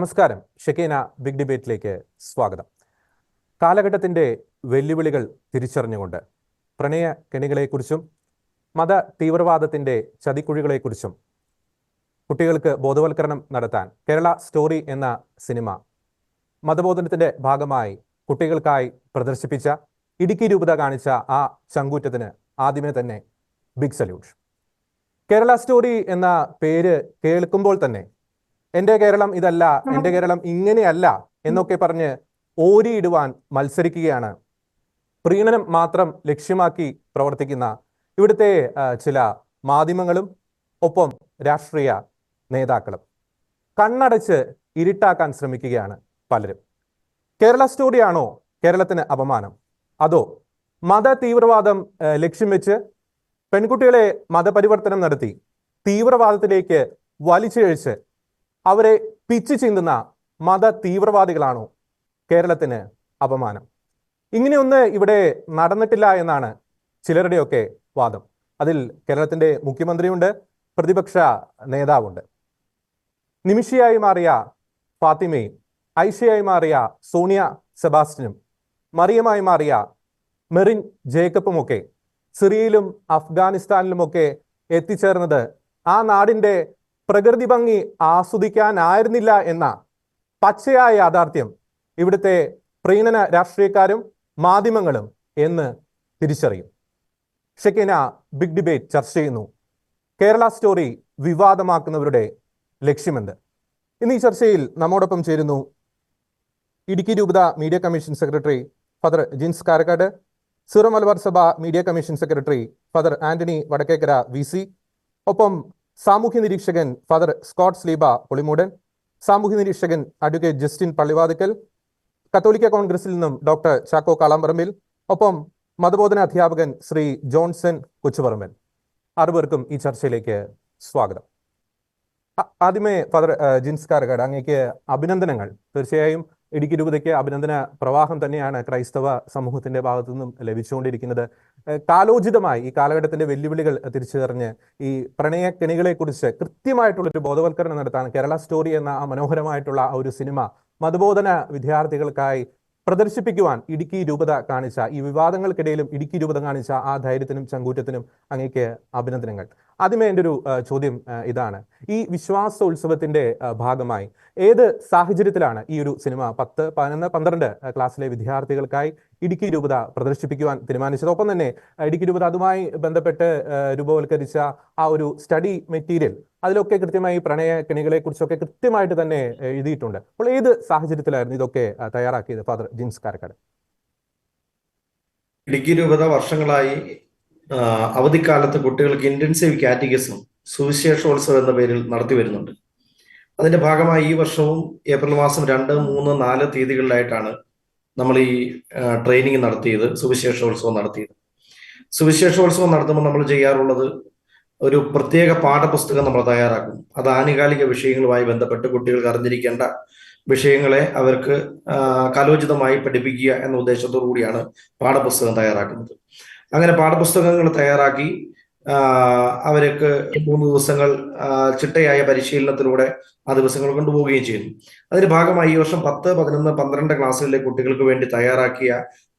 നമസ്കാരം. ഷെക്കീന ബിഗ് ഡിബേറ്റിലേക്ക് സ്വാഗതം. കാലഘട്ടത്തിൻ്റെ വെല്ലുവിളികൾ തിരിച്ചറിഞ്ഞുകൊണ്ട് പ്രണയ കെണികളെക്കുറിച്ചും മത തീവ്രവാദത്തിൻ്റെ ചതിക്കുഴികളെക്കുറിച്ചും കുട്ടികൾക്ക് ബോധവൽക്കരണം നടത്താൻ കേരള സ്റ്റോറി എന്ന സിനിമ മതബോധനത്തിൻ്റെ ഭാഗമായി കുട്ടികൾക്കായി പ്രദർശിപ്പിച്ച ഇടുക്കി രൂപത കാണിച്ച ആ ചങ്കൂറ്റത്തിന് ആദ്യമേ തന്നെ ബിഗ് സല്യൂട്ട്. കേരള സ്റ്റോറി എന്ന പേര് കേൾക്കുമ്പോൾ തന്നെ എൻ്റെ കേരളം ഇതല്ല, എൻ്റെ കേരളം ഇങ്ങനെയല്ല എന്നൊക്കെ പറഞ്ഞ് ഓരിയിടുവാൻ മത്സരിക്കുകയാണ് പ്രീണനം മാത്രം ലക്ഷ്യമാക്കി പ്രവർത്തിക്കുന്ന ഇവിടുത്തെ ചില മാധ്യമങ്ങളും ഒപ്പം രാഷ്ട്രീയ നേതാക്കളും. കണ്ണടച്ച് ഇരുട്ടാക്കാൻ ശ്രമിക്കുകയാണ് പലരും. കേരള സ്റ്റോറിയാണോ കേരളത്തിന് അപമാനം? അതോ മത തീവ്രവാദം ലക്ഷ്യം വെച്ച് പെൺകുട്ടികളെ മതപരിവർത്തനം നടത്തി തീവ്രവാദത്തിലേക്ക് വലിച്ചിഴച്ച് അവരെ പിച്ചു ചിന്തുന്ന മത തീവ്രവാദികളാണോ കേരളത്തിന് അപമാനം? ഇങ്ങനെയൊന്ന് ഇവിടെ നടന്നിട്ടില്ല എന്നാണ് ചിലരുടെയൊക്കെ വാദം. അതിൽ കേരളത്തിൻ്റെ മുഖ്യമന്ത്രിയുണ്ട്, പ്രതിപക്ഷ നേതാവുണ്ട്. നിമിഷയായി മാറിയ ഫാത്തിമയും ഐഷയായി മാറിയ സോണിയ സെബാസ്റ്റ്യനും മറിയമായി മാറിയ മെറിൻ ജേക്കബുമൊക്കെ സിറിയയിലും അഫ്ഗാനിസ്ഥാനിലുമൊക്കെ എത്തിച്ചേർന്നത് ആ നാടിൻ്റെ പ്രകൃതി ഭംഗി ആസ്വദിക്കാനായിരുന്നില്ല എന്ന പച്ചയായ യാഥാർത്ഥ്യം ഇവിടുത്തെ പ്രീണന രാഷ്ട്രീയക്കാരും മാധ്യമങ്ങളും എന്ന് തിരിച്ചറിയും. ഷെക്കീന ബിഗ് ഡിബേറ്റ് ചർച്ച ചെയ്യുന്നു കേരള സ്റ്റോറി വിവാദമാക്കുന്നവരുടെ ലക്ഷ്യമെന്ത്. ഇന്ന് ഈ ചർച്ചയിൽ നമ്മോടൊപ്പം ചേരുന്നു ഇടുക്കി രൂപത media commission secretary father Jins Karakkad, Syro Malabar സഭ media commission secretary father Antony Vadakkekara VC, ഒപ്പം സാമൂഹ്യ നിരീക്ഷകൻ ഫാദർ സ്കോട്ട് സ്ലീബ പുളിമൂടൻ, സാമൂഹ്യ നിരീക്ഷകൻ അഡ്വക്കേറ്റ് ജസ്റ്റിൻ പള്ളിവാതിക്കൽ, കത്തോലിക്ക കോൺഗ്രസിൽ നിന്നും ഡോക്ടർ ചാക്കോ കാളാമ്പറമ്പിൽ, ഒപ്പം മതബോധന അധ്യാപകൻ ശ്രീ ജോൺസൺ കൊച്ചുപറമ്പൻ. ആറുപേർക്കും ഈ ചർച്ചയിലേക്ക് സ്വാഗതം. ആദ്യമേ ഫാദർ ജിൻസ് കാരക്കാട്, അങ്ങേക്ക് അഭിനന്ദനങ്ങൾ. തീർച്ചയായും ഇടുക്കി രൂപതയ്ക്ക് അഭിനന്ദന പ്രവാഹം തന്നെയാണ് ക്രൈസ്തവ സമൂഹത്തിന്റെ ഭാഗത്തു നിന്നും ലഭിച്ചുകൊണ്ടിരിക്കുന്നത്. കാലോചിതമായി ഈ കാലഘട്ടത്തിന്റെ വെല്ലുവിളികൾ തിരിച്ചറിഞ്ഞ് ഈ പ്രണയ കെണികളെക്കുറിച്ച് കൃത്യമായിട്ടുള്ളൊരു ബോധവൽക്കരണം നടത്താൻ കേരള സ്റ്റോറി എന്ന ആ മനോഹരമായിട്ടുള്ള ആ ഒരു സിനിമ മതബോധന വിദ്യാർത്ഥികൾക്കായി പ്രദർശിപ്പിക്കുവാൻ ഇടുക്കി രൂപത കാണിച്ച, ഈ വിവാദങ്ങൾക്കിടയിലും ഇടുക്കി രൂപത കാണിച്ച ആ ധൈര്യത്തിനും ചങ്കൂറ്റത്തിനും അങ്ങേക്ക് അഭിനന്ദനങ്ങൾ. ആദ്യമേ എൻ്റെ ഒരു ചോദ്യം ഇതാണ്. ഈ വിശ്വാസോത്സവത്തിന്റെ ഭാഗമായി ഏത് സാഹചര്യത്തിലാണ് ഈ ഒരു സിനിമ 10, 11, 12 ക്ലാസ്സിലെ വിദ്യാർത്ഥികൾക്കായി ഇടുക്കി രൂപത പ്രദർശിപ്പിക്കുവാൻ തീരുമാനിച്ചത്? ഒപ്പം തന്നെ ഇടുക്കി രൂപത അതുമായി ബന്ധപ്പെട്ട് രൂപവൽക്കരിച്ച ആ ഒരു സ്റ്റഡി മെറ്റീരിയൽ, അതിലൊക്കെ കൃത്യമായി പ്രണയ കെണികളെ കുറിച്ചൊക്കെ കൃത്യമായിട്ട് തന്നെ എഴുതിയിട്ടുണ്ട്. അപ്പോൾ ഏത് സാഹചര്യത്തിലായിരുന്നു ഇതൊക്കെ തയ്യാറാക്കിയത് ഫാദർ ജിൻസ് കാരക്കാട്? ഇടുക്കി രൂപത വർഷങ്ങളായി അവധിക്കാലത്ത് കുട്ടികൾക്ക് ഇന്റൻസീവ് കാറ്റഗിസം സുവിശേഷോത്സവം എന്ന പേരിൽ നടത്തി വരുന്നുണ്ട്. അതിന്റെ ഭാഗമായി ഈ വർഷവും ഏപ്രിൽ മാസം 2, 3, 4 തീയതികളിലായിട്ടാണ് നമ്മൾ ഈ ട്രെയിനിങ് നടത്തിയത്, സുവിശേഷോത്സവം നടത്തിയത്. സുവിശേഷോത്സവം നടത്തുമ്പോൾ നമ്മൾ ചെയ്യാറുള്ളത് ഒരു പ്രത്യേക പാഠപുസ്തകം നമ്മൾ തയ്യാറാക്കും. അത് ആനുകാലിക വിഷയങ്ങളുമായി ബന്ധപ്പെട്ട് കുട്ടികൾക്ക് അറിഞ്ഞിരിക്കേണ്ട വിഷയങ്ങളെ അവർക്ക് കാലോചിതമായി പഠിപ്പിക്കുക എന്ന ഉദ്ദേശത്തോടു കൂടിയാണ് പാഠപുസ്തകം തയ്യാറാക്കുന്നത്. അങ്ങനെ പാഠപുസ്തകങ്ങൾ തയ്യാറാക്കി അവർക്ക് 3 ദിവസങ്ങൾ ചിട്ടയായ പരിശീലനത്തിലൂടെ ആ ദിവസങ്ങൾ കൊണ്ടുപോവുകയും ചെയ്യുന്നു. അതിന്റെ ഭാഗമായി ഈ വർഷം 10, 11, 12 ക്ലാസ്സുകളിലെ കുട്ടികൾക്ക് വേണ്ടി തയ്യാറാക്കിയ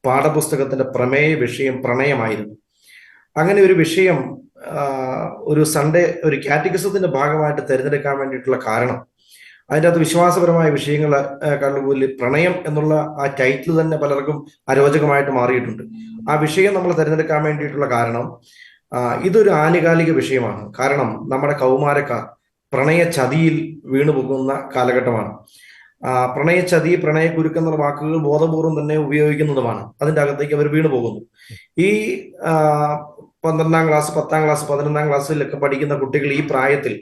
പാഠപുസ്തകത്തിന്റെ പ്രമേയ വിഷയം പ്രണയമായിരുന്നു. അങ്ങനെ ഒരു വിഷയം ഒരു സൺഡേ ഒരു കാറ്റഗിസത്തിന്റെ ഭാഗമായിട്ട് തിരഞ്ഞെടുക്കാൻ വേണ്ടിയിട്ടുള്ള കാരണം, അതിൻ്റെ അകത്ത് വിശ്വാസപരമായ വിഷയങ്ങൾ കണ്ടുപോലെ പ്രണയം എന്നുള്ള ആ ടൈറ്റിൽ തന്നെ പലർക്കും അരോചകമായിട്ട് മാറിയിട്ടുണ്ട്. ആ വിഷയം നമ്മൾ തിരഞ്ഞെടുക്കാൻ വേണ്ടിയിട്ടുള്ള കാരണം, ഇതൊരു ആനുകാലിക വിഷയമാണ്. കാരണം നമ്മുടെ കൗമാരക്കാർ പ്രണയ ചതിയിൽ വീണുപോകുന്ന കാലഘട്ടമാണ്. പ്രണയചതി, പ്രണയക്കുരുക്ക് എന്നുള്ള വാക്കുകൾ ബോധപൂർവം തന്നെ ഉപയോഗിക്കുന്നതുമാണ്. അതിൻ്റെ അകത്തേക്ക് അവർ വീണു പോകുന്നു. ഈ 12ാം ക്ലാസ്, 10ാം ക്ലാസ്, 11ാം ക്ലാസ്സിലൊക്കെ പഠിക്കുന്ന കുട്ടികൾ ഈ പ്രായത്തിൽ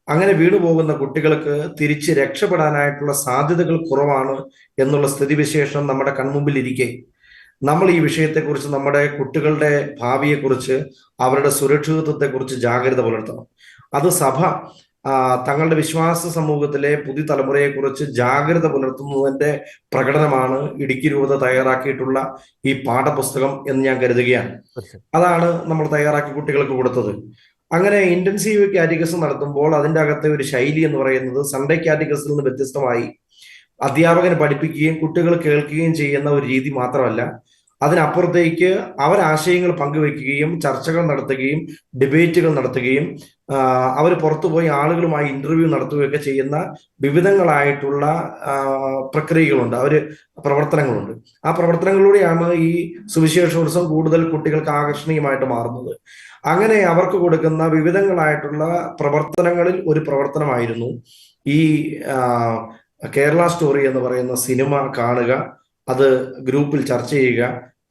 അങ്ങനെ വീണുപോകുന്ന കുട്ടികൾക്ക് തിരിച്ച് രക്ഷപ്പെടാനായിട്ടുള്ള സാധ്യതകൾ കുറവാണ് എന്നുള്ള സ്ഥിതിവിശേഷം നമ്മുടെ കൺമുമ്പിൽ ഇരിക്കെ നമ്മൾ ഈ വിഷയത്തെക്കുറിച്ച്, നമ്മുടെ കുട്ടികളുടെ ഭാവിയെക്കുറിച്ച്, അവരുടെ സുരക്ഷിതത്വത്തെക്കുറിച്ച് ജാഗ്രത പുലർത്തണം. അത് സഭ തങ്ങളുടെ വിശ്വാസ സമൂഹത്തിലെ പുതിയ തലമുറയെക്കുറിച്ച് ജാഗ്രത പുലർത്തുന്നതിന്റെ പ്രകടനമാണ് ഇടുക്കി രൂപത തയ്യാറാക്കിയിട്ടുള്ള ഈ പാഠപുസ്തകം എന്ന് ഞാൻ കരുതുകയാണ്. അതാണ് നമ്മൾ തയ്യാറാക്കി കുട്ടികൾക്ക് കൊടുത്തത്. അങ്ങനെ ഇന്റൻസീവ് കാറ്റഗിസം നടത്തുമ്പോൾ അതിൻ്റെ അകത്തെ ഒരു ശൈലി എന്ന് പറയുന്നത് സൺഡേ കാറ്റഗിസത്തിൽ നിന്ന് വ്യത്യസ്തമായി അധ്യാപകന് പഠിപ്പിക്കുകയും കുട്ടികൾ കേൾക്കുകയും ചെയ്യുന്ന ഒരു രീതി മാത്രമല്ല, അതിനപ്പുറത്തേക്ക് അവർ ആശയങ്ങൾ പങ്കുവെക്കുകയും ചർച്ചകൾ നടത്തുകയും ഡിബേറ്റുകൾ നടത്തുകയും അവർ പുറത്തുപോയി ആളുകളുമായി ഇന്റർവ്യൂ നടത്തുകയൊക്കെ ചെയ്യുന്ന വിവിധങ്ങളായിട്ടുള്ള പ്രക്രിയകളുണ്ട്, പ്രവർത്തനങ്ങളുണ്ട്. ആ പ്രവർത്തനങ്ങളിലൂടെയാണ് ഈ സുവിശേഷോത്സവം കൂടുതൽ കുട്ടികൾക്ക് ആകർഷണീയമായിട്ട് മാറുന്നത്. അങ്ങനെ അവർക്ക് കൊടുക്കുന്ന വിവിധങ്ങളായിട്ടുള്ള പ്രവർത്തനങ്ങളിൽ ഒരു പ്രവർത്തനമായിരുന്നു ഈ കേരള സ്റ്റോറി എന്ന് പറയുന്ന സിനിമ കാണുക, അത് ഗ്രൂപ്പിൽ ചർച്ച ചെയ്യുക,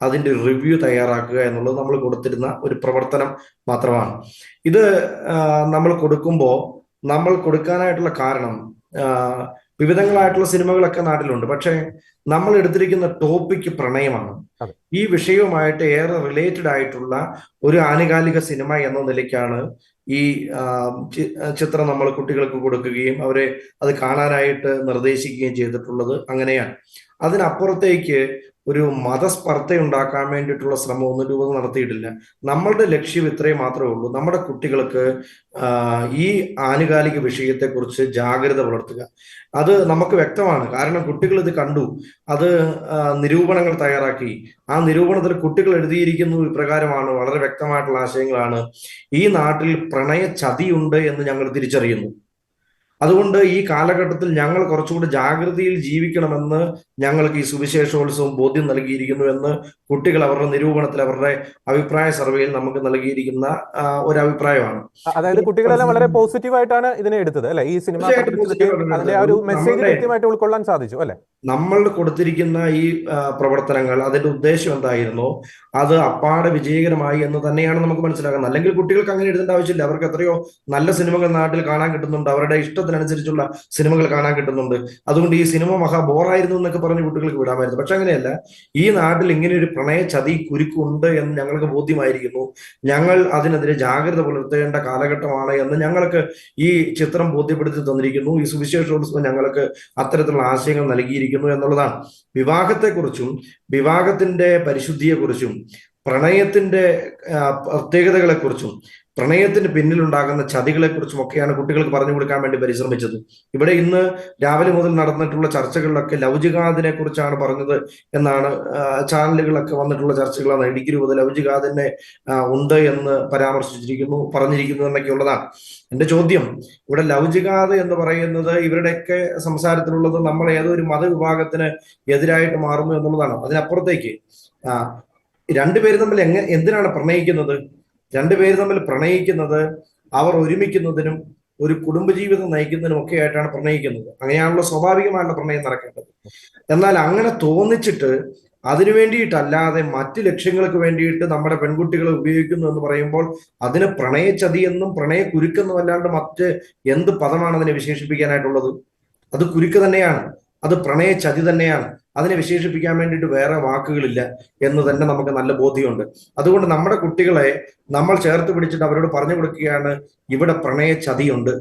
അതിന്റെ റിവ്യൂ തയ്യാറാക്കുക എന്നുള്ളത് നമ്മൾ കൊടുത്തിരുന്ന ഒരു പ്രവർത്തനം മാത്രമാണ്. ഇത് നമ്മൾ കൊടുക്കുമ്പോൾ നമ്മൾ കൊടുക്കാനായിട്ടുള്ള കാരണം, വിവിധങ്ങളായിട്ടുള്ള സിനിമകളൊക്കെ നാട്ടിലുണ്ട്, പക്ഷെ നമ്മൾ എടുത്തിരിക്കുന്ന ടോപ്പിക്ക് പ്രണയമാണ്. ഈ വിഷയവുമായിട്ട് ഏറെ റിലേറ്റഡ് ആയിട്ടുള്ള ഒരു ആനുകാലിക സിനിമ എന്ന നിലയ്ക്കാണ് ഈ ചിത്രം നമ്മൾ കുട്ടികൾക്ക് കൊടുക്കുകയും അവരെ അത് കാണാനായിട്ട് നിർദ്ദേശിക്കുകയും ചെയ്തിട്ടുള്ളത്. അങ്ങനെയാണ്. അതിനപ്പുറത്തേക്ക് ഒരു മതസ്പർദ്ധ ഉണ്ടാക്കാൻ വേണ്ടിയിട്ടുള്ള ശ്രമമൊന്നും രൂപം നടത്തിയിട്ടില്ല. നമ്മളുടെ ലക്ഷ്യം ഇത്രയും മാത്രമേ ഉള്ളൂ: നമ്മുടെ കുട്ടികൾക്ക് ഈ ആനുകാലിക വിഷയത്തെക്കുറിച്ച് ജാഗ്രത പുലർത്തുക. അത് നമുക്ക് വ്യക്തമാണ്, കാരണം കുട്ടികൾ ഇത് കണ്ടു, അത് നിരൂപണങ്ങൾ തയ്യാറാക്കി. ആ നിരൂപണത്തിൽ കുട്ടികൾ എഴുതിയിരിക്കുന്നത് ഇപ്രകാരമാണ്, വളരെ വ്യക്തമായിട്ടുള്ള ആശയങ്ങളാണ്: ഈ നാട്ടിൽ പ്രണയ ചതിയുണ്ട് എന്ന് ഞങ്ങൾ തിരിച്ചറിയുന്നു. അതുകൊണ്ട് ഈ കാലഘട്ടത്തിൽ ഞങ്ങൾ കുറച്ചുകൂടി ജാഗ്രതയിൽ ജീവിക്കണമെന്ന് ഞങ്ങൾക്ക് ഈ സുവിശേഷോത്സവം ബോധ്യം നൽകിയിരിക്കുന്നു എന്ന് കുട്ടികൾ അവരുടെ നിരൂപണത്തിൽ, അവരുടെ അഭിപ്രായ സർവേയിൽ നമുക്ക് നൽകിയിരിക്കുന്ന ഒരു അഭിപ്രായമാണ്. അതായത് കുട്ടികളെല്ലാം വളരെ പോസിറ്റീവായിട്ടാണ് ഇതിനെ എടുത്തത് അല്ലെ? ഈ സിനിമ അതിന്റെ ആ ഒരു മെസ്സേജ് കൃത്യമായിട്ട് ഉൾക്കൊള്ളാൻ സാധിച്ചു അല്ലെ? നമ്മൾ കൊടുത്തിരിക്കുന്ന ഈ പ്രവർത്തനങ്ങൾ, അതിന്റെ ഉദ്ദേശം എന്തായിരുന്നോ അത് അപ്പാടെ വിജയകരമായി എന്ന് തന്നെയാണ് നമുക്ക് മനസ്സിലാക്കുന്നത്. അല്ലെങ്കിൽ കുട്ടികൾക്ക് അങ്ങനെ എഴുതേണ്ട ആവശ്യമില്ല. അവർക്ക് എത്രയോ നല്ല സിനിമകൾ നാട്ടിൽ കാണാൻ കിട്ടുന്നുണ്ട്, അവരുടെ ഇഷ്ടത്തിനനുസരിച്ചുള്ള സിനിമകൾ കാണാൻ കിട്ടുന്നുണ്ട്. അതുകൊണ്ട് ഈ സിനിമ മഹാ ബോറായിരുന്നു എന്നൊക്കെ പറഞ്ഞ് കുട്ടികൾക്ക് വിടാമായിരുന്നു. പക്ഷെ അങ്ങനെയല്ല. ഈ നാട്ടിൽ ഇങ്ങനെ ഒരു പ്രണയ ചതി കുരുക്കുണ്ട് എന്ന് ഞങ്ങൾക്ക് ബോധ്യമായിരിക്കുന്നു. ഞങ്ങൾ അതിനെതിരെ ജാഗ്രത പുലർത്തേണ്ട കാലഘട്ടമാണ് എന്ന് ഞങ്ങൾക്ക് ഈ ചിത്രം ബോധ്യപ്പെടുത്തി തന്നിരിക്കുന്നു. ഈ സുവിശേഷോത്സവം ഞങ്ങൾക്ക് അത്തരത്തിലുള്ള ആശയങ്ങൾ നൽകിയിരിക്കുന്നു എന്നുള്ളതാണ്. വിവാഹത്തെക്കുറിച്ചും വിവാഹത്തിന്റെ പരിശുദ്ധിയെക്കുറിച്ചും പ്രണയത്തിന്റെ പ്രത്യേകതകളെക്കുറിച്ചും പ്രണയത്തിന് പിന്നിലുണ്ടാകുന്ന ചതികളെക്കുറിച്ചും ഒക്കെയാണ് കുട്ടികൾക്ക് പറഞ്ഞു കൊടുക്കാൻ വേണ്ടി പരിശ്രമിച്ചത്. ഇവിടെ ഇന്ന് രാവിലെ മുതൽ നടന്നിട്ടുള്ള ചർച്ചകളിലൊക്കെ ലൗജികാദിനെ കുറിച്ചാണ് പറഞ്ഞത് എന്നാണ് ചാനലുകളൊക്കെ വന്നിട്ടുള്ള ചർച്ചകളാണ്. ഇടുക്കി രൂപത ലൗജികാദിനെ ഉണ്ട് എന്ന് പറഞ്ഞിരിക്കുന്നു എന്നൊക്കെയുള്ളതാണ്. എന്റെ ചോദ്യം, ഇവിടെ ലൗജികാദ് എന്ന് പറയുന്നത് ഇവരുടെയൊക്കെ സംസാരത്തിലുള്ളത് നമ്മൾ ഏതോ ഒരു മതവിഭാഗത്തിന് എതിരായിട്ട് മാറുന്നു എന്നുള്ളതാണ്. അതിനപ്പുറത്തേക്ക് രണ്ടുപേര് തമ്മിൽ എന്തിനാണ് പ്രണയിക്കുന്നത്? രണ്ടുപേര് തമ്മിൽ പ്രണയിക്കുന്നത് അവർ ഒരുമിക്കുന്നതിനും ഒരു കുടുംബജീവിതം നയിക്കുന്നതിനും ഒക്കെ ആയിട്ടാണ് പ്രണയിക്കുന്നത്. അങ്ങനെയാണല്ലോ സ്വാഭാവികമായുള്ള പ്രണയം നടക്കേണ്ടത്. എന്നാൽ അങ്ങനെ തോന്നിച്ചിട്ട് അതിനു വേണ്ടിയിട്ടല്ലാതെ മറ്റ് ലക്ഷ്യങ്ങൾക്ക് വേണ്ടിയിട്ട് നമ്മുടെ പെൺകുട്ടികളെ ഉപയോഗിക്കുന്നു എന്ന് പറയുമ്പോൾ അതിന് പ്രണയചതി എന്നും പ്രണയ കുരുക്കെന്നും അല്ലാണ്ട് മറ്റ് എന്ത് പദമാണ് അതിനെ വിശേഷിപ്പിക്കാനായിട്ടുള്ളത്? അത് കുരുക്ക് തന്നെയാണ്, അത് പ്രണയ ചതി തന്നെയാണ്. അതിനെ വിശേഷിപ്പിക്കാൻ വേണ്ടിയിട്ട് വേറെ വാക്കുകളില്ല എന്ന് തന്നെ നമുക്ക് നല്ല ബോധ്യമുണ്ട്. അതുകൊണ്ട് നമ്മുടെ കുട്ടികളെ നമ്മൾ ചേർത്ത് പിടിച്ചിട്ട് അവരോട് പറഞ്ഞു കൊടുക്കുകയാണ്: ഇവിടെ പ്രണയ ചതിയുണ്ട്,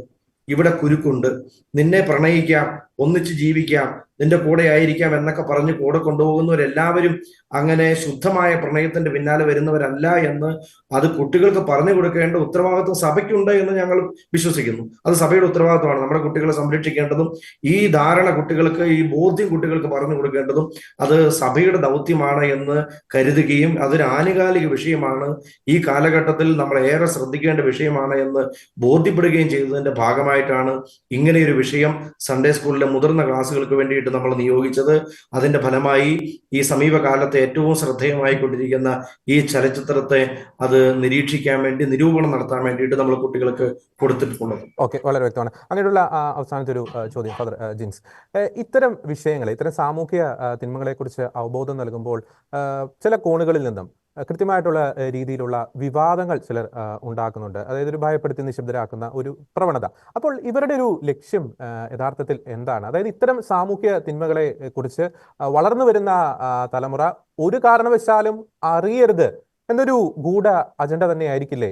ഇവിടെ കുരുക്കുണ്ട്, നിന്നെ പ്രണയിക്കാം, ഒന്നിച്ച് ജീവിക്കാം, നിന്റെ കൂടെ ആയിരിക്കാം എന്നൊക്കെ പറഞ്ഞ് കൂടെ കൊണ്ടുപോകുന്നവരെല്ലാവരും അങ്ങനെ ശുദ്ധമായ പ്രണയത്തിന്റെ പിന്നാലെ വരുന്നവരല്ല എന്ന് അത് കുട്ടികൾക്ക് പറഞ്ഞു കൊടുക്കേണ്ട ഉത്തരവാദിത്വം സഭയ്ക്കുണ്ട് എന്ന് ഞങ്ങൾ വിശ്വസിക്കുന്നു. അത് സഭയുടെ ഉത്തരവാദിത്വമാണ്. നമ്മുടെ കുട്ടികളെ സംരക്ഷിക്കേണ്ടതും ഈ ധാരണ കുട്ടികൾക്ക്, ഈ ബോധ്യം കുട്ടികൾക്ക് പറഞ്ഞു കൊടുക്കേണ്ടതും അത് സഭയുടെ ദൗത്യമാണ് എന്ന് കരുതുകയും അതൊരു ആനുകാലിക വിഷയമാണ്, ഈ കാലഘട്ടത്തിൽ നമ്മൾ ഏറെ ശ്രദ്ധിക്കേണ്ട വിഷയമാണ് എന്ന് ബോധ്യപ്പെടുകയും ചെയ്തതിന്റെ ഭാഗമായിട്ടാണ് ഇങ്ങനെയൊരു വിഷയം സൺഡേ സ്കൂളിലെ മുതിർന്ന ക്ലാസ്സുകൾക്ക് വേണ്ടിയിട്ട് നമ്മൾ നിയോഗിച്ചത്. അതിന്റെ ഫലമായി ഈ സമീപകാലത്തെ ഏറ്റവും ശ്രദ്ധേയമായി കൊണ്ടിരിക്കുന്ന ഈ ചലച്ചിത്രത്തെ അത് നിരീക്ഷിക്കാൻ വേണ്ടി, നിരൂപണം നടത്താൻ വേണ്ടിയിട്ട് നമ്മൾ കുട്ടികൾക്ക് കൊടുത്തിട്ടുള്ളത്. ഓക്കെ, വളരെ വ്യക്തമാണ്. അങ്ങനെയുള്ള അവസാനത്തെ ഒരു ചോദ്യം ഫാദർ ജിൻസ്, ഇത്തരം വിഷയങ്ങളെ, ഇത്തരം സാമൂഹിക തിന്മകളെ കുറിച്ച് അവബോധം നൽകുമ്പോൾ ചില കോണുകളിൽ നിന്നും കൃത്യമായിട്ടുള്ള രീതിയിലുള്ള വിവാദങ്ങൾ ചിലർ ഉണ്ടാക്കുന്നുണ്ട്. അതായത് ഒരു ഭയപ്പെടുത്തി നിശബ്ദരാക്കുന്ന ഒരു പ്രവണത. അപ്പോൾ ഇവരുടെ ഒരു ലക്ഷ്യം യഥാർത്ഥത്തിൽ എന്താണ്? അതായത് ഇത്തരം സാമൂഹ്യ തിന്മകളെ കുറിച്ച് വളർന്നു വരുന്ന തലമുറ ഒരു കാരണവശാലും അറിയരുത് എന്നൊരു ഗൂഢ അജണ്ട തന്നെ ആയിരിക്കില്ലേ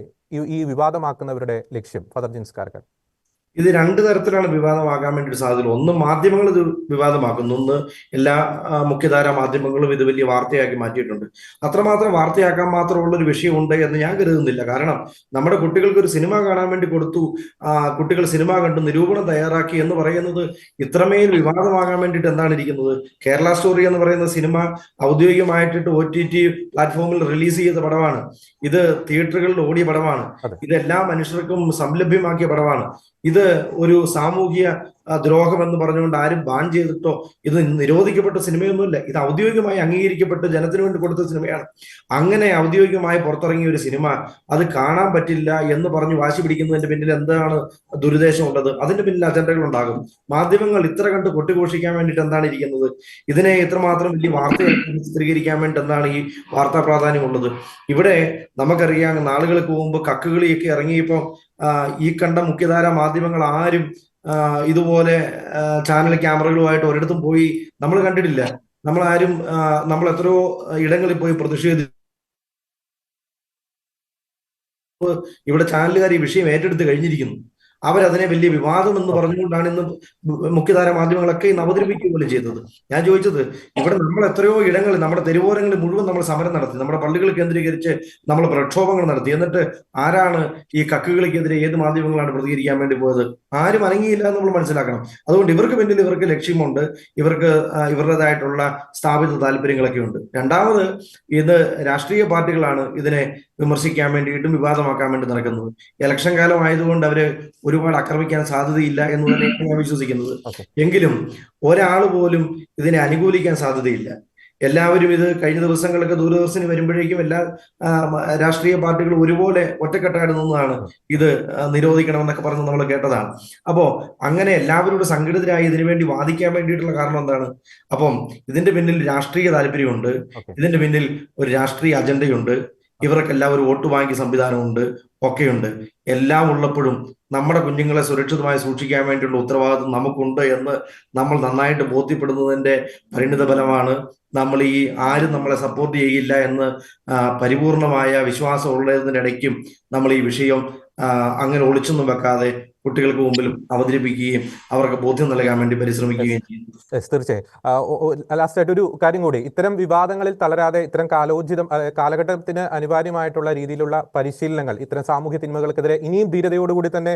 ഈ വിവാദമാക്കുന്നവരുടെ ലക്ഷ്യം? ഫാദർ ജിൻസ് കാരക്കൽ. ഇത് രണ്ട് തരത്തിലാണ് വിവാദമാകാൻ വേണ്ടി ഒരു സാധ്യത. ഒന്ന്, മാധ്യമങ്ങൾ ഇത് വിവാദമാക്കുന്നു. ഒന്ന്, എല്ലാ മുഖ്യധാരാ മാധ്യമങ്ങളും ഇത് വലിയ വാർത്തയാക്കി മാറ്റിയിട്ടുണ്ട്. അത്രമാത്രം വാർത്തയാക്കാൻ മാത്രമുള്ള ഒരു വിഷയമുണ്ട് എന്ന് ഞാൻ കരുതുന്നില്ല. കാരണം നമ്മുടെ കുട്ടികൾക്ക് ഒരു സിനിമ കാണാൻ വേണ്ടി കൊടുത്തു, കുട്ടികൾ സിനിമ കണ്ടു, നിരൂപണം തയ്യാറാക്കി എന്ന് പറയുന്നത് ഇത്രമേൽ വിവാദമാകാൻ വേണ്ടിയിട്ട് എന്താണ് ഇരിക്കുന്നത്? കേരള സ്റ്റോറി എന്ന് പറയുന്ന സിനിമ ഔദ്യോഗികമായിട്ടിട്ട് OTT പ്ലാറ്റ്ഫോമിൽ റിലീസ് ചെയ്ത പടമാണ്. ഇത് തിയേറ്ററുകളിൽ ഓടിയ പടമാണ്. ഇത് എല്ലാ മനുഷ്യർക്കും സംലഭ്യമാക്കിയ പടമാണ്. ഇത് ഒരു സാമൂഹിക ദ്രോഹം എന്ന് പറഞ്ഞുകൊണ്ട് ആരും ബാൻ ചെയ്തിട്ടോ ഇത് നിരോധിക്കപ്പെട്ട സിനിമയൊന്നുമില്ല. ഇത് ഔദ്യോഗികമായി അംഗീകരിക്കപ്പെട്ട് ജനത്തിന് വേണ്ടി കൊടുത്ത സിനിമയാണ്. അങ്ങനെ ഔദ്യോഗികമായി പുറത്തിറങ്ങിയ ഒരു സിനിമ അത് കാണാൻ പറ്റില്ല എന്ന് പറഞ്ഞ് വാശി പിടിക്കുന്നതിന്റെ പിന്നിൽ എന്താണ് ദുരുദ്ദേശം ഉള്ളത്? അതിന്റെ പിന്നിൽ അജണ്ടകൾ ഉണ്ടാകും. മാധ്യമങ്ങൾ ഇത്ര കണ്ട് കൊട്ടിഘോഷിക്കാൻ വേണ്ടിയിട്ട് എന്താണ് ഇരിക്കുന്നത്? ഇതിനെ ഇത്രമാത്രം വലിയ വാർത്തയാക്കി ചിത്രീകരിക്കാൻ വേണ്ടി എന്താണ് ഈ വാർത്താ പ്രാധാന്യമുള്ളത്? ഇവിടെ നമുക്കറിയാം, നാളുകൾക്ക് മുമ്പ് കക്കുകളിയൊക്കെ ഇറങ്ങിയപ്പോൾ ഈ കണ്ട മുഖ്യധാരാ മാധ്യമങ്ങൾ ആരും ഇതുപോലെ ചാനൽ ക്യാമറകളുമായിട്ട് ഒരിടത്തും പോയി നമ്മൾ കണ്ടിട്ടില്ല. നമ്മളാരും നമ്മൾ എത്രയോ ഇടങ്ങളിൽ പോയി പ്രതിഷേധിച്ചു. ഇവിടെ ചാനലുകാർ ഈ വിഷയം ഏറ്റെടുത്ത് കഴിഞ്ഞിരിക്കുന്നു. അവരതിനെ വലിയ വിവാദം എന്ന് പറഞ്ഞുകൊണ്ടാണ് ഇന്ന് മുഖ്യധാര മാധ്യമങ്ങളൊക്കെ ഇന്ന് അവതരിപ്പിക്കുക പോലും ചെയ്തത്. ഞാൻ ചോദിച്ചത്, ഇവിടെ നമ്മൾ എത്രയോ ഇടങ്ങളിൽ, നമ്മുടെ തെരുവോരങ്ങളിൽ മുഴുവൻ നമ്മൾ സമരം നടത്തി, നമ്മുടെ പള്ളികൾ കേന്ദ്രീകരിച്ച് നമ്മൾ പ്രക്ഷോഭങ്ങൾ നടത്തി. എന്നിട്ട് ആരാണ് ഈ കക്കുകളിക്കെതിരെ ഏത് മാധ്യമങ്ങളാണ് പ്രതികരിക്കാൻ വേണ്ടി പോയത്? ആരും അനങ്ങിയില്ല എന്ന് നമ്മൾ മനസ്സിലാക്കണം. അതുകൊണ്ട് ഇവർക്ക് പിന്നിൽ ഇവർക്ക് ലക്ഷ്യമുണ്ട്, ഇവർക്ക് ഇവരുടേതായിട്ടുള്ള സ്ഥാപിത താല്പര്യങ്ങളൊക്കെ ഉണ്ട്. രണ്ടാമത്, ഇത് രാഷ്ട്രീയ പാർട്ടികളാണ് ഇതിനെ വിമർശിക്കാൻ വേണ്ടിയിട്ടും വിവാദമാക്കാൻ വേണ്ടി നടക്കുന്നത്. ഇലക്ഷൻ കാലം ആയതുകൊണ്ട് അവര് ഒരുപാട് ആക്രമിക്കാൻ സാധ്യതയില്ല എന്ന് തന്നെയാണ് ഞാൻ വിശ്വസിക്കുന്നത്. എങ്കിലും ഒരാൾ പോലും ഇതിനെ അനുകൂലിക്കാൻ സാധ്യതയില്ല. എല്ലാവരും ഇത് കഴിഞ്ഞ ദിവസങ്ങളൊക്കെ ദൂരദർശന് വരുമ്പോഴേക്കും എല്ലാ രാഷ്ട്രീയ പാർട്ടികളും ഒരുപോലെ ഒറ്റക്കെട്ടായിട്ട് നിന്നതാണ് ഇത് നിരോധിക്കണമെന്നൊക്കെ പറഞ്ഞ് നമ്മൾ കേട്ടതാണ്. അപ്പോ അങ്ങനെ എല്ലാവരോടും സംഘടിതരായി ഇതിനു വേണ്ടി വാദിക്കാൻ വേണ്ടിയിട്ടുള്ള കാരണം എന്താണ്? അപ്പം ഇതിന്റെ പിന്നിൽ രാഷ്ട്രീയ താല്പര്യമുണ്ട്, ഇതിന്റെ പിന്നിൽ ഒരു രാഷ്ട്രീയ അജണ്ടയുണ്ട്, ഇവർക്കെല്ലാം ഒരു വോട്ട് ബാങ്ക് സംവിധാനമുണ്ട്, ഒക്കെയുണ്ട്. എല്ലാം ഉള്ളപ്പോഴും നമ്മുടെ കുഞ്ഞുങ്ങളെ സുരക്ഷിതമായി സൂക്ഷിക്കാൻ വേണ്ടിയുള്ള ഉത്തരവാദിത്വം നമുക്കുണ്ട് എന്ന് നമ്മൾ നന്നായിട്ട് ബോധ്യപ്പെടുന്നതിന്റെ പരിണിത ഫലമാണ് നമ്മൾ ഈ ആരും നമ്മളെ സപ്പോർട്ട് ചെയ്യില്ല എന്ന് പരിപൂർണമായ വിശ്വാസം ഉള്ളതിനിടയ്ക്കും നമ്മൾ ഈ വിഷയം അങ്ങനെ ഒളിച്ചൊന്നും വെക്കാതെ കുട്ടികൾക്ക് മുമ്പിൽ അവതരിപ്പിക്കുകയും അവർക്ക് ബോധ്യം നൽകാൻ വേണ്ടി പരിശ്രമിക്കുകയും ചെയ്യുന്നു. തീർച്ചയായും. ലാസ്റ്റായിട്ട് ഒരു കാര്യം കൂടി, ഇത്തരം വിവാദങ്ങളിൽ തളരാതെ ഇത്തരം കാലഘട്ടത്തിന് അനിവാര്യമായിട്ടുള്ള രീതിയിലുള്ള പരിശീലനങ്ങൾ, ഇത്തരം സാമൂഹ്യ തിന്മകൾക്കെതിരെ ഇനിയും ധീരതയോടുകൂടി തന്നെ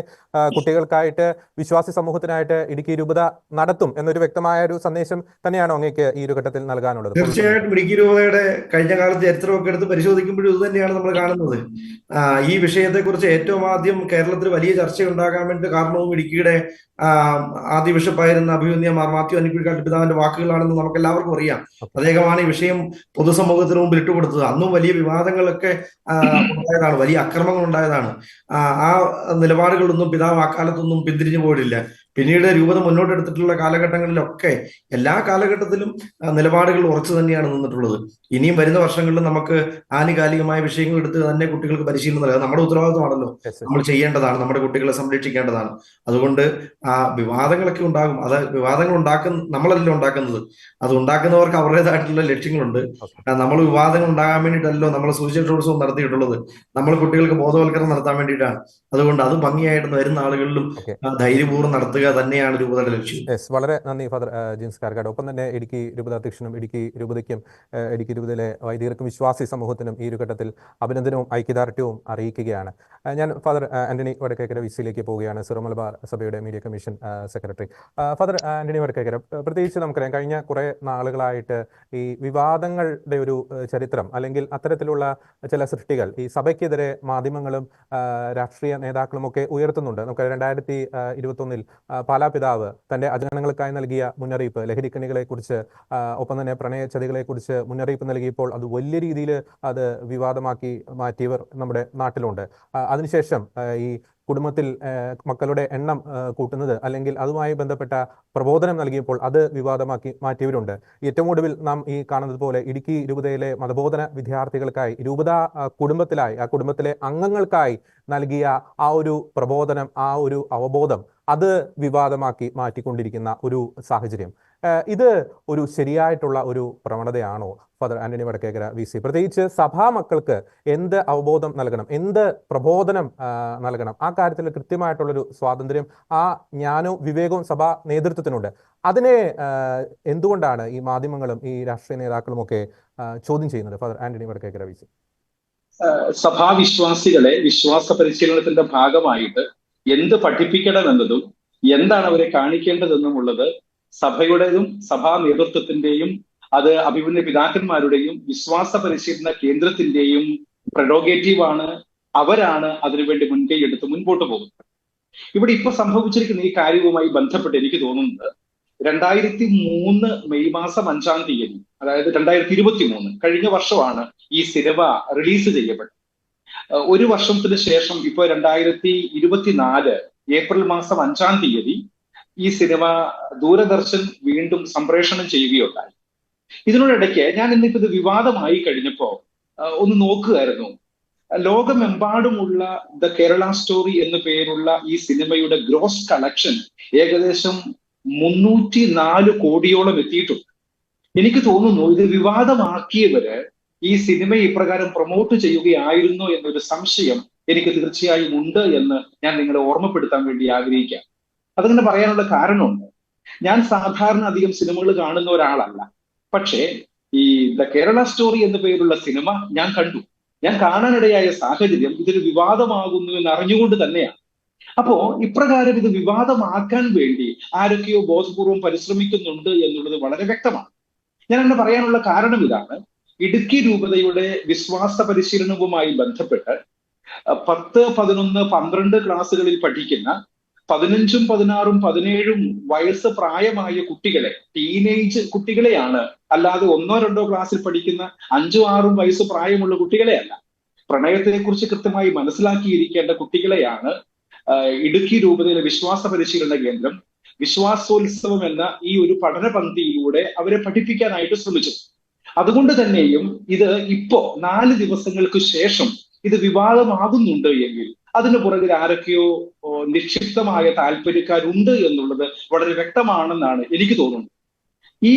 കുട്ടികൾക്കായിട്ട്, വിശ്വാസി സമൂഹത്തിനായിട്ട് ഇടുക്കി രൂപത നടത്തും എന്നൊരു വ്യക്തമായ ഒരു സന്ദേശം തന്നെയാണോ അങ്ങേക്ക് ഈ ഒരു ഘട്ടത്തിൽ നൽകാനുള്ളത്? തീർച്ചയായിട്ടും ഇടുക്കി രൂപതയുടെ കഴിഞ്ഞ കാലത്ത് ചരിത്രമൊക്കെ എടുത്ത് പരിശോധിക്കുമ്പോഴും ഇത് തന്നെയാണ് നമ്മൾ കാണുന്നത്. ഈ വിഷയത്തെക്കുറിച്ച് ഏറ്റവും ആദ്യം കേരളത്തിൽ വലിയ ചർച്ച ഉണ്ടാകാൻ വേണ്ടി കാരണവും ഇടുക്കിയുടെ ആദ്യ ബിഷപ്പായിരുന്ന അഭിമന്യ മാർ മാത്യു അന്നിക്കുഴിക്കാട്ട് പിതാവിന്റെ വാക്കുകളാണെന്ന് നമുക്ക് എല്ലാവർക്കും അറിയാം. അദ്ദേഹമാണ് ഈ വിഷയം പൊതുസമൂഹത്തിന് മുമ്പിൽ ഇട്ടുകൊടുത്തത്. അന്നും വലിയ വിവാദങ്ങളൊക്കെ ഉണ്ടായതാണ്, വലിയ അക്രമങ്ങൾ ഉണ്ടായതാണ്. ആ നിലപാടുകളൊന്നും പിതാവ് അക്കാലത്തൊന്നും പിന്തിരിഞ്ഞു പോയിട്ടില്ല. പിന്നീട് രൂപത മുന്നോട്ടെടുത്തിട്ടുള്ള കാലഘട്ടങ്ങളിലൊക്കെ എല്ലാ കാലഘട്ടത്തിലും നിലപാടുകൾ ഉറച്ചു തന്നെയാണ് നിന്നിട്ടുള്ളത്. ഇനിയും വരുന്ന വർഷങ്ങളിൽ നമുക്ക് ആനുകാലികമായ വിഷയങ്ങൾ എടുത്ത് തന്നെ കുട്ടികൾക്ക് പരിശീലനം നൽകുക നമ്മുടെ ഉത്തരവാദിത്വമാണല്ലോ. നമ്മൾ ചെയ്യേണ്ടതാണ്, നമ്മുടെ കുട്ടികളെ സംരക്ഷിക്കേണ്ടതാണ്. അതുകൊണ്ട് വിവാദങ്ങളൊക്കെ ഉണ്ടാകും. അത് വിവാദങ്ങൾ നമ്മളല്ല ഉണ്ടാക്കുന്നത്, അത് ഉണ്ടാക്കുന്നവർക്ക് അവരുടേതായിട്ടുള്ള ലക്ഷ്യങ്ങളുണ്ട്. നമ്മൾ വിവാദങ്ങൾ ഉണ്ടാകാൻ വേണ്ടിയിട്ടല്ലോ നമ്മൾ സുവിശേഷോത്സവം നടത്തിയിട്ടുള്ളത്, നമ്മൾ കുട്ടികൾക്ക് ബോധവൽക്കരണം നടത്താൻ വേണ്ടിയിട്ടാണ്. അതുകൊണ്ട് അത് ഭംഗിയായിട്ട് വരുന്ന ആളുകളിലും ധൈര്യപൂർവ്വം നടത്തുക തന്നെയാണ് രൂപതയുടെ ലക്ഷ്യം. വളരെ നന്ദി ഫാദർ ജിൻസ് കാർക്കാട്. ഒപ്പം തന്നെ ഇടുക്കി രൂപത അധ്യക്ഷനും ഇടുക്കി രൂപതയ്ക്കും ഇടുക്കി രൂപതയിലെ വൈദികർക്കും വിശ്വാസി സമൂഹത്തിനും ഈ ഒരു ഘട്ടത്തിൽ അഭിനന്ദനവും ഐക്യദാർഢ്യവും അറിയിക്കുകയാണ്. ഞാൻ ഫാദർ ആന്റണി വടക്കേക്കര വിസിയിലേക്ക് പോവുകയാണ്, സിറോ മലബാർ സഭയുടെ media commission secretary. Father Antony Vadakkekara, പ്രത്യേകിച്ച് നമുക്കറിയാം കഴിഞ്ഞ കുറേ നാളുകളായിട്ട് ഈ വിവാദങ്ങളുടെ ഒരു ചരിത്രം അല്ലെങ്കിൽ അത്തരത്തിലുള്ള ചില സൃഷ്ടികൾ ഈ സഭയ്ക്കെതിരെ മാധ്യമങ്ങളും രാഷ്ട്രീയ നേതാക്കളും ഒക്കെ ഉയർത്തുന്നുണ്ട്. നമുക്ക് 2021 പാലാ പിതാവ് തന്റെ അജനങ്ങൾക്കായി നൽകിയ മുന്നറിയിപ്പ്, ലഹരിക്കണികളെ കുറിച്ച് ഒപ്പം തന്നെ പ്രണയചതികളെ കുറിച്ച് മുന്നറിയിപ്പ് നൽകിയപ്പോൾ അത് വലിയ രീതിയിൽ അത് വിവാദമാക്കി മാറ്റിയവർ നമ്മുടെ നാട്ടിലുണ്ട്. അതിനുശേഷം ഈ കുടുംബത്തിൽ മക്കളുടെ എണ്ണം കൂട്ടുന്നത് അല്ലെങ്കിൽ അതുമായി ബന്ധപ്പെട്ട പ്രബോധനം നൽകിയപ്പോൾ അത് വിവാദമാക്കി മാറ്റിയവരുണ്ട്. ഏറ്റവും ഒടുവിൽ നാം ഈ കാണുന്നത് പോലെ ഇടുക്കി രൂപതയിലെ മതബോധന വിദ്യാർത്ഥികൾക്കായി രൂപത കുടുംബത്തിലായി ആ കുടുംബത്തിലെ അംഗങ്ങൾക്കായി നൽകിയ ആ ഒരു പ്രബോധനം, ആ ഒരു അവബോധം അത് വിവാദമാക്കി മാറ്റിക്കൊണ്ടിരിക്കുന്ന ഒരു സാഹചര്യം. ഇത് ഒരു ശരിയായിട്ടുള്ള ഒരു പ്രവണതയാണോ ഫാദർ ആന്റണി വടക്കേക്കര VC? പ്രത്യേകിച്ച് സഭാ മക്കൾക്ക് എന്ത് അവബോധം നൽകണം, എന്ത് പ്രബോധനം നൽകണം, ആ കാര്യത്തിൽ കൃത്യമായിട്ടുള്ളൊരു സ്വാതന്ത്ര്യം, ആ ജ്ഞാനവും വിവേകവും സഭാ നേതൃത്വത്തിനുണ്ട്. അതിനെ എന്തുകൊണ്ടാണ് ഈ മാധ്യമങ്ങളും ഈ രാഷ്ട്രീയ നേതാക്കളും ഒക്കെ ചോദ്യം ചെയ്യുന്നത് ഫാദർ ആന്റണി വടക്കേക്കര VC? സഭാവിശ്വാസികളെ വിശ്വാസ പരിശീലനത്തിന്റെ ഭാഗമായിട്ട് എന്ത് പഠിപ്പിക്കണമെന്നതും എന്താണ് അവരെ കാണിക്കേണ്ടതെന്നുമുള്ളത് സഭയുടേതും സഭാ നേതൃത്വത്തിന്റെയും അത് അഭിമന്യ പിതാക്കന്മാരുടെയും വിശ്വാസ പരിശീലന കേന്ദ്രത്തിന്റെയും പ്രൊറോഗേറ്റീവാണ്. അവരാണ് അതിനുവേണ്ടി മുൻകൈ എടുത്ത് മുൻപോട്ട് പോകുന്നത്. ഇവിടെ ഇപ്പൊ സംഭവിച്ചിരിക്കുന്ന ഈ കാര്യവുമായി ബന്ധപ്പെട്ട് എനിക്ക് തോന്നുന്നത് 2003 മെയ് മാസം 5-ാം തീയതി, അതായത് 2023 കഴിഞ്ഞ വർഷമാണ് ഈ സിനിമ റിലീസ് ചെയ്യപ്പെട്ടത്. ഒരു വർഷത്തിന് ശേഷം ഇപ്പൊ 2024 ഏപ്രിൽ മാസം 5-ാം തീയതി ഈ സിനിമ ദൂരദർശൻ വീണ്ടും സംപ്രേഷണം ചെയ്യുകയുണ്ടായി. ഇതിനോടിടയ്ക്ക് ഞാൻ ഇന്നിപ്പോ ഇത് വിവാദമായി കഴിഞ്ഞപ്പോ ഒന്ന് നോക്കുകയായിരുന്നു. ലോകമെമ്പാടുമുള്ള ദ കേരള സ്റ്റോറി എന്ന പേരുള്ള ഈ സിനിമയുടെ ഗ്രോസ് കളക്ഷൻ ഏകദേശം 304 കോടിയോളം എത്തിയിട്ടുണ്ട്. എനിക്ക് തോന്നുന്നു ഇത് വിവാദമാക്കിയവര് ഈ സിനിമ ഇപ്രകാരം പ്രൊമോട്ട് ചെയ്യുകയായിരുന്നോ എന്നൊരു സംശയം എനിക്ക് തീർച്ചയായും ഉണ്ട് എന്ന് ഞാൻ നിങ്ങളെ ഓർമ്മപ്പെടുത്താൻ വേണ്ടി ആഗ്രഹിക്കാം. അതങ്ങനെ പറയാനുള്ള കാരണമുണ്ട്. ഞാൻ സാധാരണ അധികം സിനിമകൾ കാണുന്ന ഒരാളല്ല. പക്ഷേ ഈ ദ കേരള സ്റ്റോറി എന്ന പേരുള്ള സിനിമ ഞാൻ കണ്ടു. ഞാൻ കാണാനിടയായ സാഹചര്യം ഇതൊരു വിവാദമാകുന്നു എന്ന് അറിഞ്ഞുകൊണ്ട് തന്നെയാണ്. അപ്പോ ഇപ്രകാരം ഇത് വിവാദമാക്കാൻ വേണ്ടി ആരൊക്കെയോ ബോധപൂർവം പരിശ്രമിക്കുന്നുണ്ട് എന്നുള്ളത് വളരെ വ്യക്തമാണ്. ഞാൻ അങ്ങനെ പറയാനുള്ള കാരണം ഇതാണ്. ഇടുക്കി രൂപതയുടെ വിശ്വാസ പരിശീലനവുമായി ബന്ധപ്പെട്ട് 10, 11, 12 ക്ലാസ്സുകളിൽ പഠിക്കുന്ന 15, 16, 17 വയസ്സ് പ്രായമായ കുട്ടികളെ, ടീനേജ് കുട്ടികളെയാണ്, അല്ലാതെ 1, 2 ക്ലാസ്സിൽ പഠിക്കുന്ന 5, 6 വയസ്സ് പ്രായമുള്ള കുട്ടികളെയല്ല. പ്രണയത്തിനെ കുറിച്ച് കൃത്യമായി മനസ്സിലാക്കിയിരിക്കേണ്ട കുട്ടികളെയാണ് ഇടുക്കി രൂപതയിലെ വിശ്വാസ പരിശീലന കേന്ദ്രം വിശ്വാസോത്സവം എന്ന ഈ ഒരു പഠന പന്തിയിലൂടെ അവരെ പഠിപ്പിക്കാനായിട്ട് ശ്രമിച്ചു. അതുകൊണ്ട് തന്നെയും ഇത് ഇപ്പോ 4 ദിവസങ്ങൾക്ക് ശേഷം ഇത് വിവാദമാകുന്നുണ്ട് എങ്കിൽ അതിന് പുറകിൽ ആരൊക്കെയോ നിക്ഷിപ്തമായ താല്പര്യക്കാരുണ്ട് എന്നുള്ളത് വളരെ വ്യക്തമാണെന്നാണ് എനിക്ക് തോന്നുന്നത്. ഈ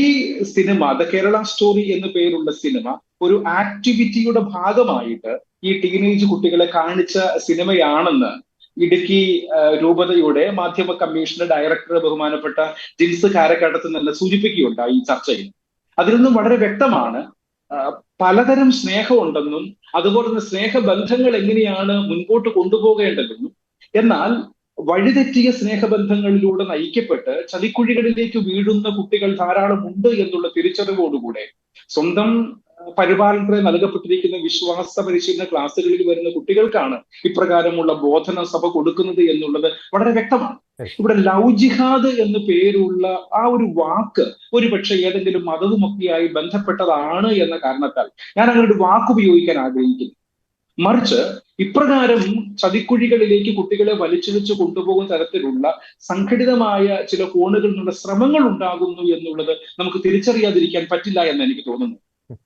സിനിമ ദ കേരള സ്റ്റോറി എന്ന പേരുള്ള സിനിമ ഒരു ആക്ടിവിറ്റിയുടെ ഭാഗമായിട്ട് ഈ ടീനേജ് കുട്ടികളെ കാണിച്ച സിനിമയാണെന്ന് ഇടുക്കി രൂപതയുടെ മാധ്യമ കമ്മീഷന്റെ ഡയറക്ടർ ബഹുമാനപ്പെട്ട ജിൻസ് കാരക്കാട്ടത്ത് തന്നെ സൂചിപ്പിക്കുകയുണ്ടായി ഈ ചർച്ചയിൽ. അതിൽ നിന്നും വളരെ വ്യക്തമാണ് പലതരം സ്നേഹമുണ്ടെന്നും അതുപോലെ തന്നെ സ്നേഹബന്ധങ്ങൾ എങ്ങനെയാണ് മുൻപോട്ട് കൊണ്ടുപോകേണ്ടതെന്നും, എന്നാൽ വഴിതെറ്റിയ സ്നേഹബന്ധങ്ങളിലൂടെ നയിക്കപ്പെട്ട് ചതിക്കുഴികളിലേക്ക് വീഴുന്ന കുട്ടികൾ ധാരാളം ഉണ്ട് എന്നുള്ള തിരിച്ചറിവോടുകൂടെ സ്വന്തം പരിപാലനത്തിന് നൽകപ്പെട്ടിരിക്കുന്ന വിശ്വാസ പരിശീലന ക്ലാസ്സുകളിൽ വരുന്ന കുട്ടികൾക്കാണ് ഇപ്രകാരമുള്ള ബോധന സഭ കൊടുക്കുന്നത് എന്നുള്ളത് വളരെ വ്യക്തമാണ്. ഇവിടെ ലവ് ജിഹാദ് എന്ന് പേരുള്ള ആ ഒരു വാക്ക് ഒരുപക്ഷെ ഏതെങ്കിലും മതവുമൊക്കെയായി ബന്ധപ്പെട്ടതാണ് എന്ന കാരണത്താൽ ഞാൻ അങ്ങനെ ഒരു വാക്ക് ഉപയോഗിക്കാൻ ആഗ്രഹിക്കുന്നു. മറിച്ച് ഇപ്രകാരം ചതിക്കുഴികളിലേക്ക് കുട്ടികളെ വലിച്ചിഴച്ച് കൊണ്ടുപോകുന്ന തരത്തിലുള്ള സംഘടിതമായ ചില കോണുകളിൽ നിന്നുള്ള ശ്രമങ്ങൾ ഉണ്ടാകുന്നു എന്നുള്ളത് നമുക്ക് തിരിച്ചറിയാതിരിക്കാൻ പറ്റില്ല എന്ന് എനിക്ക് തോന്നുന്നു.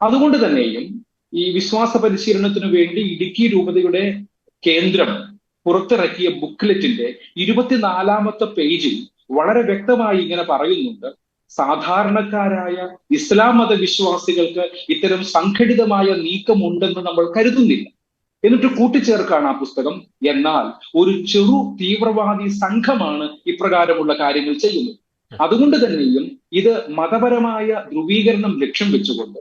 അതുകൊണ്ട് തന്നെയും ഈ വിശ്വാസ പരിശീലനത്തിന് വേണ്ടി ഇടുക്കി രൂപതയുടെ കേന്ദ്രം പുറത്തിറക്കിയ ബുക്ക്ലെറ്റിന്റെ 24-ാമത്തെ പേജിൽ വളരെ വ്യക്തമായി ഇങ്ങനെ പറയുന്നുണ്ട്: സാധാരണക്കാരായ ഇസ്ലാം മത വിശ്വാസികൾക്ക് ഇത്തരം സംഘടിതമായ നീക്കമുണ്ടെന്ന് നമ്മൾ കരുതുന്നില്ല. എന്നിട്ട് കൂട്ടിച്ചേർക്കാണ് ആ പുസ്തകം, എന്നാൽ ഒരു ചെറു തീവ്രവാദി സംഘമാണ് ഇപ്രകാരമുള്ള കാര്യങ്ങൾ ചെയ്യുന്നത്. അതുകൊണ്ട് തന്നെയും ഇത് മതപരമായ ധ്രുവീകരണം ലക്ഷ്യം വെച്ചുകൊണ്ട്,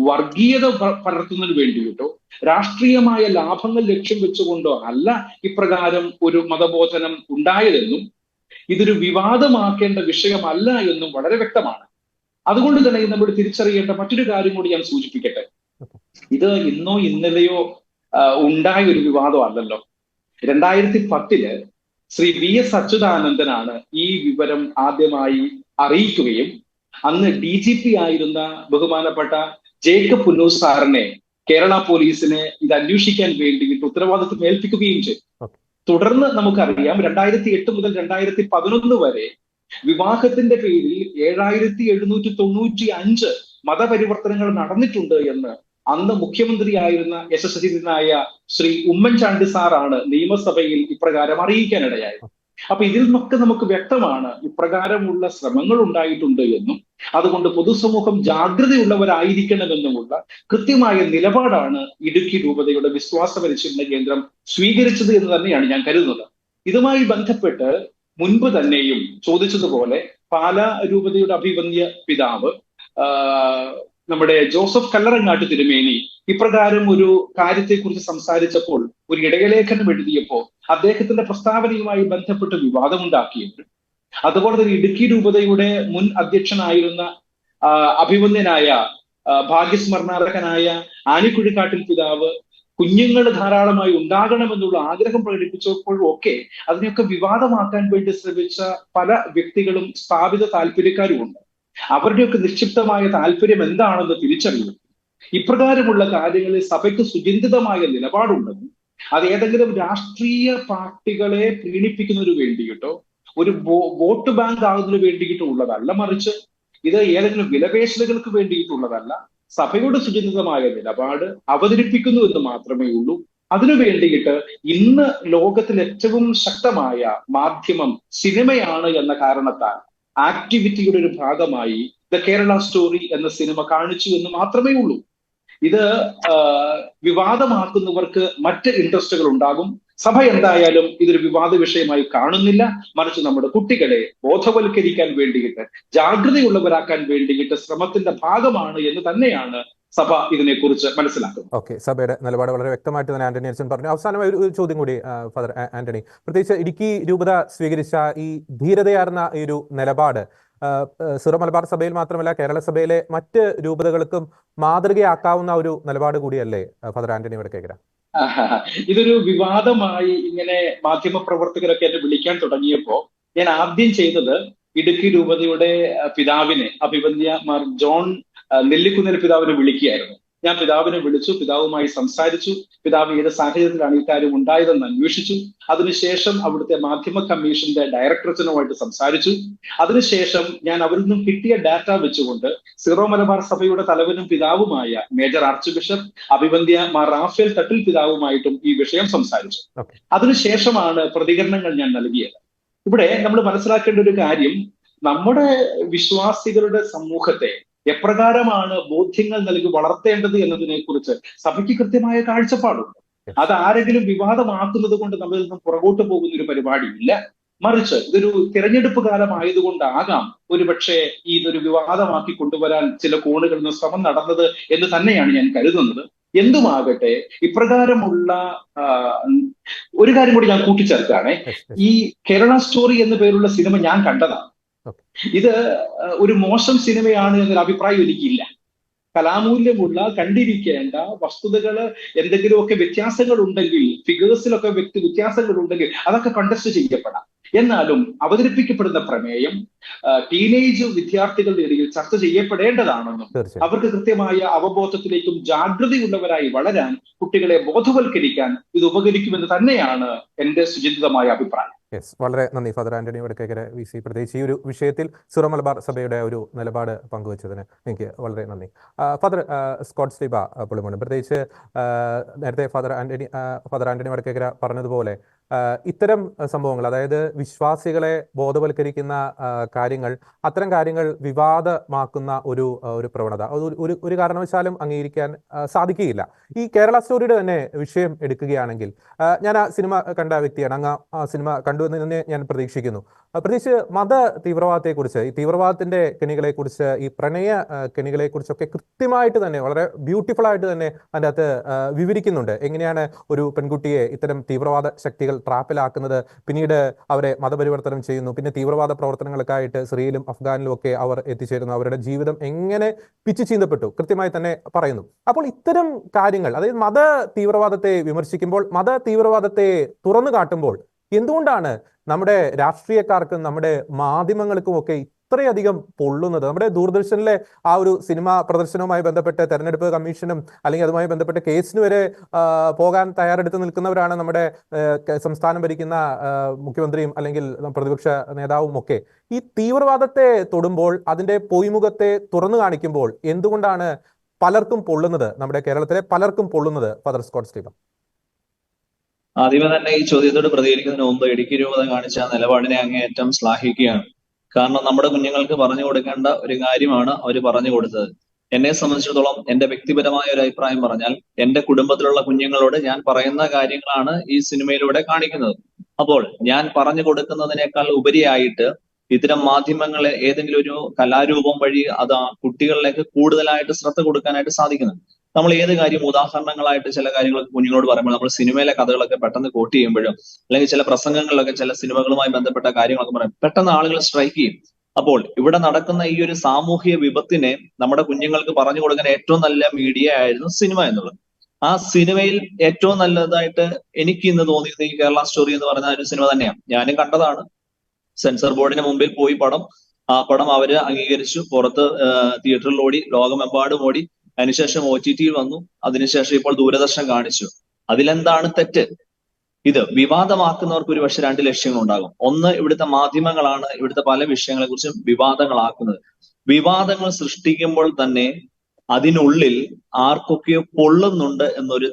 വർഗീയത പടർത്തുന്നതിന് വേണ്ടിയിട്ടോ രാഷ്ട്രീയമായ ലാഭങ്ങൾ ലക്ഷ്യം വെച്ചുകൊണ്ടോ അല്ല ഇപ്രകാരം ഒരു മതബോധനം ഉണ്ടായതെന്നും ഇതൊരു വിവാദമാക്കേണ്ട വിഷയമല്ല എന്നും വളരെ വ്യക്തമാണ്. അതുകൊണ്ട് തന്നെ നമ്മൾ തിരിച്ചറിയേണ്ട മറ്റൊരു കാര്യം കൂടി ഞാൻ സൂചിപ്പിക്കട്ടെ. ഇത് ഇന്നോ ഇന്നലെയോ ഉണ്ടായ ഒരു വിവാദം അല്ലല്ലോ. 2010 ശ്രീ VS അച്യുതാനന്ദനാണ് ഈ വിവരം ആദ്യമായി അറിയിക്കുകയും അന്ന് DGP ആയിരുന്ന ബഹുമാനപ്പെട്ട ജേക്കബ് പുന്നൂസ് സാറിനെ കേരള പോലീസിനെ ഇത് അന്വേഷിക്കാൻ വേണ്ടിയിട്ട് ഉത്തരവാദിത്വം ഏൽപ്പിക്കുകയും ചെയ്തു. തുടർന്ന് നമുക്കറിയാം 2008 മുതൽ 2011 വരെ വിവാഹത്തിന്റെ പേരിൽ 7795 മതപരിവർത്തനങ്ങൾ നടന്നിട്ടുണ്ട് എന്ന് അന്ന് മുഖ്യമന്ത്രിയായിരുന്ന യശസ്വിനായ ശ്രീ ഉമ്മൻചാണ്ടി സാറാണ് നിയമസഭയിൽ ഇപ്രകാരം അറിയിക്കാനിടയായത്. അപ്പൊ ഇതിൽ നിന്നൊക്കെ നമുക്ക് വ്യക്തമാണ് ഇപ്രകാരമുള്ള ശ്രമങ്ങൾ ഉണ്ടായിട്ടുണ്ട് എന്നും അതുകൊണ്ട് പൊതുസമൂഹം ജാഗ്രതയുള്ളവരായിരിക്കണമെന്നുമുള്ള കൃത്യമായ നിലപാടാണ് ഇടുക്കി രൂപതയുടെ വിശ്വാസ പരിശീലന കേന്ദ്രം സ്വീകരിച്ചത് എന്ന് തന്നെയാണ് ഞാൻ കരുതുന്നത്. ഇതുമായി ബന്ധപ്പെട്ട് മുൻപ് തന്നെയും ചോദിച്ചതുപോലെ പാലാ രൂപതയുടെ അഭിവന്ദ്യ പിതാവ് നമ്മുടെ ജോസഫ് കല്ലറങ്ങാട്ട് തിരുമേനി ഇപ്രകാരം ഒരു കാര്യത്തെക്കുറിച്ച് സംസാരിച്ചപ്പോൾ, ഒരു ഇടയലേഖനം എഴുതിയപ്പോൾ അദ്ദേഹത്തിന്റെ പ്രസ്താവനയുമായി ബന്ധപ്പെട്ട് വിവാദമുണ്ടാക്കിയവരും, അതുപോലെ തന്നെ ഇടുക്കി രൂപതയുടെ മുൻ അധ്യക്ഷനായിരുന്ന അഭിവന്ദ്യനായ ഭാഗ്യസ്മരണാർഹനായ ആനിക്കുഴിക്കാട്ടിൽ പിതാവ് കുഞ്ഞുങ്ങൾ ധാരാളമായി ഉണ്ടാകണമെന്നുള്ള ആഗ്രഹം പ്രകടിപ്പിച്ചപ്പോഴും ഒക്കെ അതിനെയൊക്കെ വിവാദമാക്കാൻ വേണ്ടി ശ്രമിച്ച പല വ്യക്തികളും സ്ഥാപിത താല്പര്യക്കാരുമുണ്ട്. അവരുടെയൊക്കെ നിക്ഷിപ്തമായ താല്പര്യം എന്താണെന്ന് തിരിച്ചറിയുന്നു. ഇപ്രകാരമുള്ള കാര്യങ്ങളിൽ സഭയ്ക്ക് സുചിന്തിതമായ നിലപാടുണ്ടെന്നും അത് ഏതെങ്കിലും രാഷ്ട്രീയ പാർട്ടികളെ പ്രീണിപ്പിക്കുന്നതിന് വേണ്ടിയിട്ടോ ഒരു വോട്ട് ബാങ്ക് ആകുന്നതിന് വേണ്ടിയിട്ടോ ഉള്ളതല്ല, മറിച്ച് ഇത് ഏതെങ്കിലും വിലപേശലുകൾക്ക് വേണ്ടിയിട്ടുള്ളതല്ല. സഭയുടെ സുചിന്തിതമായ നിലപാട് അവതരിപ്പിക്കുന്നു എന്ന് മാത്രമേ ഉള്ളൂ. അതിനു വേണ്ടിയിട്ട് ഇന്ന് ലോകത്തിൽ ഏറ്റവും ശക്തമായ മാധ്യമം സിനിമയാണ് എന്ന കാരണത്താൽ ആക്ടിവിറ്റിയുടെ ഒരു ഭാഗമായി ദ കേരള സ്റ്റോറി എന്ന സിനിമ കാണിച്ചു എന്ന് മാത്രമേ ഉള്ളൂ. ഇത് വിവാദമാക്കുന്നവർക്ക് മറ്റ് ഇൻട്രസ്റ്റുകൾ ഉണ്ടാകും. സഭ എന്തായാലും ഇതൊരു വിവാദ വിഷയമായി കാണുന്നില്ല, മറിച്ച് നമ്മുടെ കുട്ടികളെ ബോധവൽക്കരിക്കാൻ വേണ്ടിയിട്ട്, ജാഗ്രതയുള്ളവരാക്കാൻ വേണ്ടിയിട്ട് ശ്രമത്തിന്റെ ഭാഗമാണ് എന്ന് തന്നെയാണ് സഭ ഇതിനെക്കുറിച്ച് മനസ്സിലാക്കുന്നത്. ഓക്കെ, സഭയുടെ നിലപാട് വളരെ വ്യക്തമായിട്ട് തന്നെ ആന്റണി അച്ഛൻ പറഞ്ഞു. അവസാനമായി ഒരു ചോദ്യം കൂടി ഫാദർ ആന്റണി, പ്രത്യേകിച്ച് ഇടുക്കി രൂപത സ്വീകരിച്ച ഈ ധീരതയാർന്ന ഈ ഒരു നിലപാട് സിറോ മലബാർ സഭയിൽ മാത്രമല്ല കേരള സഭയിലെ മറ്റ് രൂപതകൾക്കും മാതൃകയാക്കാവുന്ന ഒരു നിലപാട് കൂടിയല്ലേ ഫാദർ ആന്റണി വടക്കേക്കര? ഇതൊരു വിവാദമായി ഇങ്ങനെ മാധ്യമ പ്രവർത്തകരൊക്കെ എന്നെ വിളിക്കാൻ തുടങ്ങിയപ്പോ ഞാൻ ആദ്യം ചെയ്തത് ഇടുക്കി രൂപതയുടെ പിതാവിനെ, അഭിവന്ദ്യ മാർ ജോൺ നെല്ലിക്കുന്നേൽ പിതാവിനെ വിളിക്കുകയായിരുന്നു. ഞാൻ പിതാവിനെ വിളിച്ചു, പിതാവുമായി സംസാരിച്ചു, പിതാവ് ഏത് സാഹചര്യത്തിലാണ് ഇക്കാര്യം ഉണ്ടായതെന്ന് അന്വേഷിച്ചു. അതിനുശേഷം അവിടുത്തെ മാധ്യമ കമ്മീഷന്റെ ഡയറക്ടറേറ്റിനുമായിട്ട് സംസാരിച്ചു. അതിനുശേഷം ഞാൻ അവരിൽ നിന്നും കിട്ടിയ ഡാറ്റ വെച്ചുകൊണ്ട് സിറോ മലബാർ സഭയുടെ തലവനും പിതാവുമായ മേജർ ആർച്ച് ബിഷപ്പ് അഭിവന്ദ്യ മാർ റാഫേൽ തട്ടിൽ പിതാവുമായിട്ടും ഈ വിഷയം സംസാരിച്ചു. അതിനുശേഷമാണ് പ്രതികരണങ്ങൾ ഞാൻ നൽകിയത്. ഇവിടെ നമ്മൾ മനസ്സിലാക്കേണ്ട ഒരു കാര്യം, നമ്മുടെ വിശ്വാസികളുടെ സമൂഹത്തെ എപ്രകാരമാണ് ബോധ്യങ്ങൾ നൽകി വളർത്തേണ്ടത് എന്നതിനെ കുറിച്ച് സഭയ്ക്ക് കൃത്യമായ കാഴ്ചപ്പാടുണ്ട്. അത് ആരെങ്കിലും വിവാദമാക്കുന്നത് കൊണ്ട് നമ്മളിൽ നിന്നും പുറകോട്ട് പോകുന്ന ഒരു പരിപാടിയില്ല, മറിച്ച് ഇതൊരു തിരഞ്ഞെടുപ്പ് കാലമായതുകൊണ്ടാകാം ഒരുപക്ഷെ ഇതൊരു വിവാദമാക്കി കൊണ്ടുവരാൻ ചില കോണുകളിൽ നിന്ന് ശ്രമം നടന്നത് എന്ന് തന്നെയാണ് ഞാൻ കരുതുന്നത്. എന്തുമാകട്ടെ, ഇപ്രകാരമുള്ള ഒരു കാര്യം കൂടി ഞാൻ കൂട്ടിച്ചേർക്കാണ്. ഈ കേരള സ്റ്റോറി എന്ന പേരുള്ള സിനിമ ഞാൻ കണ്ടതാണ്. ഇത് ഒരു മോശം സിനിമയാണ് എന്നൊരു അഭിപ്രായം എനിക്കില്ല. കലാമൂല്യമുള്ള, കണ്ടിരിക്കേണ്ട വസ്തുതകൾ, എന്തെങ്കിലുമൊക്കെ വ്യത്യാസങ്ങൾ ഉണ്ടെങ്കിൽ, ഫിഗേഴ്സിലൊക്കെ വ്യത്യാസങ്ങൾ ഉണ്ടെങ്കിൽ അതൊക്കെ കണ്ടസ്റ്റ് ചെയ്യപ്പെടാം. എന്നാലും അവതരിപ്പിക്കപ്പെടുന്ന പ്രമേയം ടീനേജ് വിദ്യാർത്ഥികളുടെ ഇടയിൽ ചർച്ച ചെയ്യപ്പെടേണ്ടതാണെന്നും അവർക്ക് കൃത്യമായ അവബോധത്തിലേക്കും ജാഗ്രതയുള്ളവരായി വളരാൻ കുട്ടികളെ ബോധവൽക്കരിക്കാൻ ഇത് ഉപകരിക്കുമെന്ന് തന്നെയാണ് എന്റെ സുചിന്തിതമായ അഭിപ്രായം. വളരെ നന്ദി ഫാദർ ആന്റണി വടക്കേക്കര VC, പ്രത്യേകിച്ച് ഈ ഒരു വിഷയത്തിൽ സിറോ മലബാർ സഭയുടെ ഒരു നിലപാട് പങ്കുവച്ചതിന് എനിക്ക് വളരെ നന്ദി. ഫാദർ സ്കോട്ട് സ്റ്റീബ പുളിമോണ്ട്, പ്രത്യേകിച്ച് നേരത്തെ ഫാദർ ആന്റണി വടക്കേക്കര പറഞ്ഞതുപോലെ ഇത്തരം സംഭവങ്ങൾ, അതായത് വിശ്വാസികളെ ബോധവൽക്കരിക്കുന്ന കാര്യങ്ങൾ, അത്തരം കാര്യങ്ങൾ വിവാദമാക്കുന്ന ഒരു പ്രവണത ഒരു കാരണവശാലും അംഗീകരിക്കാൻ സാധിക്കുകയില്ല. ഈ കേരള സ്റ്റോറിയുടെ തന്നെ വിഷയം എടുക്കുകയാണെങ്കിൽ, ഞാൻ ആ സിനിമ കണ്ട വ്യക്തിയാണ്, അങ്ങ് ആ സിനിമ കണ്ടു എന്ന് തന്നെ ഞാൻ പ്രതീക്ഷിക്കുന്നു. പ്രത്യേകിച്ച് മത തീവ്രവാദത്തെക്കുറിച്ച്, ഈ തീവ്രവാദത്തിന്റെ കെണികളെക്കുറിച്ച്, ഈ പ്രണയ കെണികളെക്കുറിച്ചൊക്കെ കൃത്യമായിട്ട് തന്നെ വളരെ ബ്യൂട്ടിഫുൾ ആയിട്ട് തന്നെ അതിൻ്റെ അകത്ത് വിവരിക്കുന്നുണ്ട്. എങ്ങനെയാണ് ഒരു പെൺകുട്ടിയെ ഇത്തരം തീവ്രവാദ ശക്തികൾ ട്രാപ്പിലാക്കുന്നത്, പിന്നീട് അവരെ മതപരിവർത്തനം ചെയ്യുന്നു, പിന്നെ തീവ്രവാദ പ്രവർത്തനങ്ങൾക്കായിട്ട് സിറിയയിലും അഫ്ഗാനിലും ഒക്കെ അവർ എത്തിച്ചേരുന്നു, അവരുടെ ജീവിതം എങ്ങനെ പിച്ചു ചീന്തപ്പെട്ടു കൃത്യമായി തന്നെ പറയുന്നു. അപ്പോൾ ഇത്തരം കാര്യങ്ങൾ, അതായത് മത തീവ്രവാദത്തെ വിമർശിക്കുമ്പോൾ, മത തീവ്രവാദത്തെ തുറന്നു കാട്ടുമ്പോൾ എന്തുകൊണ്ടാണ് നമ്മുടെ രാഷ്ട്രീയക്കാർക്കും നമ്മുടെ മാധ്യമങ്ങൾക്കും ഒക്കെ ഇത്രയധികം പൊള്ളുന്നത്? നമ്മുടെ ദൂരദർശനിലെ ആ ഒരു സിനിമ പ്രദർശനവുമായി ബന്ധപ്പെട്ട് തെരഞ്ഞെടുപ്പ് കമ്മീഷനും അല്ലെങ്കിൽ അതുമായി ബന്ധപ്പെട്ട കേസിന് വരെ പോകാൻ തയ്യാറെടുത്ത് നിൽക്കുന്നവരാണ് നമ്മുടെ സംസ്ഥാനം ഭരിക്കുന്ന മുഖ്യമന്ത്രിയും അല്ലെങ്കിൽ പ്രതിപക്ഷ നേതാവും ഒക്കെ. ഈ തീവ്രവാദത്തെ തൊടുമ്പോൾ, അതിന്റെ പൊയ്മുഖത്തെ തുറന്നു കാണിക്കുമ്പോൾ എന്തുകൊണ്ടാണ് പലർക്കും പൊള്ളുന്നത്, നമ്മുടെ കേരളത്തിലെ പലർക്കും പൊള്ളുന്നത്? Father Scott Stephen. ആദ്യമേ തന്നെ ഈ ചോദ്യത്തോട് പ്രതികരിക്കുന്നതിന് മുമ്പ് ഇടുക്കി രൂപത കാണിച്ച നിലപാടിനെ അങ്ങേയറ്റം ശ്ലാഘിക്കുകയാണ്. കാരണം നമ്മുടെ കുഞ്ഞുങ്ങൾക്ക് പറഞ്ഞു കൊടുക്കേണ്ട ഒരു കാര്യമാണ് അവർ പറഞ്ഞു കൊടുത്തത്. എന്നെ സംബന്ധിച്ചിടത്തോളം എന്റെ വ്യക്തിപരമായ ഒരു അഭിപ്രായം പറഞ്ഞാൽ എന്റെ കുടുംബത്തിലുള്ള കുഞ്ഞുങ്ങളോട് ഞാൻ പറയുന്ന കാര്യങ്ങളാണ് ഈ സിനിമയിലൂടെ കാണിക്കുന്നത്. അപ്പോൾ ഞാൻ പറഞ്ഞു കൊടുക്കുന്നതിനേക്കാൾ ഉപരിയായിട്ട് ഇത്തരം മാധ്യമങ്ങളെ ഏതെങ്കിലും ഒരു കലാരൂപം വഴി അത് ആ കുട്ടികളിലേക്ക് കൂടുതലായിട്ട് ശ്രദ്ധ കൊടുക്കാനായിട്ട് സാധിക്കുന്നു. നമ്മൾ ഏത് കാര്യം ഉദാഹരണങ്ങളായിട്ട് ചില കാര്യങ്ങൾ കുഞ്ഞുങ്ങളോട് പറയുമ്പോൾ നമ്മൾ സിനിമയിലെ കഥകളൊക്കെ പെട്ടെന്ന് കോട്ട് ചെയ്യുമ്പോഴും അല്ലെങ്കിൽ ചില പ്രസംഗങ്ങളിലൊക്കെ ചില സിനിമകളുമായി ബന്ധപ്പെട്ട കാര്യങ്ങളൊക്കെ പറയും, പെട്ടെന്ന് ആളുകൾ സ്ട്രൈക്ക് ചെയ്യും. അപ്പോൾ ഇവിടെ നടക്കുന്ന ഈ ഒരു സാമൂഹിക വിപത്തിനെ നമ്മുടെ കുഞ്ഞുങ്ങൾക്ക് പറഞ്ഞു കൊടുക്കാൻ ഏറ്റവും നല്ല മീഡിയ ആയിരുന്നു സിനിമ എന്നുള്ളത്. ആ സിനിമയിൽ ഏറ്റവും നല്ലതായിട്ട് എനിക്ക് ഇന്ന് തോന്നിയത് ഈ കേരള സ്റ്റോറി എന്ന് പറയുന്ന ഒരു സിനിമ തന്നെയാണ്. ഞാനും കണ്ടതാണ്. സെൻസർ ബോർഡിന് മുമ്പിൽ പോയി ആ പടം അവര് അംഗീകരിച്ചു, പുറത്ത് തിയേറ്ററിൽ ഓടി, ലോകമെമ്പാടും ഓടി, അതിനുശേഷം OTT വന്നു, അതിനുശേഷം ഇപ്പോൾ ദൂരദർശൻ കാണിച്ചു. അതിലെന്താണ് തെറ്റ്? ഇത് വിവാദമാക്കുന്നവർക്ക് ഒരു പക്ഷെ രണ്ട് ലക്ഷ്യങ്ങളുണ്ടാകും. ഒന്ന്, ഇവിടുത്തെ മാധ്യമങ്ങളാണ് ഇവിടുത്തെ പല വിഷയങ്ങളെ കുറിച്ചും വിവാദങ്ങളാക്കുന്നത്. വിവാദങ്ങൾ സൃഷ്ടിക്കുമ്പോൾ തന്നെ അതിനുള്ളിൽ ആർക്കൊക്കെയോ പൊള്ളുന്നുണ്ട് എന്നൊരു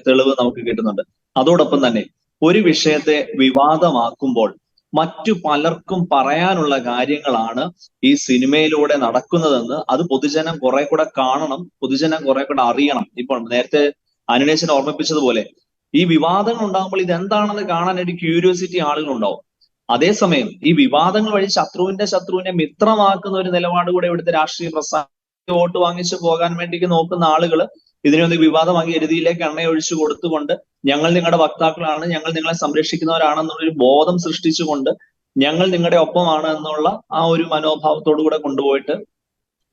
തെളിവ് നമുക്ക് കിട്ടുന്നുണ്ട്. അതോടൊപ്പം തന്നെ ഒരു വിഷയത്തെ വിവാദമാക്കുമ്പോൾ മറ്റു പലർക്കും പറയാനുള്ള കാര്യങ്ങളാണ് ഈ സിനിമയിലൂടെ നടക്കുന്നതെന്ന് അത് പൊതുജനം കുറെ കൂടെ കാണണം, പൊതുജനം കുറെ കൂടെ അറിയണം. ഇപ്പോൾ നേരത്തെ അനിലേശൻ ഓർമ്മിപ്പിച്ചതുപോലെ ഈ വിവാദങ്ങൾ ഉണ്ടാകുമ്പോൾ ഇതെന്താണെന്ന് കാണാൻ ഒരു ക്യൂരിയോസിറ്റി ആളുകളുണ്ടാവും. അതേസമയം ഈ വിവാദങ്ങൾ വഴി ശത്രുവിനെ മിത്രമാക്കുന്ന ഒരു നിലപാട് കൂടെ ഇവിടുത്തെ രാഷ്ട്രീയ പ്രസ്ഥാനം വോട്ട് വാങ്ങിച്ചു പോകാൻ വേണ്ടി നോക്കുന്ന ആളുകൾ ഇതിനൊന്ന് വിവാദമാക്കി എരുതിയിലേക്ക് എണ്ണയൊഴിച്ചു കൊടുത്തുകൊണ്ട് ഞങ്ങൾ നിങ്ങളുടെ വക്താക്കളാണ്, ഞങ്ങൾ നിങ്ങളെ സംരക്ഷിക്കുന്നവരാണെന്നുള്ളൊരു ബോധം സൃഷ്ടിച്ചുകൊണ്ട് ഞങ്ങൾ നിങ്ങളുടെ ഒപ്പമാണ് എന്നുള്ള ആ ഒരു മനോഭാവത്തോടു കൂടെ കൊണ്ടുപോയിട്ട്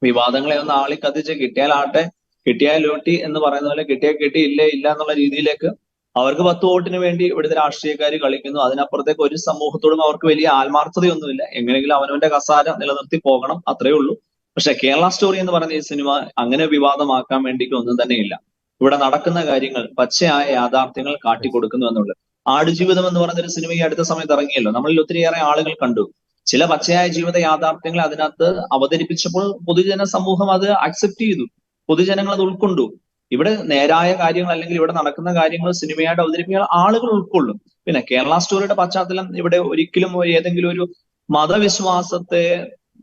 വിവാദങ്ങളെ ഒന്ന് ആളിക്കത്തിച്ച് കിട്ടിയാലാട്ടെ, കിട്ടിയാലൂട്ടി എന്ന് പറയുന്ന പോലെ കിട്ടി ഇല്ല എന്നുള്ള രീതിയിലേക്ക് അവർക്ക് 10 വോട്ടിന് വേണ്ടി ഇവിടുത്തെ രാഷ്ട്രീയക്കാർ കളിക്കുന്നു. അതിനപ്പുറത്തേക്ക് ഒരു സമൂഹത്തോടും അവർക്ക് വലിയ ആത്മാർത്ഥതയൊന്നുമില്ല. എങ്ങനെയെങ്കിലും അവനവന്റെ കസാര നിലനിർത്തി പോകണം, അത്രയേ ഉള്ളൂ. പക്ഷെ കേരള സ്റ്റോറി എന്ന് പറയുന്ന ഈ സിനിമ അങ്ങനെ വിവാദമാക്കാൻ വേണ്ടിയിട്ട് ഒന്നും തന്നെയില്ല. ഇവിടെ നടക്കുന്ന കാര്യങ്ങൾ പച്ചയായ യാഥാർത്ഥ്യങ്ങൾ കാട്ടിക്കൊടുക്കുന്നു എന്നുള്ളത്. ആടുജീവിതം എന്ന് പറയുന്ന ഒരു സിനിമ ഈ അടുത്ത സമയത്ത് ഇറങ്ങിയല്ലോ, നമ്മളിൽ ഒത്തിരിയേറെ ആളുകൾ കണ്ടു. ചില പച്ചയായ ജീവിത യാഥാർത്ഥ്യങ്ങൾ അതിനകത്ത് അവതരിപ്പിച്ചപ്പോൾ പൊതുജന സമൂഹം അത് അക്സെപ്റ്റ് ചെയ്തു, പൊതുജനങ്ങൾ അത് ഉൾക്കൊണ്ടു. ഇവിടെ നേരായ കാര്യങ്ങൾ അല്ലെങ്കിൽ ഇവിടെ നടക്കുന്ന കാര്യങ്ങൾ സിനിമയായിട്ട് അവതരിപ്പിക്കാൻ ആളുകൾ ഉൾക്കൊള്ളും. പിന്നെ കേരള സ്റ്റോറിയുടെ പശ്ചാത്തലം ഇവിടെ ഒരിക്കലും ഏതെങ്കിലും ഒരു മതവിശ്വാസത്തെ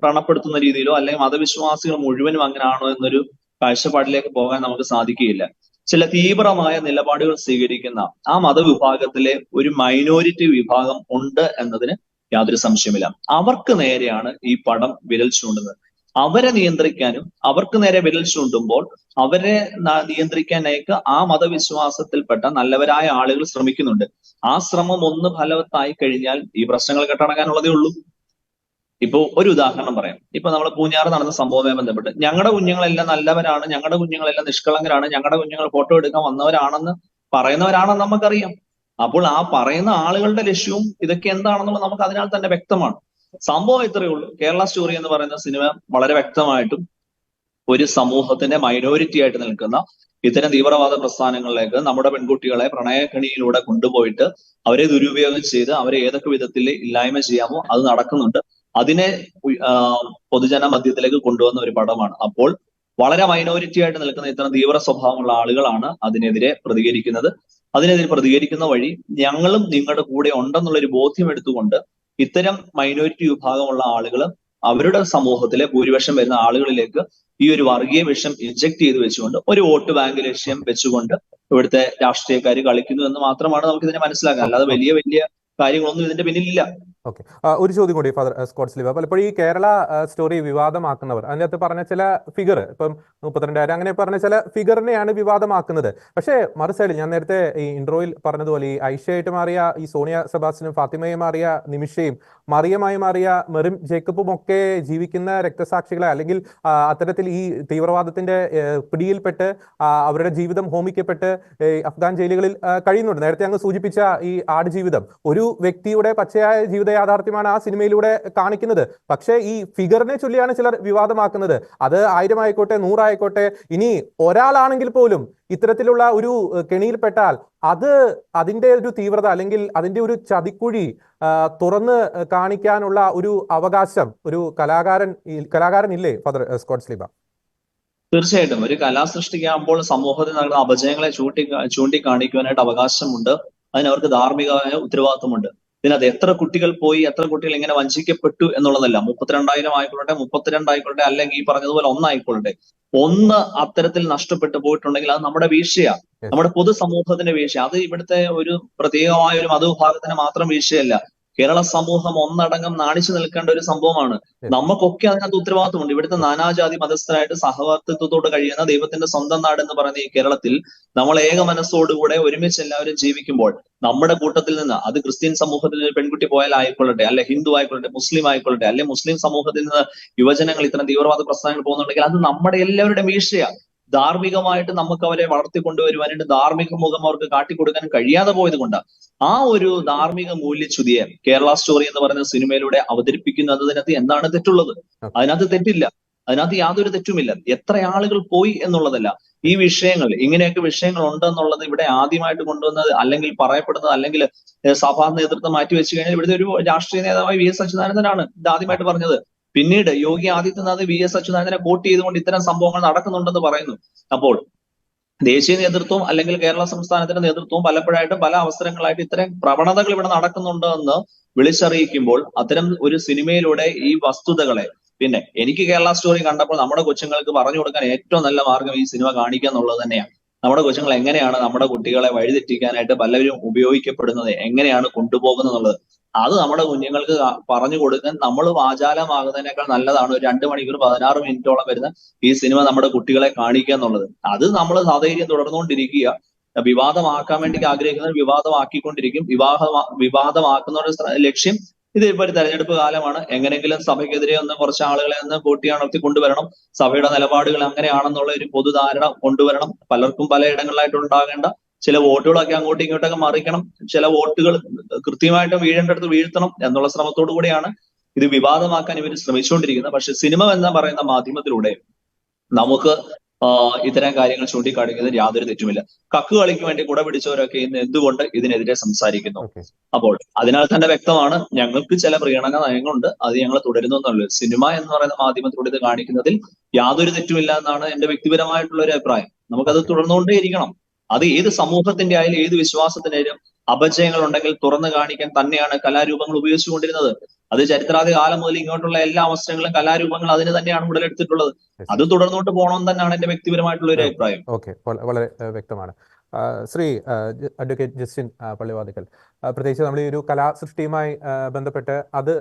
വ്രണപ്പെടുത്തുന്ന രീതിയിലോ അല്ലെങ്കിൽ മതവിശ്വാസികൾ മുഴുവനും അങ്ങനെയാണോ എന്നൊരു കാഴ്ചപ്പാടിലേക്ക് പോകാൻ നമുക്ക് സാധിക്കുകയില്ല. ചില തീവ്രമായ നിലപാടുകൾ സ്വീകരിക്കുന്ന ആ മതവിഭാഗത്തിലെ ഒരു മൈനോറിറ്റി വിഭാഗം ഉണ്ട് എന്നതിന് യാതൊരു സംശയമില്ല. അവർക്ക് നേരെയാണ് ഈ പടം വിരൽ ചൂണ്ടുന്നത്. അവരെ നിയന്ത്രിക്കാനും അവർക്ക് നേരെ വിരൽ ചൂണ്ടുമ്പോൾ അവരെ നിയന്ത്രിക്കാനായിട്ട് ആ മതവിശ്വാസത്തിൽപ്പെട്ട നല്ലവരായ ആളുകൾ ശ്രമിക്കുന്നുണ്ട്. ആ ശ്രമം ഒന്ന് ഫലവത്തായി കഴിഞ്ഞാൽ ഈ പ്രശ്നങ്ങൾ കെട്ടടങ്ങാനുള്ളതേ ഉള്ളൂ. ഇപ്പൊ ഒരു ഉദാഹരണം പറയാം. ഇപ്പൊ നമ്മൾ പൂഞ്ഞാറ് നടന്ന സംഭവവുമായി ബന്ധപ്പെട്ട് ഞങ്ങളുടെ കുഞ്ഞുങ്ങളെല്ലാം നല്ലവരാണ്, ഞങ്ങളുടെ കുഞ്ഞുങ്ങളെല്ലാം നിഷ്കളങ്കരാണ്, ഞങ്ങളുടെ കുഞ്ഞുങ്ങൾ ഫോട്ടോ എടുക്കാൻ വന്നവരാണെന്ന് പറയുന്നവരാണെന്ന് നമുക്കറിയാം. അപ്പോൾ ആ പറയുന്ന ആളുകളുടെ ലക്ഷ്യവും ഇതൊക്കെ എന്താണെന്നുള്ളത് നമുക്ക് അതിനാൽ തന്നെ വ്യക്തമാണ്. സംഭവം ഇത്രയേ ഉള്ളൂ. കേരള സ്റ്റോറി എന്ന് പറയുന്ന സിനിമ വളരെ വ്യക്തമായിട്ടും ഒരു സമൂഹത്തിന്റെ മൈനോറിറ്റി ആയിട്ട് നിൽക്കുന്ന ഇത്തരം തീവ്രവാദ പ്രസ്ഥാനങ്ങളിലേക്ക് നമ്മുടെ പെൺകുട്ടികളെ പ്രണയക്കണിയിലൂടെ കൊണ്ടുപോയിട്ട് അവരെ ദുരുപയോഗം ചെയ്ത് അവരെ ഏതൊക്കെ വിധത്തിൽ ഇല്ലായ്മ ചെയ്യാമോ അത് നടക്കുന്നുണ്ട്. അതിനെ പൊതുജന മധ്യത്തിലേക്ക് കൊണ്ടുവന്ന ഒരു പടമാണ്. അപ്പോൾ വളരെ മൈനോറിറ്റി ആയിട്ട് നിൽക്കുന്ന ഇത്തരം തീവ്ര സ്വഭാവമുള്ള ആളുകളാണ് അതിനെതിരെ പ്രതികരിക്കുന്നത്. അതിനെതിരെ പ്രതികരിക്കുന്ന വഴി ഞങ്ങളും നിങ്ങളുടെ കൂടെ ഉണ്ടെന്നുള്ളൊരു ബോധ്യം എടുത്തുകൊണ്ട് ഇത്തരം മൈനോറിറ്റി വിഭാഗമുള്ള ആളുകൾ അവരുടെ സമൂഹത്തിലെ ഭൂരിപക്ഷം വരുന്ന ആളുകളിലേക്ക് ഈ ഒരു വർഗീയ വിഷം ഇൻജെക്ട് ചെയ്ത് വെച്ചുകൊണ്ട് ഒരു വോട്ട് ബാങ്ക് ലക്ഷ്യം വെച്ചുകൊണ്ട് ഇവിടുത്തെ രാഷ്ട്രീയക്കാർ കളിക്കുന്നു എന്ന് മാത്രമാണ് നമുക്ക് ഇതിനെ മനസ്സിലാക്കാൻ. അല്ലാതെ വലിയ വലിയ കാര്യങ്ങളൊന്നും ഇതിന്റെ പിന്നിലില്ല. ഓക്കെ, ഒരു ചോദ്യം കൂടി ഫാദർ സ്കോട്ട് സ്ലീവ. പലപ്പോഴും ഈ കേരള സ്റ്റോറി വിവാദമാക്കുന്നവർ അതിനകത്ത് പറഞ്ഞ ചില ഫിഗർ, ഇപ്പം 32,000 അങ്ങനെ പറഞ്ഞ ചില ഫിഗറിനെയാണ് വിവാദമാക്കുന്നത്. പക്ഷേ മറുസൈഡിൽ ഞാൻ നേരത്തെ ഈ ഇൻട്രോയിൽ പറഞ്ഞതുപോലെ ഈ ഐഷയായിട്ട് മാറിയ ഈ സോണിയ സെബാസ്റ്റ്യനും ഫാത്തിമയെ മാറിയ നിമിഷയും മറിയമായി മാറിയ മെറിം ജേക്കബും ഒക്കെ ജീവിക്കുന്ന രക്തസാക്ഷികളെ അല്ലെങ്കിൽ അത്തരത്തിൽ ഈ തീവ്രവാദത്തിന്റെ പിടിയിൽപ്പെട്ട് അവരുടെ ജീവിതം ഹോമിക്കപ്പെട്ട് അഫ്ഗാൻ ജയിലുകളിൽ കഴിയുന്നുണ്ട്. നേരത്തെ അങ്ങ് സൂചിപ്പിച്ച ഈ ആടുജീവിതം ഒരു വ്യക്തിയുടെ പച്ചയായ ജീവിത യാഥാർത്ഥ്യമാണ് ആ സിനിമയിലൂടെ കാണിക്കുന്നത്. പക്ഷേ ഈ ഫിഗറിനെ ചൊല്ലിയാണ് ചിലർ വിവാദമാക്കുന്നത്. അത് 1000 ആയിക്കോട്ടെ 100 ആയിക്കോട്ടെ, ഇനി ഒരാളാണെങ്കിൽ പോലും ഇത്തരത്തിലുള്ള ഒരു കെണിയിൽപ്പെട്ടാൽ അതിന്റെ ഒരു തീവ്രത അല്ലെങ്കിൽ അതിന്റെ ഒരു ചതിക്കുഴി തുറന്ന് കാണിക്കാനുള്ള ഒരു അവകാശം ഒരു കലാകാരൻ ഇല്ലേ ഫാദർ സ്കോട്ട് സ്ലീവ? തീർച്ചയായിട്ടും ഒരു കലാ സൃഷ്ടിക്കാകുമ്പോൾ സമൂഹത്തിൽ നടക്കുന്ന അപജയങ്ങളെ ചൂണ്ടിക്കാണിക്കുവാനായിട്ട് അവകാശമുണ്ട്. അതിന് അവർക്ക് ധാർമ്മികമായ ഉത്തരവാദിത്വമുണ്ട്. ഇതിനകത്ത് എത്ര കുട്ടികൾ പോയി, എത്ര കുട്ടികൾ ഇങ്ങനെ വഞ്ചിക്കപ്പെട്ടു എന്നുള്ളതല്ല. 32,000 ആയിക്കൊള്ളട്ടെ, 32 ആയിക്കൊള്ളട്ടെ, അല്ലെങ്കിൽ ഈ പറഞ്ഞതുപോലെ 1 ആയിക്കൊള്ളട്ടെ, ഒന്ന് അത്തരത്തിൽ നഷ്ടപ്പെട്ടു പോയിട്ടുണ്ടെങ്കിൽ അത് നമ്മുടെ വീഴ്ചയാ, നമ്മുടെ പൊതുസമൂഹത്തിന്റെ വീഴ്ച. അത് ഇവിടുത്തെ ഒരു പ്രത്യേകമായ ഒരു മതവിഭാഗത്തിന് മാത്രം വീഴ്ചയല്ല. കേരള സമൂഹം ഒന്നടങ്കം നാണിച്ചു നിൽക്കേണ്ട ഒരു സംഭവമാണ്. നമുക്കൊക്കെ അതിനകത്ത് ഉത്തരവാദിത്വമുണ്ട്. ഇവിടുത്തെ നാനാജാതി മതസ്ഥരായിട്ട് സഹവർത്തിത്വത്തോട് കഴിയുന്ന ദൈവത്തിന്റെ സ്വന്തം നാട് എന്ന് പറയുന്ന ഈ കേരളത്തിൽ നമ്മൾ ഏക മനസ്സോടുകൂടെ ഒരുമിച്ച് എല്ലാവരും ജീവിക്കുമ്പോൾ നമ്മുടെ കൂട്ടത്തിൽ നിന്ന്, അത് ക്രിസ്ത്യൻ സമൂഹത്തിൽ നിന്ന് പെൺകുട്ടി പോയാൽ ആയിക്കൊള്ളട്ടെ, അല്ലെ ഹിന്ദു ആയിക്കൊള്ളട്ടെ, മുസ്ലിം ആയിക്കൊള്ളട്ടെ, അല്ലെ മുസ്ലിം സമൂഹത്തിൽ നിന്ന് യുവജനങ്ങൾ ഇത്തരം തീവ്രവാദ പ്രസ്ഥാനങ്ങൾ പോകുന്നുണ്ടെങ്കിൽ അത് നമ്മുടെ എല്ലാവരുടെയും വീഴ്ചയാണ്. ധാർമ്മികമായിട്ട് നമുക്ക് അവരെ വളർത്തിക്കൊണ്ടുവരുവാനായിട്ട് ധാർമ്മിക മുഖം അവർക്ക് കാട്ടിക്കൊടുക്കാൻ കഴിയാതെ പോയത് കൊണ്ട് ആ ഒരു ധാർമ്മിക മൂല്യച്യുതിയെ കേരള സ്റ്റോറി എന്ന് പറയുന്ന സിനിമയിലൂടെ അവതരിപ്പിക്കുന്നതിനകത്ത് എന്താണ് തെറ്റുള്ളത്? അതിനകത്ത് തെറ്റില്ല, അതിനകത്ത് യാതൊരു തെറ്റുമില്ല. എത്ര ആളുകൾ പോയി എന്നുള്ളതല്ല, ഈ വിഷയങ്ങൾ, ഇങ്ങനെയൊക്കെ വിഷയങ്ങൾ ഉണ്ടെന്നുള്ളത് ഇവിടെ ആദ്യമായിട്ട് കൊണ്ടുവന്നത്, അല്ലെങ്കിൽ പറയപ്പെടുന്നത്, അല്ലെങ്കിൽ സഭാ നേതൃത്വം മാറ്റി വെച്ച് കഴിഞ്ഞാൽ ഇവിടുത്തെ ഒരു രാഷ്ട്രീയ നേതാവായ വി എസ് അച്യുതാനന്ദനാണ് ഇത് ആദ്യമായിട്ട് പറഞ്ഞത്. പിന്നീട് Yogi Adityanath V S അച്യുതാനന്ദനെ coat ചെയ്തുകൊണ്ട് ഇത്തരം സംഭവങ്ങൾ നടക്കുന്നുണ്ടെന്ന് പറയുന്നു. അപ്പോൾ ദേശീയ നേതൃത്വവും അല്ലെങ്കിൽ കേരള സംസ്ഥാനത്തിന്റെ നേതൃത്വവും പലപ്പോഴായിട്ടും പല അവസരങ്ങളായിട്ട് ഇത്തരം പ്രവണതകൾ ഇവിടെ നടക്കുന്നുണ്ട് എന്ന് വിളിച്ചറിയിക്കുമ്പോൾ അത്തരം ഒരു സിനിമയിലൂടെ ഈ വസ്തുതകളെ, പിന്നെ എനിക്ക് കേരള സ്റ്റോറി കണ്ടപ്പോൾ നമ്മുടെ കൊച്ചുങ്ങൾക്ക് പറഞ്ഞു കൊടുക്കാൻ ഏറ്റവും നല്ല മാർഗം ഈ സിനിമ കാണിക്കുക എന്നുള്ളത് തന്നെയാണ്. നമ്മുടെ കൊച്ചുങ്ങൾ എങ്ങനെയാണ് നമ്മുടെ കുട്ടികളെ വഴിതെറ്റിക്കാനായിട്ട് പലരും ഉപയോഗിക്കപ്പെടുന്നത്, എങ്ങനെയാണ് കൊണ്ടുപോകുന്നത് എന്നുള്ളത്, അത് നമ്മുടെ കുഞ്ഞുങ്ങൾക്ക് പറഞ്ഞു കൊടുക്കാൻ നമ്മൾ വാചാലമാകുന്നതിനേക്കാൾ നല്ലതാണ് ഒരു 2 മണിക്കൂർ 16 മിനിറ്റോളം വരുന്ന ഈ സിനിമ നമ്മുടെ കുട്ടികളെ കാണിക്കുക എന്നുള്ളത്. അത് നമ്മൾ സധൈര്യം തുടർന്നുകൊണ്ടിരിക്കുക. വിവാദമാക്കാൻ വേണ്ടി ആഗ്രഹിക്കുന്നത് വിവാദമാക്കിക്കൊണ്ടിരിക്കും. വിവാദമാക്കുന്നവരുടെ ലക്ഷ്യം ഇത് ഇപ്പൊ ഒരു തെരഞ്ഞെടുപ്പ് കാലമാണ്, എങ്ങനെയെങ്കിലും സഭയ്ക്കെതിരെ ഒന്ന് കുറച്ച് ആളുകളെ ഒന്ന് കൂട്ടിയണർത്തി കൊണ്ടുവരണം, സഭയുടെ നിലപാടുകൾ അങ്ങനെയാണെന്നുള്ള ഒരു പൊതുധാരണ കൊണ്ടുവരണം, പലർക്കും പലയിടങ്ങളിലായിട്ട് ഉണ്ടാകേണ്ട ചില വോട്ടുകളൊക്കെ അങ്ങോട്ടും ഇങ്ങോട്ടൊക്കെ മറിക്കണം, ചില വോട്ടുകൾ കൃത്യമായിട്ട് വീഴേണ്ടടുത്ത് വീഴ്ത്തണം എന്നുള്ള ശ്രമത്തോടു കൂടിയാണ് ഇത് വിവാദമാക്കാൻ ഇവർ ശ്രമിച്ചുകൊണ്ടിരിക്കുന്നത്. പക്ഷെ സിനിമ എന്ന് പറയുന്ന മാധ്യമത്തിലൂടെ നമുക്ക് ഇത്തരം കാര്യങ്ങൾ ചൂണ്ടിക്കാണിക്കുന്നതിൽ യാതൊരു തെറ്റുമില്ല. കക്ക് കളിക്ക് വേണ്ടി കുട പിടിച്ചവരൊക്കെ ഇന്ന് എന്തുകൊണ്ട് ഇതിനെതിരെ സംസാരിക്കുന്നു? അപ്പോൾ അതിനാൽ തന്നെ വ്യക്തമാണ്, ഞങ്ങൾക്ക് ചില പ്രീണന നയങ്ങളുണ്ട്, അത് ഞങ്ങൾ തുടരുന്നു എന്നുള്ളത്. സിനിമ എന്ന് പറയുന്ന മാധ്യമത്തിലൂടെ ഇത് കാണിക്കുന്നതിൽ യാതൊരു തെറ്റുമില്ല എന്നാണ് എന്റെ വ്യക്തിപരമായിട്ടുള്ള ഒരു അഭിപ്രായം. നമുക്കത് തുടർന്നുകൊണ്ടേയിരിക്കണം. അത് ഏത് സമൂഹത്തിന്റെ ആയാലും ഏത് വിശ്വാസത്തിനായാലും അപജയങ്ങൾ ഉണ്ടെങ്കിൽ തുറന്നു കാണിക്കാൻ തന്നെയാണ് കലാരൂപങ്ങൾ ഉപയോഗിച്ചുകൊണ്ടിരുന്നത്. അത് ചരിത്രാതി കാലം മുതൽ ഇങ്ങോട്ടുള്ള എല്ലാ അവസരങ്ങളും കലാരൂപങ്ങൾ അതിന് തന്നെയാണ് ഉടലെടുത്തിട്ടുള്ളത്. അത് തുടർന്നോട്ട് പോകണമെന്ന് തന്നെയാണ് എന്റെ വ്യക്തിപരമായിട്ടുള്ള ഒരു അഭിപ്രായം. ഓക്കെ, വളരെ വ്യക്തമാണ്. ശ്രീ അഡ്വക്കേറ്റ് ജസ്റ്റിൻ പള്ളിവാതിക്കൽ, പ്രത്യേകിച്ച് നമ്മൾ ഈ ഒരു കലാസൃഷ്ടിയുമായി ബന്ധപ്പെട്ട് അത്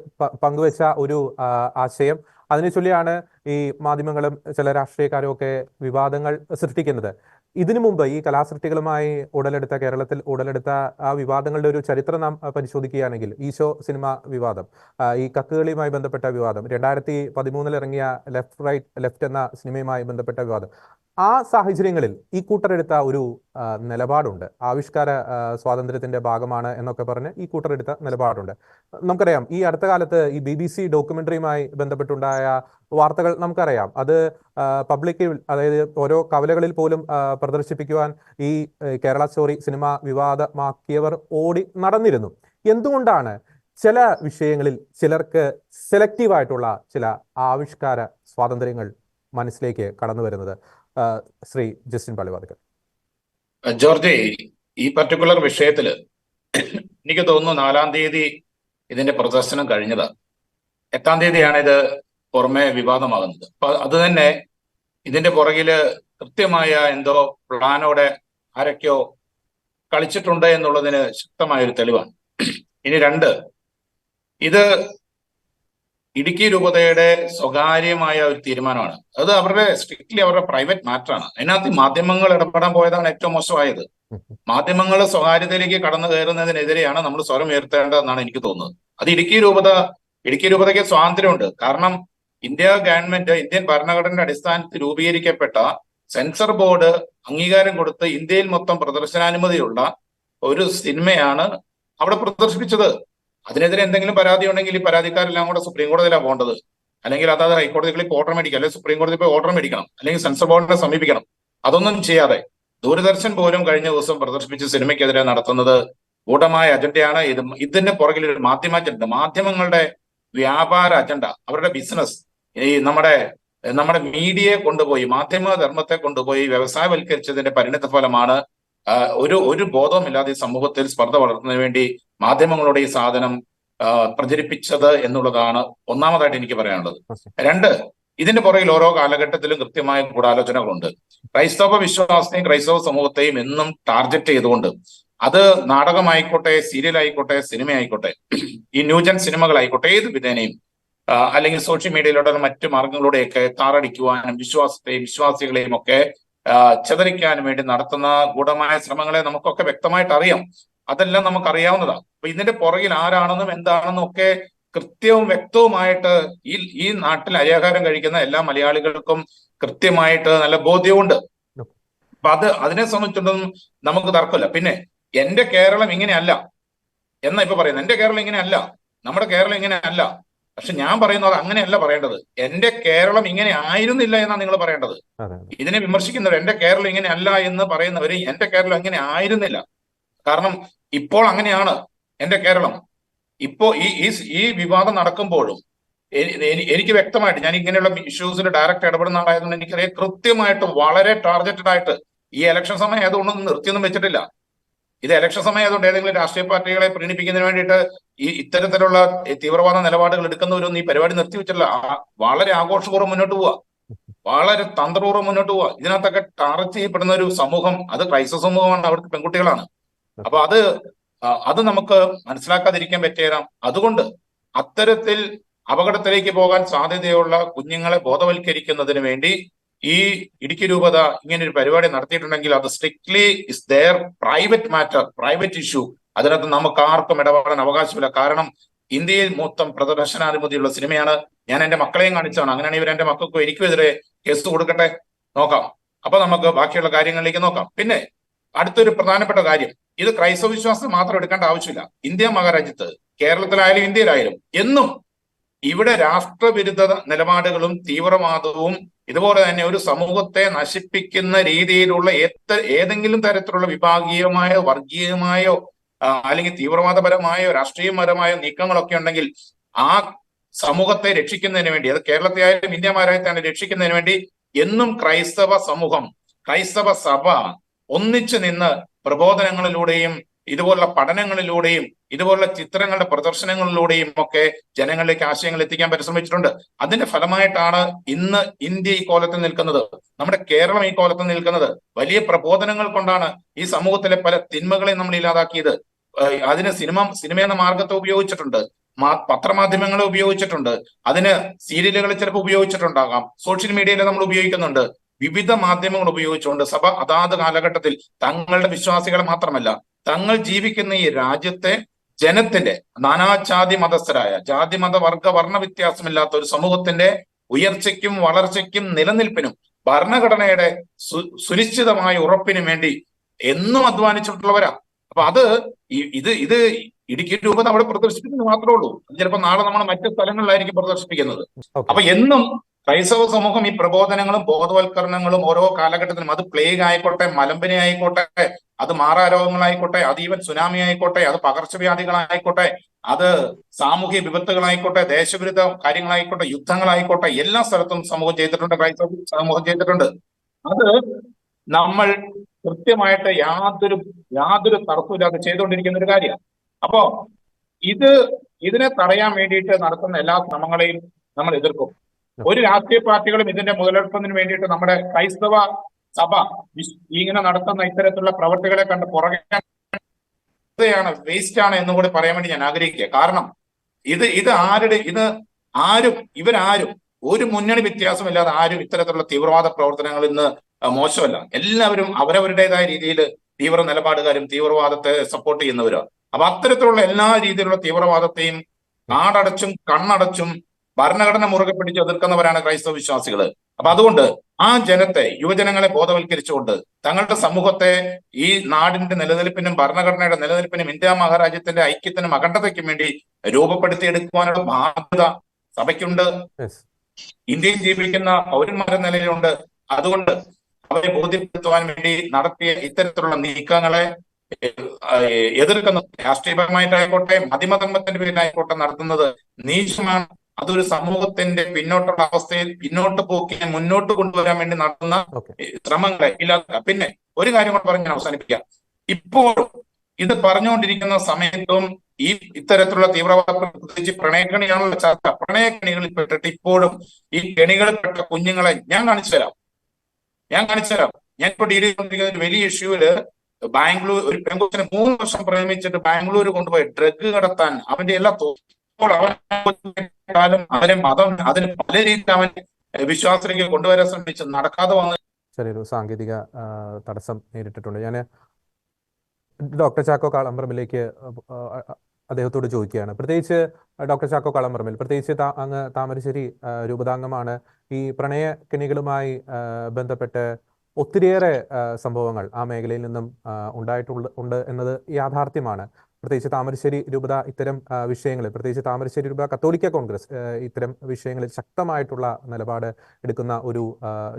പങ്കുവെച്ച ഒരു ആശയം, അതിനെ ചൊല്ലിയാണ് ഈ മാധ്യമങ്ങളും ചില രാഷ്ട്രീയക്കാരും ഒക്കെ വിവാദങ്ങൾ സൃഷ്ടിക്കുന്നത്. ഇതിനു മുമ്പ് ഈ കലാസൃഷ്ടികളുമായി കേരളത്തിൽ ഉടലെടുത്ത ആ വിവാദങ്ങളുടെ ഒരു ചരിത്രം നാം പരിശോധിക്കുകയാണെങ്കിൽ, ഈശോ സിനിമ വിവാദം, ഈ കക്കുകളിയുമായി ബന്ധപ്പെട്ട വിവാദം, 2013 ഇറങ്ങിയ ലെഫ്റ്റ് എന്ന സിനിമയുമായി ബന്ധപ്പെട്ട വിവാദം, ആ സാഹചര്യങ്ങളിൽ ഈ കൂട്ടരെടുത്ത ഒരു നിലപാടുണ്ട്. ആവിഷ്കാര സ്വാതന്ത്ര്യത്തിന്റെ ഭാഗമാണ് എന്നൊക്കെ പറഞ്ഞ് ഈ കൂട്ടരെടുത്ത നിലപാടുണ്ട്. നമുക്കറിയാം, ഈ അടുത്ത കാലത്ത് ഈ BBC ഡോക്യുമെന്ററിയുമായി ബന്ധപ്പെട്ടുണ്ടായ വാർത്തകൾ നമുക്കറിയാം. അത് പബ്ലിക്കിൽ, അതായത് ഓരോ കവലകളിൽ പോലും പ്രദർശിപ്പിക്കുവാൻ ഈ കേരള സ്റ്റോറി സിനിമ വിവാദമാക്കിയവർ ഓടി നടന്നിരുന്നു. എന്തുകൊണ്ടാണ് ചില വിഷയങ്ങളിൽ ചിലർക്ക് സെലക്റ്റീവായിട്ടുള്ള ചില ആവിഷ്കാര സ്വാതന്ത്ര്യങ്ങൾ മനസ്സിലേക്ക് കടന്നു വരുന്നത്? ശ്രീ ജസ്റ്റിൻ പള്ളിവാതിക്കൽ. ജോർജ്, ഈ പർട്ടിക്കുലർ വിഷയത്തില് എനിക്ക് തോന്നുന്നു 4-ാം തീയതി ഇതിന്റെ പ്രദർശനം കഴിഞ്ഞതാണ്. 8-ാം തീയതിയാണ് ഇത് പുറമെ വിവാദമാകുന്നത്. അപ്പൊ അത് തന്നെ ഇതിന്റെ പുറകില് കൃത്യമായ എന്തോ പ്ലാനോടെ ആരൊക്കെയോ കളിച്ചിട്ടുണ്ട് എന്നുള്ളതിന് ശക്തമായൊരു തെളിവാണ്. ഇനി 2, ഇത് ഇടുക്കി രൂപതയുടെ സ്വകാര്യമായ ഒരു തീരുമാനമാണ്. അത് സ്ട്രിക്ട്ലി അവരുടെ പ്രൈവറ്റ് മാറ്ററാണ്. അതിനകത്ത് മാധ്യമങ്ങൾ ഇടപെടാൻ പോയതാണ് ഏറ്റവും മോശമായത്. മാധ്യമങ്ങൾ സ്വകാര്യതയിലേക്ക് കടന്നു കയറുന്നതിനെതിരെയാണ് നമ്മൾ സ്വരം ഉയർത്തേണ്ടതെന്നാണ് എനിക്ക് തോന്നുന്നത്. അത് ഇടുക്കി രൂപതയ്ക്ക് സ്വാതന്ത്ര്യമുണ്ട്. കാരണം ഇന്ത്യ ഗവൺമെന്റ്, ഇന്ത്യൻ ഭരണഘടനയുടെ അടിസ്ഥാനത്തിൽ രൂപീകരിക്കപ്പെട്ട സെൻസർ ബോർഡ് അംഗീകാരം കൊടുത്ത് ഇന്ത്യയിൽ മൊത്തം പ്രദർശനാനുമതിയുള്ള ഒരു സിനിമയാണ് അവിടെ പ്രദർശിപ്പിച്ചത്. അതിനെതിരെ എന്തെങ്കിലും പരാതി ഉണ്ടെങ്കിൽ ഈ പരാതിക്കാരെല്ലാം കൂടെ സുപ്രീം കോടതിയിലാണ് പോകേണ്ടത്. അല്ലെങ്കിൽ അതായത് ഹൈക്കോടതികളിൽ ഓർഡർ മേടിക്കുക, അല്ലെങ്കിൽ സുപ്രീം കോടതി പോയി ഓർഡർ മേടിക്കണം, അല്ലെങ്കിൽ സെൻസർ ബോർഡിനെ സമീപിക്കണം. അതൊന്നും ചെയ്യാതെ ദൂരദർശൻ പോലും കഴിഞ്ഞ ദിവസം പ്രദർശിപ്പിച്ച സിനിമയ്ക്കെതിരെ നടത്തുന്നത് ഗൂഢമായ അജണ്ടയാണ്. ഇതിന്റെ പുറകിൽ ഒരു മാധ്യമ അജണ്ട, മാധ്യമങ്ങളുടെ വ്യാപാര അജണ്ട, അവരുടെ ബിസിനസ്. ഈ നമ്മുടെ നമ്മുടെ മീഡിയയെ കൊണ്ടുപോയി, മാധ്യമ ധർമ്മത്തെ കൊണ്ടുപോയി വ്യവസായവൽക്കരിച്ചതിന്റെ പരിണിത ഫലമാണ് ഒരു ബോധവുമില്ലാതെ ഈ സമൂഹത്തിൽ സ്പർദ്ധ വളർത്തുന്നതിന് വേണ്ടി മാധ്യമങ്ങളുടെ ഈ സാധനം പ്രചരിപ്പിച്ചത് എന്നുള്ളതാണ് ഒന്നാമതായിട്ട് എനിക്ക് പറയാനുള്ളത്. രണ്ട്, ഇതിന്റെ പുറകിൽ ഓരോ കാലഘട്ടത്തിലും കൃത്യമായ ഗൂഢാലോചനകളുണ്ട്. ക്രൈസ്തവ വിശ്വാസത്തെയും ക്രൈസ്തവ സമൂഹത്തെയും എന്നും ടാർഗറ്റ് ചെയ്തുകൊണ്ട്, അത് നാടകമായിക്കോട്ടെ, സീരിയൽ ആയിക്കോട്ടെ, സിനിമ ആയിക്കോട്ടെ, ഈ ന്യൂജൻ സിനിമകളായിക്കോട്ടെ, ഏത് വിധേനയും അല്ലെങ്കിൽ സോഷ്യൽ മീഡിയയിലൂടെ മറ്റു മാർഗങ്ങളിലൂടെയൊക്കെ താറടിക്കുവാനും വിശ്വാസത്തെയും വിശ്വാസികളെയും ഒക്കെ ചിതറിക്കാനും വേണ്ടി നടത്തുന്ന ഗൂഢമായ ശ്രമങ്ങളെ നമുക്കൊക്കെ വ്യക്തമായിട്ട് അറിയാം. അതെല്ലാം നമുക്കറിയാവുന്നതാണ്. അപ്പൊ ഇതിന്റെ പുറകിൽ ആരാണെന്നും എന്താണെന്നും ഒക്കെ കൃത്യവും വ്യക്തവുമായിട്ട് ഈ നാട്ടിൽ അരിയാഹാരം കഴിക്കുന്ന എല്ലാ മലയാളികൾക്കും കൃത്യമായിട്ട് നല്ല ബോധ്യമുണ്ട്. അപ്പൊ അതിനെ സംബന്ധിച്ചിടത്തോളം നമുക്ക് തർക്കമില്ല. പിന്നെ എന്റെ കേരളം ഇങ്ങനെയല്ല എന്നാ ഇപ്പൊ പറയുന്നത്. എന്റെ കേരളം ഇങ്ങനെയല്ല, നമ്മുടെ കേരളം ഇങ്ങനെയല്ല. പക്ഷെ ഞാൻ പറയുന്നത് അങ്ങനെയല്ല പറയേണ്ടത്. എന്റെ കേരളം ഇങ്ങനെ ആയിരുന്നില്ല എന്നാണ് നിങ്ങൾ പറയേണ്ടത്. ഇതിനെ വിമർശിക്കുന്നവർ എന്റെ കേരളം ഇങ്ങനെ അല്ല എന്ന് പറയുന്നവര് എന്റെ കേരളം ഇങ്ങനെ ആയിരുന്നില്ല. കാരണം ഇപ്പോൾ അങ്ങനെയാണ് എന്റെ കേരളം. ഇപ്പോ ഈ വിവാദം നടക്കുമ്പോഴും എനിക്ക് വ്യക്തമായിട്ട്, ഞാൻ ഇങ്ങനെയുള്ള ഇഷ്യൂസിൽ ഡയറക്റ്റ് ഇടപെടുന്ന ആളായതുകൊണ്ട് എനിക്കറിയാം കൃത്യമായിട്ട് വളരെ ടാർഗറ്റഡ് ആയിട്ട് ഈ ഇലക്ഷൻ സമയം ആയതുകൊണ്ടൊന്നും നിർത്തിയൊന്നും വെച്ചിട്ടില്ല. ഇത് ഇലക്ഷൻ സമയം ആയതുകൊണ്ട് ഏതെങ്കിലും രാഷ്ട്രീയ പാർട്ടികളെ പ്രീണിപ്പിക്കുന്നതിന് വേണ്ടിയിട്ട് ഇത്തരത്തിലുള്ള തീവ്രവാദ നിലപാടുകൾ എടുക്കുന്നവരൊന്നും ഈ പരിപാടി നിർത്തിവെച്ചിട്ടില്ല. വളരെ ആഘോഷപൂർവ്വം മുന്നോട്ട് പോവുക, വളരെ തന്ത്രപൂർവ്വം മുന്നോട്ട് പോവുക. ഇതിനകത്തൊക്കെ ടാർഗറ്റ് ചെയ്യപ്പെടുന്ന ഒരു സമൂഹം അത് ക്രൈസ്തവ സമൂഹമാണ്, അവിടുത്തെ പെൺകുട്ടികളാണ്. അപ്പൊ അത് നമുക്ക് മനസ്സിലാക്കാതിരിക്കാൻ പറ്റിയ, അതുകൊണ്ട് അത്തരത്തിൽ അപകടത്തിലേക്ക് പോകാൻ സാധ്യതയുള്ള കുഞ്ഞുങ്ങളെ ബോധവൽക്കരിക്കുന്നതിന് വേണ്ടി ഈ ഇടുക്കി രൂപത ഇങ്ങനെ ഒരു പരിപാടി നടത്തിയിട്ടുണ്ടെങ്കിൽ അത് strictly is their private matter, private issue. അതിനകത്ത് നമുക്ക് ആർക്കും ഇടപെടാൻ അവകാശമില്ല. കാരണം ഇന്ത്യയിൽ മൊത്തം പ്രദർശനാനുമതിയുള്ള സിനിമയാണ്. ഞാൻ എന്റെ മക്കളെയും കാണിച്ചാണ്. അങ്ങനെയാണ് ഇവർ എന്റെ മക്കൾക്കും എനിക്കും എതിരെ കേസ് കൊടുക്കട്ടെ, നോക്കാം. അപ്പൊ നമുക്ക് ബാക്കിയുള്ള കാര്യങ്ങളിലേക്ക് നോക്കാം. പിന്നെ അടുത്തൊരു പ്രധാനപ്പെട്ട കാര്യം, ഇത് ക്രൈസ്തവ വിശ്വാസം മാത്രം എടുക്കേണ്ട ആവശ്യമില്ല. ഇന്ത്യ മഹാരാജ്യത്ത്, കേരളത്തിലായാലും ഇന്ത്യയിലായാലും എന്നും ഇവിടെ രാഷ്ട്രവിരുദ്ധ നിലപാടുകളും തീവ്രവാദവും ഇതുപോലെ തന്നെ ഒരു സമൂഹത്തെ നശിപ്പിക്കുന്ന രീതിയിലുള്ള ഏതെങ്കിലും തരത്തിലുള്ള വിഭാഗീയമായോ വർഗീയമായോ അല്ലെങ്കിൽ തീവ്രവാദപരമായോ രാഷ്ട്രീയപരമായോ നീക്കങ്ങളൊക്കെ ഉണ്ടെങ്കിൽ ആ സമൂഹത്തെ രക്ഷിക്കുന്നതിന് വേണ്ടി, അത് കേരളത്തെ ആയാലും ഇന്ത്യ മഹാരാജ്യത്തെ രക്ഷിക്കുന്നതിന് വേണ്ടി എന്നും ക്രൈസ്തവ സമൂഹം, ക്രൈസ്തവ സഭ ഒന്നിച്ചു നിന്ന് പ്രബോധനങ്ങളിലൂടെയും ഇതുപോലുള്ള പഠനങ്ങളിലൂടെയും ഇതുപോലുള്ള ചിത്രങ്ങളുടെ പ്രദർശനങ്ങളിലൂടെയും ഒക്കെ ജനങ്ങളിലേക്ക് ആശയങ്ങൾ എത്തിക്കാൻ പരിശ്രമിച്ചിട്ടുണ്ട്. അതിന്റെ ഫലമായിട്ടാണ് ഇന്ന് ഇന്ത്യ ഈ കോലത്തിൽ നിൽക്കുന്നത്, നമ്മുടെ കേരളം ഈ കോലത്തിൽ നിൽക്കുന്നത്. വലിയ പ്രബോധനങ്ങൾ കൊണ്ടാണ് ഈ സമൂഹത്തിലെ പല തിന്മകളെ നമ്മൾ ഇല്ലാതാക്കിയത്. അതിന് സിനിമ എന്ന മാർഗത്തെ ഉപയോഗിച്ചിട്ടുണ്ട്, പത്രമാധ്യമങ്ങളെ ഉപയോഗിച്ചിട്ടുണ്ട്, അതിന് സീരിയലുകൾ ചിലപ്പോൾ ഉപയോഗിച്ചിട്ടുണ്ടാകാം, സോഷ്യൽ മീഡിയയിൽ നമ്മൾ ഉപയോഗിക്കുന്നുണ്ട്. വിവിധ മാധ്യമങ്ങൾ ഉപയോഗിച്ചുകൊണ്ട് സഭ അതാത് കാലഘട്ടത്തിൽ തങ്ങളുടെ വിശ്വാസികളെ മാത്രമല്ല, തങ്ങൾ ജീവിക്കുന്ന ഈ രാജ്യത്തെ ജനത്തിന്റെ നാനാജാതി മതസ്ഥരായ, ജാതി മത വർഗ വർണ്ണ വ്യത്യാസമില്ലാത്ത ഒരു സമൂഹത്തിന്റെ ഉയർച്ചയ്ക്കും വളർച്ചയ്ക്കും നിലനിൽപ്പിനും ഭരണഘടനയുടെ സുനിശ്ചിതമായ ഉറപ്പിനും വേണ്ടി എന്നും അധ്വാനിച്ചിട്ടുള്ളവരാ. അപ്പൊ ഇത് ഇടുക്കി രൂപത അവിടെ പ്രദർശിപ്പിക്കുന്നത് മാത്രമേ ഉള്ളൂ. ചിലപ്പോൾ നാളെ നമ്മൾ മറ്റു സ്ഥലങ്ങളിലായിരിക്കും പ്രദർശിപ്പിക്കുന്നത്. അപ്പൊ എന്നും ക്രൈസ്തവ സമൂഹം ഈ പ്രബോധനങ്ങളും ബോധവൽക്കരണങ്ങളും ഓരോ കാലഘട്ടത്തിലും, അത് പ്ലേഗ് ആയിക്കോട്ടെ, മലമ്പനി ആയിക്കോട്ടെ, അത് മാറാരോഗങ്ങളായിക്കോട്ടെ, അത് ഈവൻ സുനാമി ആയിക്കോട്ടെ, അത് പകർച്ചവ്യാധികളായിക്കോട്ടെ, അത് സാമൂഹ്യ വിപത്തുകളായിക്കോട്ടെ, ദേശവിരുദ്ധ കാര്യങ്ങളായിക്കോട്ടെ, യുദ്ധങ്ങളായിക്കോട്ടെ, എല്ലാ സ്ഥലത്തും സമൂഹം ചെയ്തിട്ടുണ്ട്, ക്രൈസ്തവ സമൂഹം ചെയ്തിട്ടുണ്ട്. അത് നമ്മൾ കൃത്യമായിട്ട് യാതൊരു തടസ്സമില്ലാതെ ചെയ്തുകൊണ്ടിരിക്കുന്ന ഒരു കാര്യമാണ്. അപ്പോ ഇതിനെ തടയാൻ വേണ്ടിയിട്ട് നടത്തുന്ന എല്ലാ ശ്രമങ്ങളെയും നമ്മൾ എതിർക്കും. ഒരു രാഷ്ട്രീയ പാർട്ടികളും ഇതിന്റെ മുതലെടുക്കുന്നതിന് വേണ്ടിയിട്ട് നമ്മുടെ ക്രൈസ്തവ സഭ ഇങ്ങനെ നടത്തുന്ന ഇത്തരത്തിലുള്ള പ്രവർത്തികളെ കണ്ട് പുറകെ വേസ്റ്റ് ആണ് എന്നും കൂടി പറയാൻ വേണ്ടി ഞാൻ ആഗ്രഹിക്കുക. കാരണം ഇവരാരും ഒരു മുന്നണി വ്യത്യാസമില്ലാതെ ആരും ഇത്തരത്തിലുള്ള തീവ്രവാദ പ്രവർത്തനങ്ങൾ ഇന്ന് മോശമല്ല. എല്ലാവരും അവരവരുടേതായ രീതിയിൽ തീവ്ര നിലപാടുകാരും തീവ്രവാദത്തെ സപ്പോർട്ട് ചെയ്യുന്നവരാണ്. അപ്പൊ അത്തരത്തിലുള്ള എല്ലാ രീതിയിലുള്ള തീവ്രവാദത്തെയും കാടടച്ചും കണ്ണടച്ചും ഭരണഘടന മുറുകെ പിടിച്ച് എതിർക്കുന്നവരാണ് ക്രൈസ്തവ വിശ്വാസികൾ. അപ്പൊ അതുകൊണ്ട് ആ യുവജനങ്ങളെ ബോധവൽക്കരിച്ചുകൊണ്ട് തങ്ങളുടെ സമൂഹത്തെ ഈ നാടിന്റെ നിലനിൽപ്പിനും ഭരണഘടനയുടെ നിലനിൽപ്പിനും ഇന്ത്യ മഹാരാജ്യത്തിന്റെ ഐക്യത്തിനും അഖണ്ഡതയ്ക്കും വേണ്ടി രൂപപ്പെടുത്തിയെടുക്കുവാനുള്ള ബാധ്യത സഭയ്ക്കുണ്ട്, ഇന്ത്യയിൽ ജീവിക്കുന്ന പൗരന്മാരുടെ നിലയിലുണ്ട്. അതുകൊണ്ട് അവരെ ബോധ്യപ്പെടുത്തുവാൻ വേണ്ടി നടത്തിയ ഇത്തരത്തിലുള്ള നീക്കങ്ങളെ എതിർക്കുന്നത് രാഷ്ട്രീയപരമായിട്ടായിക്കോട്ടെ, മതിമധർമ്മത്തിന്റെ പേരിലായിക്കോട്ടെ നടത്തുന്നത് നീചമാണ്. അതൊരു സമൂഹത്തിന്റെ പിന്നോട്ടുള്ള അവസ്ഥയിൽ പിന്നോട്ട് പോക്കിനെ മുന്നോട്ട് കൊണ്ടുവരാൻ വേണ്ടി നടത്തുന്ന ഓക്കെ. ശ്രമങ്ങളെ ഇല്ലാത്ത. പിന്നെ ഒരു കാര്യം കൂടെ പറഞ്ഞ് ഞാൻ അവസാനിപ്പിക്കാം. ഇപ്പോൾ ഇത് പറഞ്ഞുകൊണ്ടിരിക്കുന്ന സമയത്തും ഈ ഇത്തരത്തിലുള്ള തീവ്രവാദ, പ്രത്യേകിച്ച് പ്രണയക്കണിയാണുള്ള ചർച്ച, പ്രണയക്കണികളിൽ പെട്ടിട്ട് ഇപ്പോഴും ഈ കെണികളിൽ പെട്ട കുഞ്ഞുങ്ങളെ ഞാൻ കാണിച്ചു തരാം. ഞാൻ ഇപ്പോൾ ഡീൽ ചെയ്തുകൊണ്ടിരിക്കുന്ന ഒരു വലിയ ഇഷ്യൂവില് ബാംഗ്ലൂർ ഒരു പെൺകുച്ചിനെ 3 വർഷം പ്രേമിച്ചിട്ട് ബാംഗ്ലൂർ കൊണ്ടുപോയി ഡ്രഗ് കടത്താൻ അവന്റെ എല്ലാ കാലം അവരെ മതം അതിന് പല രീതിയിൽ അവൻ വിശ്വാസത്തിലേക്ക് കൊണ്ടുവരാൻ ശ്രമിച്ച് നടക്കാതെ വന്ന് ചെറിയൊരു സാങ്കേതിക തടസ്സം നേരിട്ടിട്ടുണ്ട്. ഞാൻ ഡോക്ടർ ചാക്കോ കാളമ്പറമ്പിലേക്ക് അദ്ദേഹത്തോട് ചോദിക്കുകയാണ്. പ്രത്യേകിച്ച് ഡോക്ടർ ചാക്കോ കാളമ്പറമ്പിൽ, പ്രത്യേകിച്ച് അങ്ങ് താമരശ്ശേരി രൂപതാംഗമാണ്. ഈ പ്രണയക്കെണികളുമായി ബന്ധപ്പെട്ട് ഒത്തിരിയേറെ സംഭവങ്ങൾ ആ മേഖലയിൽ നിന്നും ഉണ്ട് എന്നത് യാഥാർത്ഥ്യമാണ്. പ്രത്യേകിച്ച് താമരശ്ശേരി രൂപത ഇത്തരം വിഷയങ്ങളിൽ, പ്രത്യേകിച്ച് താമരശ്ശേരി രൂപത കത്തോലിക്ക കോൺഗ്രസ് ഇത്തരം വിഷയങ്ങളിൽ ശക്തമായിട്ടുള്ള നിലപാട് എടുക്കുന്ന ഒരു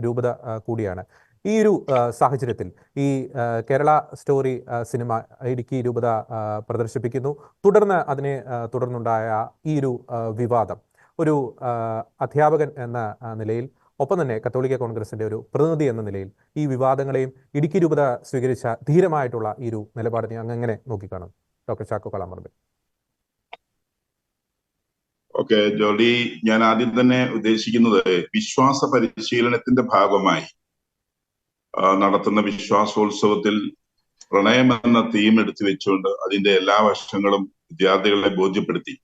രൂപത കൂടിയാണ്. ഈ ഒരു സാഹചര്യത്തിൽ ഈ കേരള സ്റ്റോറി സിനിമ ഇടുക്കി രൂപത പ്രദർശിപ്പിക്കുന്നു. തുടർന്ന് അതിനെ തുടർന്നുണ്ടായ ഈ ഒരു വിവാദം, ഒരു അധ്യാപകൻ എന്ന നിലയിൽ, ഒപ്പം തന്നെ കത്തോലിക്ക കോൺഗ്രസിന്റെ ഒരു പ്രതിനിധി എന്ന നിലയിൽ ഈ വിവാദങ്ങളെയും ഇടുക്കി രൂപത സ്വീകരിച്ച ധീരമായിട്ടുള്ള ഈ ഒരു നിലപാടിനെ അങ്ങ് എങ്ങനെ നോക്കിക്കാണും ഡോക്ടർ ചാക്കോ കാളമ്പറമ്പിൽ? ഓക്കെ ജോർഡി, ഞാൻ ആദ്യം തന്നെ ഉദ്ദേശിക്കുന്നത് വിശ്വാസ പരിശീലനത്തിന്റെ ഭാഗമായി നടത്തുന്ന വിശ്വാസോത്സവത്തിൽ പ്രണയം എന്ന തീം എടുത്തു വെച്ചുകൊണ്ട് അതിന്റെ എല്ലാ വശങ്ങളും വിദ്യാർത്ഥികളെ ബോധ്യപ്പെടുത്തി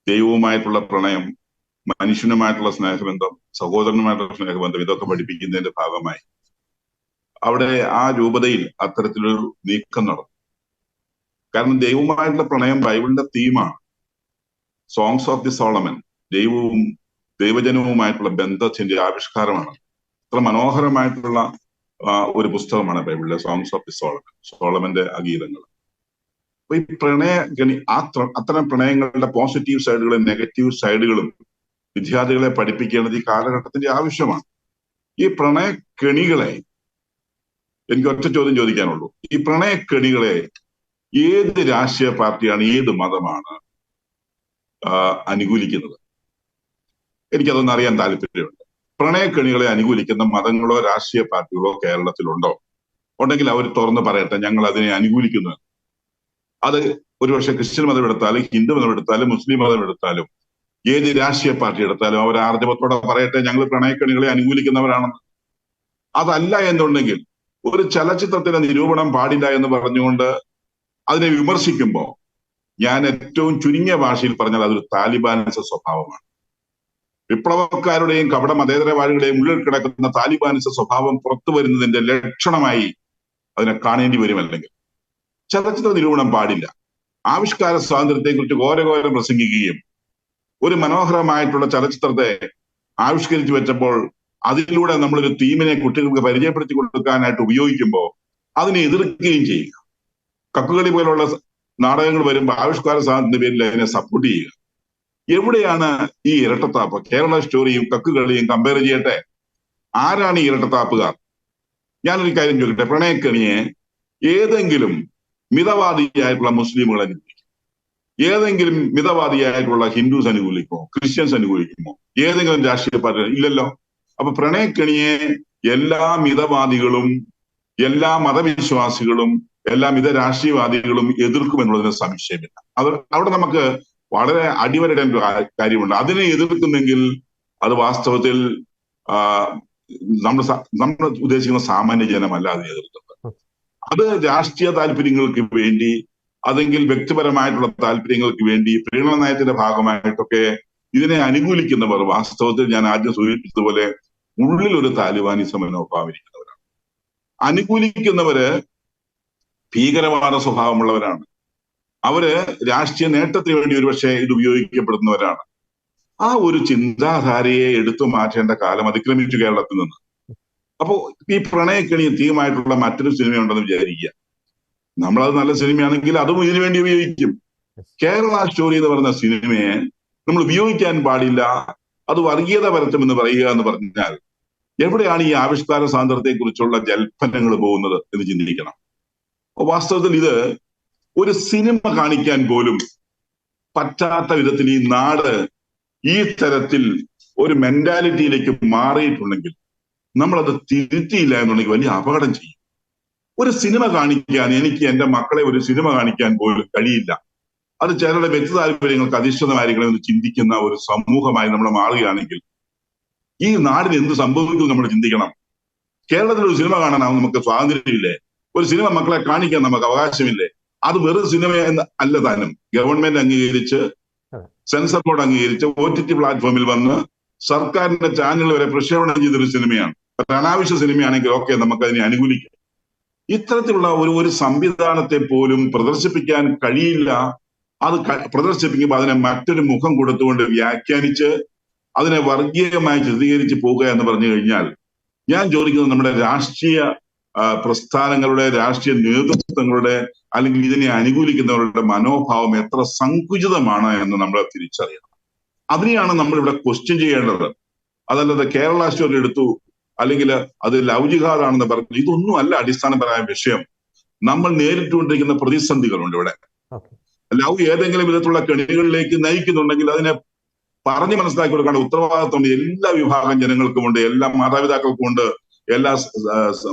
ദൈവവുമായിട്ടുള്ള പ്രണയം, മനുഷ്യനുമായിട്ടുള്ള സ്നേഹബന്ധം, സഹോദരനുമായിട്ടുള്ള സ്നേഹബന്ധം, ഇതൊക്കെ പഠിപ്പിക്കുന്നതിന്റെ ഭാഗമായി അവിടെ ആ രൂപതയിൽ അത്തരത്തിലൊരു നീക്കം നടന്നു. കാരണം ദൈവവുമായിട്ടുള്ള പ്രണയം ബൈബിളിന്റെ തീമാണ്. സോങ്സ് ഓഫ് ദി സോളമൻ, ദൈവവും ദൈവജനവുമായിട്ടുള്ള ബന്ധത്തിന്റെ ആവിഷ്കാരമാണ്. അത്ര മനോഹരമായിട്ടുള്ള ഒരു പുസ്തകമാണ് ബൈബിളിലെ സോങ്സ് ഓഫ് ദി സോളമൻ, സോളമന്റെ ആ ഗീതങ്ങൾ. അപ്പൊ ഈ അത്തരം പ്രണയങ്ങളുടെ പോസിറ്റീവ് സൈഡുകളും നെഗറ്റീവ് സൈഡുകളും വിദ്യാർത്ഥികളെ പഠിപ്പിക്കേണ്ടത് ഈ കാലഘട്ടത്തിന്റെ ആവശ്യമാണ്. ഈ പ്രണയക്കെണികളെ, എനിക്ക് ഒറ്റ ചോദ്യം ചോദിക്കാനുള്ളൂ, ഈ പ്രണയക്കെണികളെ ഏത് രാഷ്ട്രീയ പാർട്ടിയാണ്, ഏത് മതമാണ് അനുകൂലിക്കുന്നത്? എനിക്കതൊന്നും അറിയാൻ താല്പര്യമുണ്ട്. പ്രണയക്കെണികളെ അനുകൂലിക്കുന്ന മതങ്ങളോ രാഷ്ട്രീയ പാർട്ടികളോ കേരളത്തിലുണ്ടോ? ഉണ്ടെങ്കിൽ അവർ തുറന്ന് പറയട്ടെ, ഞങ്ങൾ അതിനെ അനുകൂലിക്കുന്നു. അത് ഒരുപക്ഷെ ക്രിസ്ത്യൻ മതം എടുത്താലും ഹിന്ദു മതം എടുത്താലും മുസ്ലിം മതം എടുത്താലും ഏത് രാഷ്ട്രീയ പാർട്ടി എടുത്താലും അവർ ആർജവത്തോടെ പറയട്ടെ, ഞങ്ങൾ പ്രണയക്കെണികളെ അനുകൂലിക്കുന്നവരാണെന്ന്. അതല്ല എന്നുണ്ടെങ്കിൽ ഒരു ചലച്ചിത്രത്തിന്റെ നിരൂപണം പാടില്ല എന്ന് പറഞ്ഞുകൊണ്ട് അതിനെ വിമർശിക്കുമ്പോൾ ഞാൻ ഏറ്റവും ചുരുങ്ങിയ ഭാഷയിൽ പറഞ്ഞാൽ അതൊരു താലിബാനിസ സ്വഭാവമാണ്. വിപ്ലവക്കാരുടെയും കപട മതേതരവാദികളുടെയും ഉള്ളിൽ കിടക്കുന്ന താലിബാനിസ സ്വഭാവം പുറത്തു വരുന്നതിന്റെ ലക്ഷണമായി അതിനെ കാണേണ്ടി വരും. അല്ലെങ്കിൽ ചലച്ചിത്ര നിരൂപണം പാടില്ല. ആവിഷ്കാര സ്വാതന്ത്ര്യത്തെക്കുറിച്ച് ഘോരഘോരം പ്രസംഗിക്കുകയും ഒരു മനോഹരമായിട്ടുള്ള ചലച്ചിത്രത്തെ ആവിഷ്കരിച്ചു വെച്ചപ്പോൾ അതിലൂടെ നമ്മളൊരു തീമിനെ കുട്ടികൾക്ക് പരിചയപ്പെടുത്തി കൊടുക്കാനായിട്ട് ഉപയോഗിക്കുമ്പോൾ അതിനെ എതിർക്കുകയും ചെയ്യുക. കക്കുകളി പോലുള്ള നാടകങ്ങൾ വരുമ്പോൾ ആവിഷ്കാര സ്വാതന്ത്ര്യത്തിന്റെ പേരിൽ അതിനെ സപ്പോർട്ട് ചെയ്യുക. എവിടെയാണ് ഈ ഇരട്ടത്താപ്പ്? കേരള സ്റ്റോറിയും കക്കുകളിയും കമ്പയർ ചെയ്യട്ടെ. ആരാണ് ഈ ഇരട്ടത്താപ്പുകാർ? ഞാനൊരു കാര്യം ചോദിക്കട്ടെ, പ്രണയക്കണിയെ ഏതെങ്കിലും മിതവാദിയായിട്ടുള്ള മുസ്ലിമുകൾ അനുകൂലിക്കും? ഏതെങ്കിലും മിതവാദിയായിട്ടുള്ള ഹിന്ദുസ് അനുകൂലിക്കുമോ? ക്രിസ്ത്യൻസ് അനുകൂലിക്കുമോ? ഏതെങ്കിലും രാഷ്ട്രീയ പാർട്ടി? ഇല്ലല്ലോ. അപ്പൊ പ്രണയക്കണിയെ എല്ലാ മിതവാദികളും എല്ലാ മതവിശ്വാസികളും എല്ലാ മിത രാഷ്ട്രീയവാദികളും എതിർക്കുമെന്നുള്ളതിന് സംശയമില്ല. അവിടെ നമുക്ക് വളരെ അടിവരയിടേണ്ട കാര്യമുണ്ട്. അതിനെ എതിർക്കുന്നെങ്കിൽ അത് വാസ്തവത്തിൽ നമ്മൾ ഉദ്ദേശിക്കുന്ന സാമാന്യ ജനമല്ല അതിനെ എതിർക്കുന്നത്. അത് രാഷ്ട്രീയ താല്പര്യങ്ങൾക്ക് വേണ്ടി, അതെങ്കിൽ വ്യക്തിപരമായിട്ടുള്ള താല്പര്യങ്ങൾക്ക് വേണ്ടി, പ്രീണന നയത്തിന്റെ ഭാഗമായിട്ടൊക്കെ ഇതിനെ അനുകൂലിക്കുന്നവർ വാസ്തവത്തിൽ ഞാൻ ആദ്യം സൂചിപ്പിച്ചതുപോലെ ഉള്ളിൽ ഒരു താലിബാനിസം മനോഭാവം ഇരിക്കുന്നവരാണ്. അനുകൂലിക്കുന്നവര് ഭീകരവാദ സ്വഭാവമുള്ളവരാണ്. അവര് രാഷ്ട്രീയ നേട്ടത്തിന് വേണ്ടി ഒരുപക്ഷെ ഇത് ഉപയോഗിക്കപ്പെടുന്നവരാണ്. ആ ഒരു ചിന്താധാരയെ എടുത്തു മാറ്റേണ്ട കാലം അതിക്രമിച്ചു കേരളത്തിൽ നിന്ന്. അപ്പോ ഈ പ്രണയക്കണി തീമായിട്ടുള്ള മറ്റൊരു സിനിമയുണ്ടെന്ന് വിചാരിക്കുക. നമ്മളത് നല്ല സിനിമയാണെങ്കിൽ അതും ഇതിനു വേണ്ടി ഉപയോഗിക്കും. കേരള സ്റ്റോറി എന്ന് പറയുന്ന സിനിമയെ നമ്മൾ ഉപയോഗിക്കാൻ പാടില്ല, അത് വർഗീയത പരത്തുമെന്ന് പറയുക എന്ന് പറഞ്ഞാൽ എവിടെയാണ് ഈ ആവിഷ്കാര സ്വാതന്ത്ര്യത്തെ കുറിച്ചുള്ള ജൽപ്പനങ്ങൾ പോകുന്നത് എന്ന് ചിന്തിക്കണം. വാസ്തവത്തിൽ ഇത് ഒരു സിനിമ കാണിക്കാൻ പോലും പറ്റാത്ത വിധത്തിൽ ഈ നാട് ഈ തരത്തിൽ ഒരു മെന്റാലിറ്റിയിലേക്ക് മാറിയിട്ടുണ്ടെങ്കിൽ നമ്മളത് തിരുത്തിയില്ല എന്നുണ്ടെങ്കിൽ വലിയ അപകടം ചെയ്യും. ഒരു സിനിമ കാണിക്കാൻ എനിക്ക് എന്റെ മക്കളെ ഒരു സിനിമ കാണിക്കാൻ പോലും കഴിയില്ല. അത് ചിലരുടെ വ്യക്തി താല്പര്യങ്ങൾക്ക് അധിഷ്ഠിതമായിരിക്കണം എന്ന് ചിന്തിക്കുന്ന ഒരു സമൂഹമായി നമ്മൾ മാറുകയാണെങ്കിൽ ഈ നാടിന് എന്ത് സംഭവിക്കും നമ്മൾ ചിന്തിക്കണം. കേരളത്തിൽ ഒരു സിനിമ കാണാനാവും നമുക്ക് സ്വാതന്ത്ര്യമില്ലേ? ഒരു സിനിമ മക്കളെ കാണിക്കാൻ നമുക്ക് അവകാശമില്ലേ? അത് വെറും സിനിമ എന്ന് അല്ല താനും. ഗവൺമെന്റ് അംഗീകരിച്ച്, സെൻസർ ബോർഡ് അംഗീകരിച്ച്, OTT പ്ലാറ്റ്ഫോമിൽ വന്ന് സർക്കാരിന്റെ ചാനലുകൾ വരെ പ്രക്ഷേപണം ചെയ്തൊരു സിനിമയാണ്. അനാവശ്യ സിനിമയാണെങ്കിൽ ഓക്കെ, നമുക്ക് അതിനെ അനുകൂലിക്കാം. ഇത്തരത്തിലുള്ള ഒരു സംവിധാനത്തെ പോലും പ്രദർശിപ്പിക്കാൻ കഴിയില്ല. അത് പ്രദർശിപ്പിക്കുമ്പോൾ അതിനെ മറ്റൊരു മുഖം കൊടുത്തുകൊണ്ട് വ്യാഖ്യാനിച്ച് അതിനെ വർഗീയമായി ചിത്രീകരിച്ച് പോകുക എന്ന് പറഞ്ഞു കഴിഞ്ഞാൽ, ഞാൻ ചോദിക്കുന്നത് നമ്മുടെ രാഷ്ട്രീയ പ്രസ്ഥാനങ്ങളുടെ, രാഷ്ട്രീയ നേതൃത്വങ്ങളുടെ, അല്ലെങ്കിൽ ഇതിനെ അനുകൂലിക്കുന്നവരുടെ മനോഭാവം എത്ര സങ്കുചിതമാണ് എന്ന് നമ്മൾ തിരിച്ചറിയണം. അതിനെയാണ് നമ്മൾ ഇവിടെ ക്വസ്റ്റ്യൻ ചെയ്യേണ്ടത്. അതല്ലാതെ കേരള സ്റ്റോറി എടുത്തു അല്ലെങ്കിൽ അത് ലവ് ജിഹാദാണെന്ന് പറഞ്ഞു, ഇതൊന്നും അല്ല അടിസ്ഥാനപരമായ വിഷയം. നമ്മൾ നേരിട്ടുകൊണ്ടിരിക്കുന്ന പ്രതിസന്ധികളുണ്ട് ഇവിടെ. ലവ് ഏതെങ്കിലും വിധത്തിലുള്ള കെണികളിലേക്ക് നയിക്കുന്നുണ്ടെങ്കിൽ അതിനെ പറഞ്ഞ് മനസ്സിലാക്കി കൊടുക്കേണ്ട ഉത്തരവാദിത്വം എല്ലാ വിഭാഗം ജനങ്ങൾക്കുമുണ്ട്, എല്ലാ മാതാപിതാക്കൾക്കുമുണ്ട്, എല്ലാ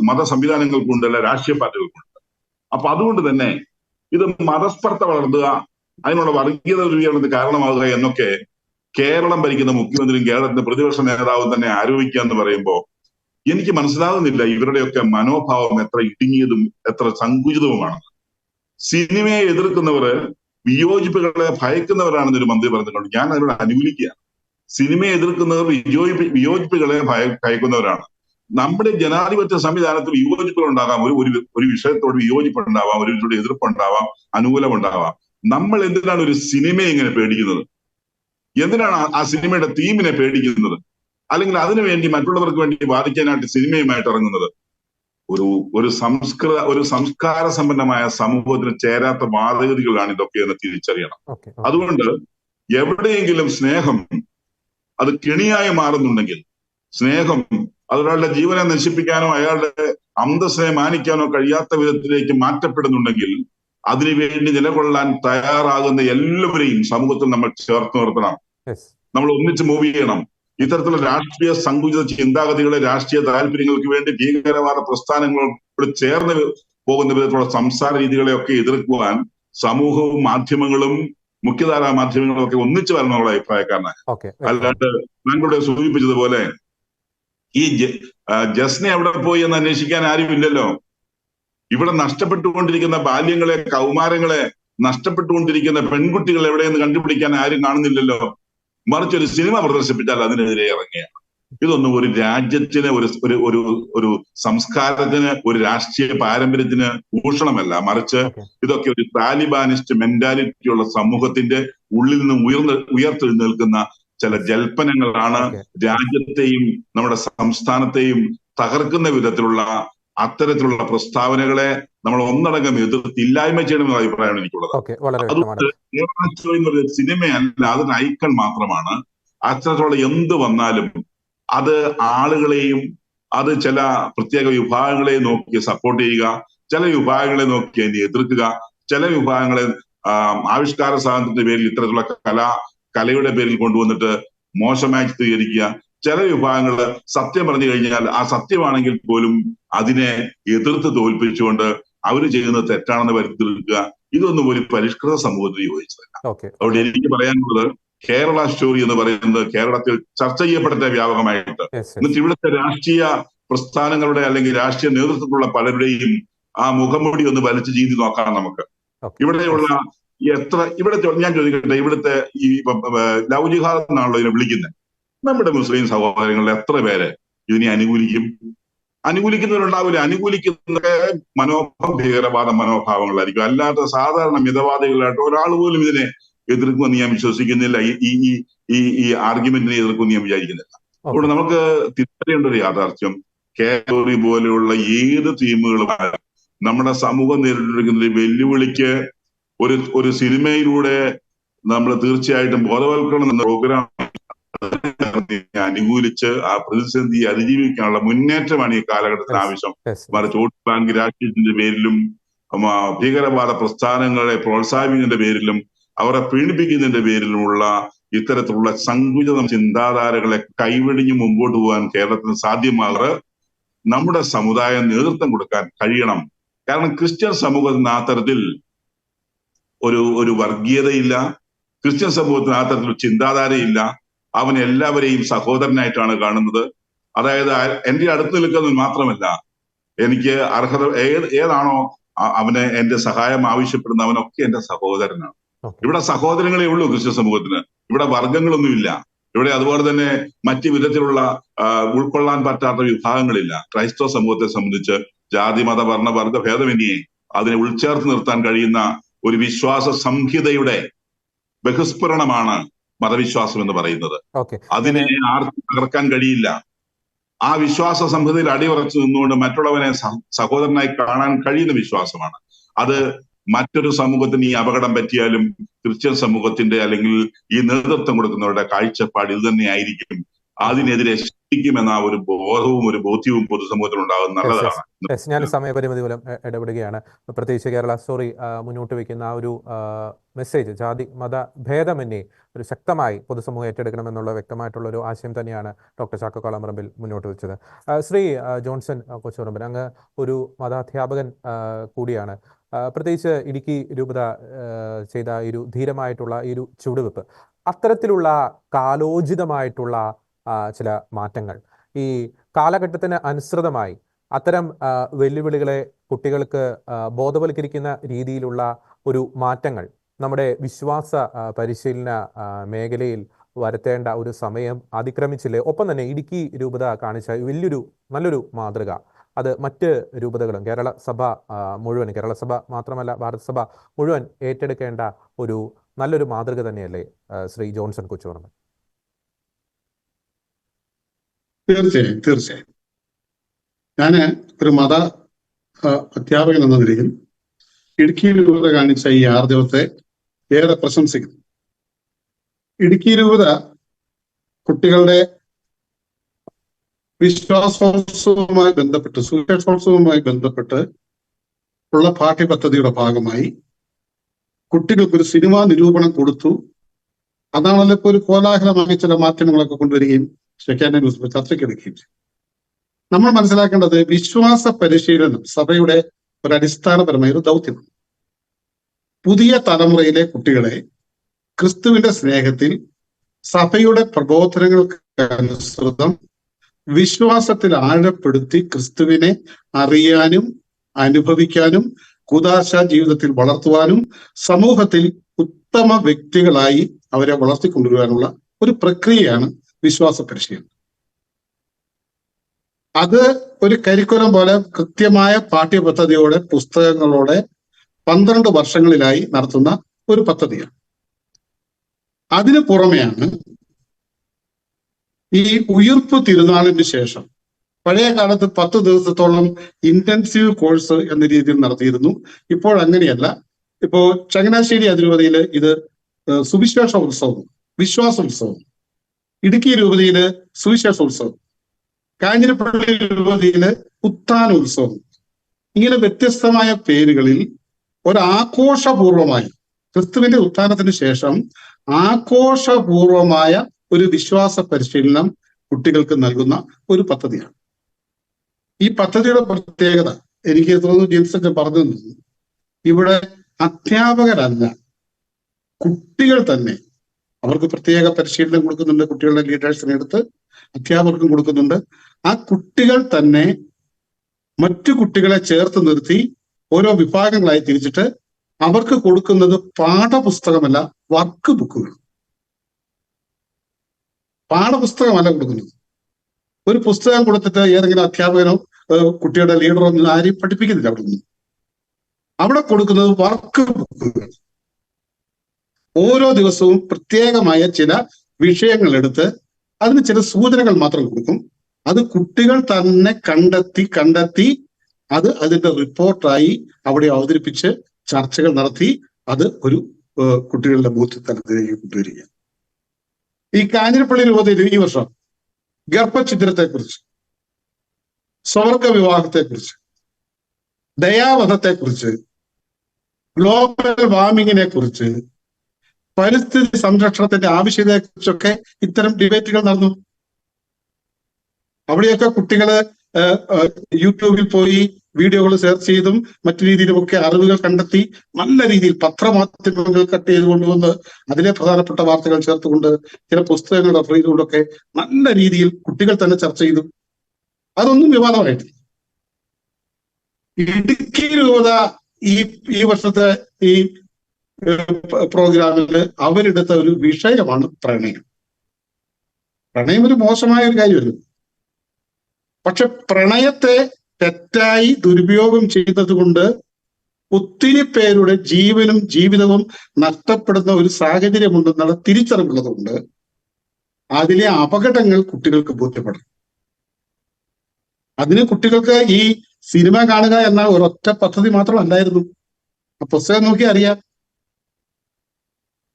മത സംവിധാനങ്ങൾക്കുമുണ്ട്, എല്ലാ രാഷ്ട്രീയ പാർട്ടികൾക്കുമുണ്ട്. അപ്പൊ അതുകൊണ്ട് തന്നെ ഇത് മതസ്പർദ്ധ വളർത്തുക, അതിനുള്ള വർഗീയത രൂപീകരണത്തിന് കാരണമാകുക എന്നൊക്കെ കേരളം ഭരിക്കുന്ന മുഖ്യമന്ത്രിയും കേരളത്തിന്റെ പ്രതിപക്ഷ നേതാവും തന്നെ ആരോപിക്കുക എന്ന് പറയുമ്പോൾ എനിക്ക് മനസ്സിലാകുന്നില്ല ഇവരുടെയൊക്കെ മനോഭാവം എത്ര ഇടുങ്ങിയതും എത്ര സങ്കുചിതവുമാണ്. സിനിമയെ എതിർക്കുന്നവര് വിയോജിപ്പുകളെ ഭയക്കുന്നവരാണെന്നൊരു മന്ത്രി പറഞ്ഞിട്ടുണ്ട്. ഞാൻ അതിനോട് അനുകൂലിക്കുക. സിനിമയെ എതിർക്കുന്നവർ വിയോജിപ്പുകളെ ഭയക്കുന്നവരാണ്. നമ്മുടെ ജനാധിപത്യ സംവിധാനത്തിൽ വിയോജിപ്പുകൾ ഉണ്ടാകാം. ഒരു വിഷയത്തോട് വിയോജിപ്പുണ്ടാവാം, ഒരു വിഷയത്തോട് എതിർപ്പുണ്ടാവാം, അനുകൂലമുണ്ടാവാം. നമ്മൾ എന്തിനാണ് ഒരു സിനിമയെ ഇങ്ങനെ പേടിക്കുന്നത്? എന്തിനാണ് ആ സിനിമയുടെ തീമിനെ പേടിക്കുന്നത്? അല്ലെങ്കിൽ അതിനുവേണ്ടി മറ്റുള്ളവർക്ക് വേണ്ടി വാദിക്കാനായിട്ട് സിനിമയുമായിട്ട് ഇറങ്ങുന്നത്? ഒരു സംസ്കാര സമ്പന്നമായ സമൂഹത്തിന് ചേരാത്ത വാദഗതികളാണ് ഇതൊക്കെ എന്ന് തിരിച്ചറിയണം. അതുകൊണ്ട് എവിടെയെങ്കിലും സ്നേഹം അത് കെണിയായി മാറുന്നുണ്ടെങ്കിൽ, സ്നേഹം അതൊരാളുടെ ജീവനെ നശിപ്പിക്കാനോ അയാളുടെ അന്തസ്സിനെ മാനിക്കാനോ കഴിയാത്ത വിധത്തിലേക്ക് മാറ്റപ്പെടുന്നുണ്ടെങ്കിൽ അതിനുവേണ്ടി നിലകൊള്ളാൻ തയ്യാറാകുന്ന എല്ലാവരെയും സമൂഹത്തിൽ നമ്മൾ ചേർത്ത് നിർത്തണം. നമ്മൾ ഒന്നിച്ച് മൂവ് ചെയ്യണം. ഇത്തരത്തിലുള്ള രാഷ്ട്രീയ സങ്കുചിത ചിന്താഗതികളെ, രാഷ്ട്രീയ താല്പര്യങ്ങൾക്ക് വേണ്ടി ഭീകരവാദ പ്രസ്ഥാനങ്ങളോട് ചേർന്ന് പോകുന്ന വിധത്തിലുള്ള സംസാര രീതികളെയൊക്കെ എതിർക്കുവാൻ സമൂഹവും മാധ്യമങ്ങളും മുഖ്യധാരാ മാധ്യമങ്ങളും ഒക്കെ ഒന്നിച്ചു വരണമെന്നുള്ള അഭിപ്രായക്കാരനാണ്. അല്ലാണ്ട് താങ്കളുടെ സൂചിപ്പിച്ചതുപോലെ ഈ ജസ്നെ എവിടെ പോയി എന്ന് അന്വേഷിക്കാൻ ആരുമില്ലല്ലോ. ഇവിടെ നഷ്ടപ്പെട്ടുകൊണ്ടിരിക്കുന്ന ബാല്യങ്ങളെ, കൗമാരങ്ങളെ, നഷ്ടപ്പെട്ടുകൊണ്ടിരിക്കുന്ന പെൺകുട്ടികൾ എവിടെയെന്ന് കണ്ടുപിടിക്കാൻ ആരും കാണുന്നില്ലല്ലോ. മറിച്ച് ഒരു സിനിമ പ്രദർശിപ്പിച്ചാൽ അതിനെതിരെ ഇറങ്ങുകയാണ്. ഇതൊന്നും ഒരു രാജ്യത്തിന്, ഒരു സംസ്കാരത്തിന്, ഒരു രാഷ്ട്രീയ പാരമ്പര്യത്തിന് ഭൂഷണമല്ല. മറിച്ച് ഇതൊക്കെ ഒരു താലിബാനിസ്റ്റ് മെന്റാലിറ്റിയുള്ള സമൂഹത്തിന്റെ ഉള്ളിൽ നിന്ന് ഉയർത്തെഴുന്നേൽക്കുന്ന ചില ജൽപ്പനങ്ങളാണ് രാജ്യത്തെയും നമ്മുടെ സംസ്ഥാനത്തെയും തകർക്കുന്ന വിധത്തിലുള്ള അത്തരത്തിലുള്ള പ്രസ്താവനകളെ നമ്മൾ ഒന്നടങ്കം എതിർത്തില്ലായ്മ ചെയ്യണമെന്ന അഭിപ്രായമാണ് എനിക്കുള്ളത്. അതുകൊണ്ട് കേരള സ്റ്റോറി എന്നൊരു സിനിമയല്ല, അതൊരു ഐക്കൺ മാത്രമാണ്. അത്തരത്തിലുള്ള എന്ത് വന്നാലും അത് ആളുകളെയും, അത് ചില പ്രത്യേക വിഭാഗങ്ങളെ നോക്കി സപ്പോർട്ട് ചെയ്യുക, ചില വിഭാഗങ്ങളെ നോക്കി അതിനെ എതിർക്കുക, ചില വിഭാഗങ്ങളെ ആവിഷ്കാര സ്വാതന്ത്ര്യത്തിന്റെ പേരിൽ ഇത്തരത്തിലുള്ള കലയുടെ പേരിൽ കൊണ്ടുവന്നിട്ട് മോശമായി ചിത്രീകരിക്കുക, ചില വിഭാഗങ്ങള് സത്യം പറഞ്ഞു കഴിഞ്ഞാൽ ആ സത്യമാണെങ്കിൽ പോലും അതിനെ എതിർത്ത് തോൽപ്പിച്ചുകൊണ്ട് അവർ ചെയ്യുന്നത് തെറ്റാണെന്ന് വരുത്തിയെടുക്കുക. ഇതൊന്നും ഒരു പരിഷ്കൃത സമൂഹത്തിന് യോജിച്ചതല്ല. അതുകൊണ്ട് എനിക്ക് പറയാനുള്ളത്, കേരള സ്റ്റോറി എന്ന് പറയുന്നത് കേരളത്തിൽ ചർച്ച ചെയ്യപ്പെടട്ടെ വ്യാപകമായിട്ട്. എന്നിട്ട് ഇവിടുത്തെ രാഷ്ട്രീയ പ്രസ്ഥാനങ്ങളുടെ അല്ലെങ്കിൽ രാഷ്ട്രീയ നേതൃത്വത്തിലുള്ള പലരുടെയും ആ മുഖംമൂടി ഒന്ന് വലിച്ചു ചീന്തി നോക്കാം നമുക്ക്. ഇവിടെയുള്ള ഇവിടെ ഞാൻ ചോദിക്കട്ടെ, ഇവിടുത്തെ ഈ ലവ് ജിഹാദ് എന്നാണല്ലോ ഇതിനെ വിളിക്കുന്നത്. നമ്മുടെ മുസ്ലിം സഹോദരങ്ങളിൽ എത്ര പേര് ഇതിനെ അനുകൂലിക്കും? അനുകൂലിക്കുന്നവരുണ്ടാവില്ല. അനുകൂലിക്കുന്ന ഭീകരവാദ മനോഭാവങ്ങളായിരിക്കും. അല്ലാത്ത സാധാരണ മിതവാദികളായിട്ട് ഒരാൾ പോലും ഇതിനെ എതിർക്കുമെന്ന് ഞാൻ വിശ്വസിക്കുന്നില്ല. ഈ ആർഗ്യുമെന്റിനെ എതിർക്കുമെന്ന് ഞാൻ വിചാരിക്കുന്നില്ല. അതുകൊണ്ട് നമുക്ക് തിരിച്ചറിയേണ്ട ഒരു യാഥാർത്ഥ്യം, കേരള പോലെയുള്ള ഏത് തീമുകളുമായും നമ്മുടെ സമൂഹം നേരിട്ടിരിക്കുന്ന ഒരു വെല്ലുവിളിക്ക് ഒരു സിനിമയിലൂടെ നമ്മൾ തീർച്ചയായിട്ടും ബോധവൽക്കരണം എന്ന പ്രോഗ്രാം അനുകൂലിച്ച് ആ പ്രതിസന്ധി അതിജീവിക്കാനുള്ള മുന്നേറ്റമാണ് ഈ കാലഘട്ടത്തിന് ആവശ്യം. മറിച്ച് വോട്ട് ബാങ്ക് രാഷ്ട്രീയത്തിന്റെ പേരിലും ഭീകരവാദ പ്രസ്ഥാനങ്ങളെ പ്രോത്സാഹിപ്പിക്കുന്നതിന്റെ പേരിലും അവരെ പീഡിപ്പിക്കുന്നതിന്റെ പേരിലുമുള്ള ഇത്തരത്തിലുള്ള സങ്കുചിത ചിന്താധാരകളെ കൈവെടിഞ്ഞ് മുമ്പോട്ട് പോകാൻ കേരളത്തിന് സാധ്യമാകാറ് നമ്മുടെ സമുദായം നേതൃത്വം കൊടുക്കാൻ കഴിയണം. കാരണം ക്രിസ്ത്യൻ സമൂഹത്തിന് ആ തരത്തിൽ ഒരു വർഗീയതയില്ല, ക്രിസ്ത്യൻ സമൂഹത്തിന് ആ തരത്തിൽ ചിന്താധാരയില്ല. അവൻ എല്ലാവരെയും സഹോദരനായിട്ടാണ് കാണുന്നത്. അതായത് എന്റെ അടുത്ത് നിൽക്കുന്നത് മാത്രമല്ല, എനിക്ക് അർഹത ഏതാണോ അവന് എന്റെ സഹായം ആവശ്യപ്പെടുന്ന അവനൊക്കെ എന്റെ സഹോദരനാണ്. ഇവിടെ സഹോദരങ്ങളെ ഉള്ളൂ ക്രിസ്ത്യൻ സമൂഹത്തിന്. ഇവിടെ വർഗങ്ങളൊന്നുമില്ല. ഇവിടെ അതുപോലെ തന്നെ മറ്റു വിധത്തിലുള്ള ഉൾക്കൊള്ളാൻ പറ്റാത്ത വിഭാഗങ്ങളില്ല. ക്രൈസ്തവ സമൂഹത്തെ സംബന്ധിച്ച് ജാതി മത വർണ്ണ വർഗ ഭേദമന്യേ അതിനെ ഉൾച്ചേർത്ത് നിർത്താൻ കഴിയുന്ന ഒരു വിശ്വാസ സംഹിതയുടെ ബഹിസ്ഫുരണമാണ് മതവിശ്വാസം എന്ന് പറയുന്നത്. അതിനെ ആർക്കും തകർക്കാൻ കഴിയില്ല. ആ വിശ്വാസ സംഹിതയിൽ അടിയുറച്ചു നിന്നുകൊണ്ട് മറ്റുള്ളവനെ സഹോദരനായി കാണാൻ കഴിയുന്ന വിശ്വാസമാണ് അത്. മറ്റൊരു സമൂഹത്തിന് ഈ അപകടം പറ്റിയാലും ക്രിസ്ത്യൻ സമൂഹത്തിന്റെ അല്ലെങ്കിൽ ഈ നേതൃത്വം കൊടുക്കുന്നവരുടെ കാഴ്ചപ്പാട് ഇത് തന്നെയായിരിക്കും. അതിനെതിരെ ശിക്ഷിക്കുമെന്ന ഒരു ബോധവും ഒരു ബോധ്യവും പൊതുസമൂഹത്തിൽ ഉണ്ടാകുന്നത് നല്ലതാണ്. ഞാൻ സമയപരിമിതി മൂലം ഇടപെടുകയാണ്. പ്രത്യേകിച്ച് കേരള സ്റ്റോറി മുന്നോട്ട് വയ്ക്കുന്ന ആ ഒരു മെസ്സേജ്, ജാതി മത ഭേദമന്യേ ഒരു ശക്തമായി പൊതുസമൂഹം ഏറ്റെടുക്കണമെന്നുള്ള വ്യക്തമായിട്ടുള്ള ഒരു ആശയം തന്നെയാണ് ഡോക്ടർ ചാക്കോ കാളാമ്പറമ്പിൽ മുന്നോട്ട് വെച്ചത്. ശ്രീ ജോൺസൺ കൊച്ചുപറമ്പിൽ, അങ്ങ് ഒരു മതാധ്യാപകൻ കൂടിയാണ്. പ്രത്യേകിച്ച് ഇടുക്കി രൂപത ചെയ്ത ഈ ഒരു ധീരമായിട്ടുള്ള ഈ ഒരു ചുവടുവെപ്പ്, അത്തരത്തിലുള്ള കാലോചിതമായിട്ടുള്ള ചില മാറ്റങ്ങൾ ഈ കാലഘട്ടത്തിന് അനുസൃതമായി അത്തരം വെല്ലുവിളികളെ കുട്ടികൾക്ക് ബോധവൽക്കരിക്കുന്ന രീതിയിലുള്ള ഒരു മാറ്റങ്ങൾ നമ്മുടെ വിശ്വാസ പരിശീലന മേഖലയിൽ വരുത്തേണ്ട ഒരു സമയം അതിക്രമിച്ചില്ലേ? ഒപ്പം തന്നെ ഇടുക്കി രൂപത കാണിച്ച നല്ലൊരു മാതൃക അത് മറ്റ് രൂപതകളും കേരള സഭ മുഴുവൻ, കേരള സഭ മാത്രമല്ല ഭാരത സഭ മുഴുവൻ ഏറ്റെടുക്കേണ്ട ഒരു നല്ലൊരു മാതൃക തന്നെയല്ലേ ശ്രീ ജോൺസൺ കൊച്ചുപറമ്പിൽ? തീർച്ചയായും ഞാൻ ഒരു മത അധ്യാപകൻ എന്ന നിലയിൽ ഇടുക്കി രൂപത കാണിച്ച ഈ ആർജവത്തെ ഏറെ പ്രശംസിക്കുന്നു. ഇടുക്കി രൂപത കുട്ടികളുടെ വിശ്വാസോത്സവവുമായി ബന്ധപ്പെട്ട്, സുവിശേഷോത്സവവുമായി ബന്ധപ്പെട്ട് ഉള്ള പാഠ്യപദ്ധതിയുടെ ഭാഗമായി കുട്ടികൾക്കൊരു സിനിമാ നിരൂപണം കൊടുത്തു. അതാണല്ലോ ഇപ്പോൾ ഒരു കോലാഹലമായി ചില മാറ്റങ്ങളൊക്കെ കൊണ്ടുവരികയും ചർച്ചയ്ക്കെടുക്കുകയും ചെയ്യും. നമ്മൾ മനസ്സിലാക്കേണ്ടത് വിശ്വാസ പരിശീലനം സഭയുടെ ഒരു അടിസ്ഥാനപരമായ ഒരു ദൗത്യമാണ്. പുതിയ തലമുറയിലെ കുട്ടികളെ ക്രിസ്തുവിന്റെ സ്നേഹത്തിൽ സഭയുടെ പ്രബോധനങ്ങൾക്ക് അനുസൃതം വിശ്വാസത്തിൽ ആഴപ്പെടുത്തി ക്രിസ്തുവിനെ അറിയാനും അനുഭവിക്കാനും കൂദാശ ജീവിതത്തിൽ വളർത്തുവാനും സമൂഹത്തിൽ ഉത്തമ വ്യക്തികളായി അവരെ വളർത്തിക്കൊണ്ടുവരാനുള്ള ഒരു പ്രക്രിയയാണ് വിശ്വാസ പരിശീലനം. അത് ഒരു കരിക്കുലം പോലെ കൃത്യമായ പാഠ്യപദ്ധതിയോടെ പുസ്തകങ്ങളോടെ 12 വർഷങ്ങളിലായി നടത്തുന്ന ഒരു പദ്ധതിയാണ്. അതിനു പുറമെയാണ് ഈ ഉയിർപ്പ് തിരുനാളിന് ശേഷം, പഴയ കാലത്ത് 10 ദിവസത്തോളം ഇന്റൻസീവ് കോഴ്സ് എന്ന രീതിയിൽ നടത്തിയിരുന്നു. ഇപ്പോൾ അങ്ങനെയല്ല. ഇപ്പോ ചങ്ങനാശ്ശേരി അതിരൂപതയില് ഇത് സുവിശേഷ ഉത്സവം, വിശ്വാസോത്സവം, ഇടുക്കി രൂപതയില് സുവിശേഷോത്സവം, കാഞ്ഞിരപ്പള്ളി രൂപതയില് ഉത്ഥാനോത്സവം, ഇങ്ങനെ വ്യത്യസ്തമായ പേരുകളിൽ ഒരാഘോഷപൂർവമായി ക്രിസ്തുവിന്റെ ഉത്ഥാനത്തിന് ശേഷം ആഘോഷപൂർവമായ ഒരു വിശ്വാസ പരിശീലനം കുട്ടികൾക്ക് നൽകുന്ന ഒരു പദ്ധതിയാണ്. ഈ പദ്ധതിയുടെ പ്രത്യേകത എനിക്ക് തോന്നുന്നു ജിൻസൺ പറഞ്ഞു തന്നു. ഇവിടെ അധ്യാപകരല്ല, കുട്ടികൾ തന്നെ അവർക്ക് പ്രത്യേക പരിശീലനം കൊടുക്കുന്നുണ്ട്. കുട്ടികളുടെ ലീഡേഴ്സിനെ എടുത്ത് അധ്യാപകർക്കും കൊടുക്കുന്നുണ്ട്. ആ കുട്ടികൾ തന്നെ മറ്റു കുട്ടികളെ ചേർത്ത് നിർത്തി ഓരോ വിഭാഗങ്ങളായി തിരിച്ചിട്ട് അവർക്ക് കൊടുക്കുന്നത് പാഠപുസ്തകമല്ല, വർക്ക് ബുക്കുകൾ. പാഠപുസ്തകമല്ല കൊടുക്കുന്നത്. ഒരു പുസ്തകം കൊടുത്തിട്ട് ഏതെങ്കിലും അധ്യാപകനോ കുട്ടിയുടെ ലീഡറോ ആരെയും പഠിപ്പിക്കുന്നില്ല. അവിടെ കൊടുക്കുന്നത് വർക്ക് ബുക്കുകൾ. ഓരോ ദിവസവും പ്രത്യേകമായ ചില വിഷയങ്ങൾ എടുത്ത് അതിന് ചില സൂചനകൾ മാത്രം കൊടുക്കും. അത് കുട്ടികൾ തന്നെ കണ്ടെത്തി അത് അതിന്റെ റിപ്പോർട്ടായി അവിടെ അവതരിപ്പിച്ച് ചർച്ചകൾ നടത്തി അത് ഒരു കുട്ടികളുടെ ബോധ്യതലത്തിലേക്ക് കൊണ്ടുവരിക. ഈ കാഞ്ഞിരപ്പള്ളി രൂപതയിൽ ഈ വർഷം ഗർഭഛിദ്രത്തെക്കുറിച്ച്, സ്വർഗ വിവാഹത്തെക്കുറിച്ച്, ദയാവധത്തെക്കുറിച്ച്, ഗ്ലോബൽ വാർമിങ്ങിനെ കുറിച്ച്, പരിസ്ഥിതി സംരക്ഷണത്തിന്റെ ആവശ്യകതയെക്കുറിച്ചൊക്കെ ഇത്തരം ഡിബേറ്റുകൾ നടന്നു. അവിടെയൊക്കെ കുട്ടികള് യൂട്യൂബിൽ പോയി വീഡിയോകൾ സെർച്ച് ചെയ്തും മറ്റു രീതിയിലുമൊക്കെ അറിവുകൾ കണ്ടെത്തി നല്ല രീതിയിൽ പത്രമാധ്യമങ്ങൾ കട്ട് ചെയ്ത് കൊണ്ടുവന്ന് അതിലെ പ്രധാനപ്പെട്ട വാർത്തകൾ ചേർത്തുകൊണ്ട് ചില പുസ്തകങ്ങൾ റെഫർ ചെയ്തുകൊണ്ടൊക്കെ നല്ല രീതിയിൽ കുട്ടികൾ തന്നെ ചർച്ച ചെയ്തു. അതൊന്നും വിവാദമായിട്ടില്ല. ഇടുക്കി രൂപത ഈ വർഷത്തെ ഈ പ്രോഗ്രാമിൽ അവരെടുത്ത ഒരു വിഷയമാണ് പ്രണയം. പ്രണയം ഒരു മോശമായ ഒരു കാര്യമല്ല. പക്ഷെ പ്രണയത്തെ തെറ്റായി ദുരുപയോഗം ചെയ്തത് കൊണ്ട് ഒത്തിരി പേരുടെ ജീവനും ജീവിതവും നഷ്ടപ്പെടുന്ന ഒരു സാഹചര്യമുണ്ടെന്നുള്ള തിരിച്ചറിവുള്ളത് കൊണ്ട് അതിലെ അപകടങ്ങൾ കുട്ടികൾക്ക് ബോധ്യപ്പെടണം. അതിന് കുട്ടികൾക്ക് ഈ സിനിമ കാണുക എന്ന ഒരൊറ്റ പദ്ധതി മാത്രമല്ലായിരുന്നു. ആ പുസ്തകം നോക്കി അറിയാം.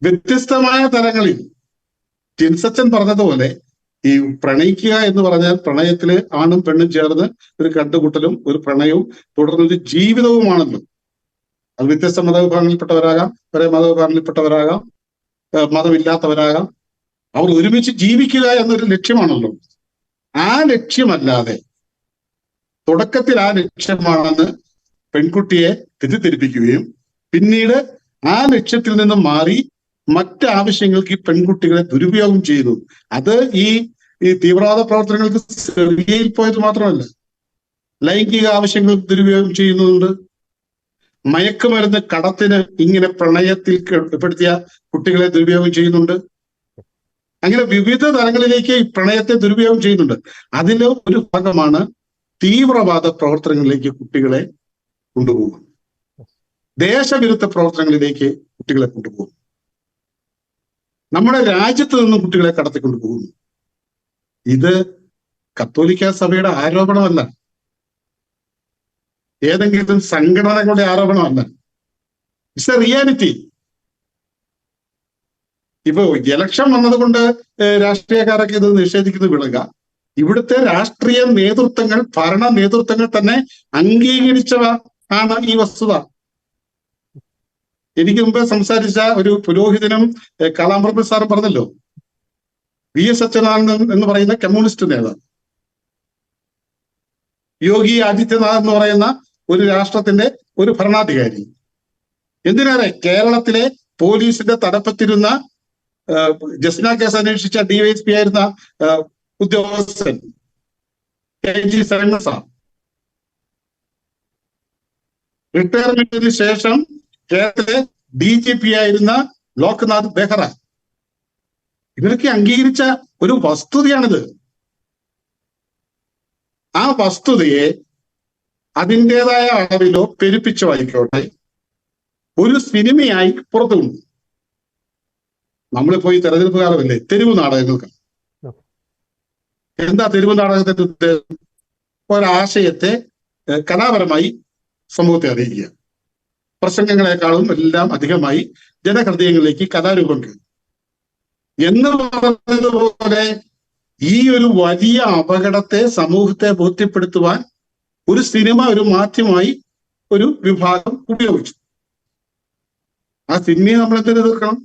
വ്യത്യസ്തമായ തലങ്ങളിൽ ജിൻസച്ചൻ പറഞ്ഞതുപോലെ ഈ പ്രണയിക്കുക എന്ന് പറഞ്ഞാൽ പ്രണയത്തില് ആണും പെണ്ണും ചേർന്ന് ഒരു കണ്ടുമുട്ടലും ഒരു പ്രണയവും തുടർന്നൊരു ജീവിതവുമാണല്ലോ. അത് വ്യത്യസ്ത മതവിഭാഗങ്ങളിൽപ്പെട്ടവരാകാം, ഒരേ മതവിഭാഗങ്ങളിൽപ്പെട്ടവരാകാം, മതമില്ലാത്തവരാകാം. അവർ ഒരുമിച്ച് ജീവിക്കുക എന്നൊരു ലക്ഷ്യമാണല്ലോ. ആ ലക്ഷ്യമല്ലാതെ തുടക്കത്തിൽ ആ ലക്ഷ്യമാണെന്ന് പെൺകുട്ടിയെ തെറ്റിദ്ധരിപ്പിക്കുകയും പിന്നീട് ആ ലക്ഷ്യത്തിൽ നിന്നും മാറി മറ്റ് ആവശ്യങ്ങൾക്ക് ഈ പെൺകുട്ടികളെ ദുരുപയോഗം ചെയ്യുന്നു. അത് ഈ തീവ്രവാദ പ്രവർത്തനങ്ങൾക്ക് സിറിയയിൽ പോയത് മാത്രമല്ല, ലൈംഗിക ആവശ്യങ്ങൾക്ക് ദുരുപയോഗം ചെയ്യുന്നുണ്ട്. മയക്കുമരുന്ന് കടത്തിന് ഇങ്ങനെ പ്രണയത്തിൽ പെടുത്തിയ കുട്ടികളെ ദുരുപയോഗം ചെയ്യുന്നുണ്ട്. അങ്ങനെ വിവിധ തലങ്ങളിലേക്ക് ഈ പ്രണയത്തെ ദുരുപയോഗം ചെയ്യുന്നുണ്ട്. അതിലെ ഒരു ഭാഗമാണ് തീവ്രവാദ പ്രവർത്തനങ്ങളിലേക്ക് കുട്ടികളെ കൊണ്ടുപോകും, ദേശവിരുദ്ധ പ്രവർത്തനങ്ങളിലേക്ക് കുട്ടികളെ കൊണ്ടുപോകും, നമ്മുടെ രാജ്യത്ത് നിന്നും കുട്ടികളെ കടത്തിക്കൊണ്ടുപോകുന്നു. ഇത് കത്തോലിക്ക സഭയുടെ ആരോപണമല്ല, ഏതെങ്കിലും സംഘടനകളുടെ ആരോപണമല്ല. It's a reality. ഇപ്പൊ ഇലക്ഷൻ വന്നതുകൊണ്ട് രാഷ്ട്രീയക്കാരൊക്കെ ഇത് നിഷേധിക്കുന്നത് വിളുക. ഇവിടുത്തെ രാഷ്ട്രീയ നേതൃത്വങ്ങൾ, ഭരണ നേതൃത്വങ്ങൾ തന്നെ അംഗീകരിച്ചവ ആണ് ഈ വസ്തുത. എനിക്ക് മുമ്പ് സംസാരിച്ച ഒരു പുരോഹിതനും കലാംപ്രഭു സാറും പറഞ്ഞല്ലോ, VS അച്യുതാനന്ദൻ എന്ന് പറയുന്ന കമ്മ്യൂണിസ്റ്റ് നേതാവ്, യോഗി ആദിത്യനാഥ് എന്ന് പറയുന്ന ഒരു രാഷ്ട്രത്തിന്റെ ഒരു ഭരണാധികാരി, എന്തിനേറെ കേരളത്തിലെ പോലീസിന്റെ തലപ്പത്തിരുന്ന ജസ്ന കേസ് അന്വേഷിച്ച DYSP ആയിരുന്ന ഉദ്യോഗസ്ഥൻ KG സൈമൺ സാർ, റിട്ടയർമെന്റിന് ശേഷം കേരളത്തിലെ DGP ആയിരുന്ന ലോക്നാഥ് ബെഹ്റ, ഇവരൊക്കെ അംഗീകരിച്ച ഒരു വസ്തുതയാണിത്. ആ വസ്തുതയെ അതിൻ്റെതായ അളവിലോ പെരുപ്പിച്ചോ ആയിക്കോട്ടെ ഒരു സിനിമയായി പുറത്തു കൊണ്ടു. നമ്മളിപ്പോ ഈ തെരഞ്ഞെടുപ്പ് കാലമല്ലേ, തെരുവ് നാടകങ്ങൾക്ക്. എന്താ തെരുവ് നാടകത്തിന്റെ ഉദ്ദേശം? ഒരാശയത്തെ കലാപരമായി സമൂഹത്തെ അറിയിക്കുക, പ്രസംഗങ്ങളെക്കാളും എല്ലാം അധികമായി ജനഹൃദയങ്ങളിലേക്ക് കലാരൂപം കയറും എന്ന് പറഞ്ഞതുപോലെ ഈ ഒരു വലിയ അപകടത്തെ സമൂഹത്തെ ബോധ്യപ്പെടുത്തുവാൻ ഒരു സിനിമ ഒരു മാധ്യമമായി ഒരു വിഭാഗം ഉപയോഗിച്ചു. ആ സിനിമയെ നമ്മൾ എന്തിനു എതിർക്കണം?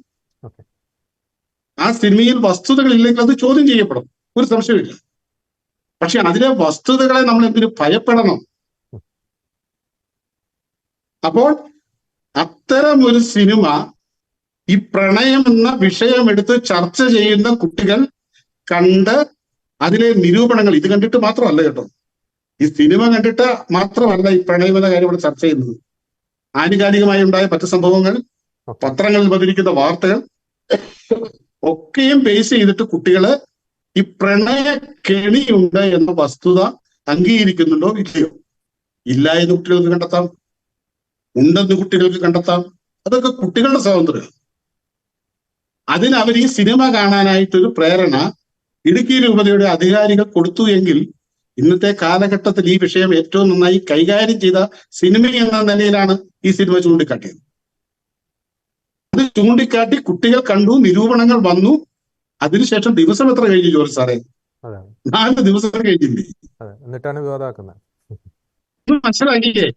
ആ സിനിമയിൽ വസ്തുതകളില്ലെങ്കിൽ അത് ചോദ്യം ചെയ്യപ്പെടും, ഒരു സംശയമില്ല. പക്ഷെ അതിലെ വസ്തുതകളെ നമ്മൾ എന്തിനു ഭയപ്പെടണം? അപ്പോൾ അത്തരം ഒരു സിനിമ ഈ പ്രണയം എന്ന വിഷയം എടുത്ത് ചർച്ച ചെയ്യുന്ന കുട്ടികൾ കണ്ട് അതിലെ നിരൂപണങ്ങൾ ഇത് കണ്ടിട്ട് മാത്രമല്ല കേട്ടോ, ഈ സിനിമ കണ്ടിട്ട് മാത്രമല്ല ഈ പ്രണയം എന്ന കാര്യം ഇവിടെ ചർച്ച ചെയ്യുന്നത്. ആനുകാലികമായി ഉണ്ടായ മറ്റു സംഭവങ്ങൾ, പത്രങ്ങളിൽ വന്നിരിക്കുന്ന വാർത്തകൾ ഒക്കെയും ബേസ് ചെയ്തിട്ട് കുട്ടികള് ഈ പ്രണയ കെണിയുണ്ട് എന്ന വസ്തുത അംഗീകരിക്കുന്നുണ്ടോ ഇല്ലയോ? ഇല്ല എന്ന് കുട്ടികൾക്ക് കണ്ടെത്താം, ഉണ്ടെന്ന് കുട്ടികൾക്ക് കണ്ടെത്താം. അതൊക്കെ കുട്ടികളുടെ സ്വാതന്ത്ര്യം. അതിന് അവർ ഈ സിനിമ കാണാനായിട്ടൊരു പ്രേരണ ഇടുക്കി രൂപതയുടെ അധികാരികൾ കൊടുത്തു എങ്കിൽ ഇന്നത്തെ കാലഘട്ടത്തിൽ ഈ വിഷയം ഏറ്റവും നന്നായി കൈകാര്യം ചെയ്ത സിനിമ എന്ന നിലയിലാണ് ഈ സിനിമ ചൂണ്ടിക്കാട്ടിയത്. അത് ചൂണ്ടിക്കാട്ടി കുട്ടികൾ കണ്ടു, നിരൂപണങ്ങൾ വന്നു. അതിനുശേഷം ദിവസം എത്ര കഴിഞ്ഞു ജോർജ് സാറേ? 4 ദിവസം കഴിഞ്ഞില്ലേ? എന്നിട്ടാണ് വിവാദമാക്കുന്നത്. മനസ്സിലാക്കിയേ,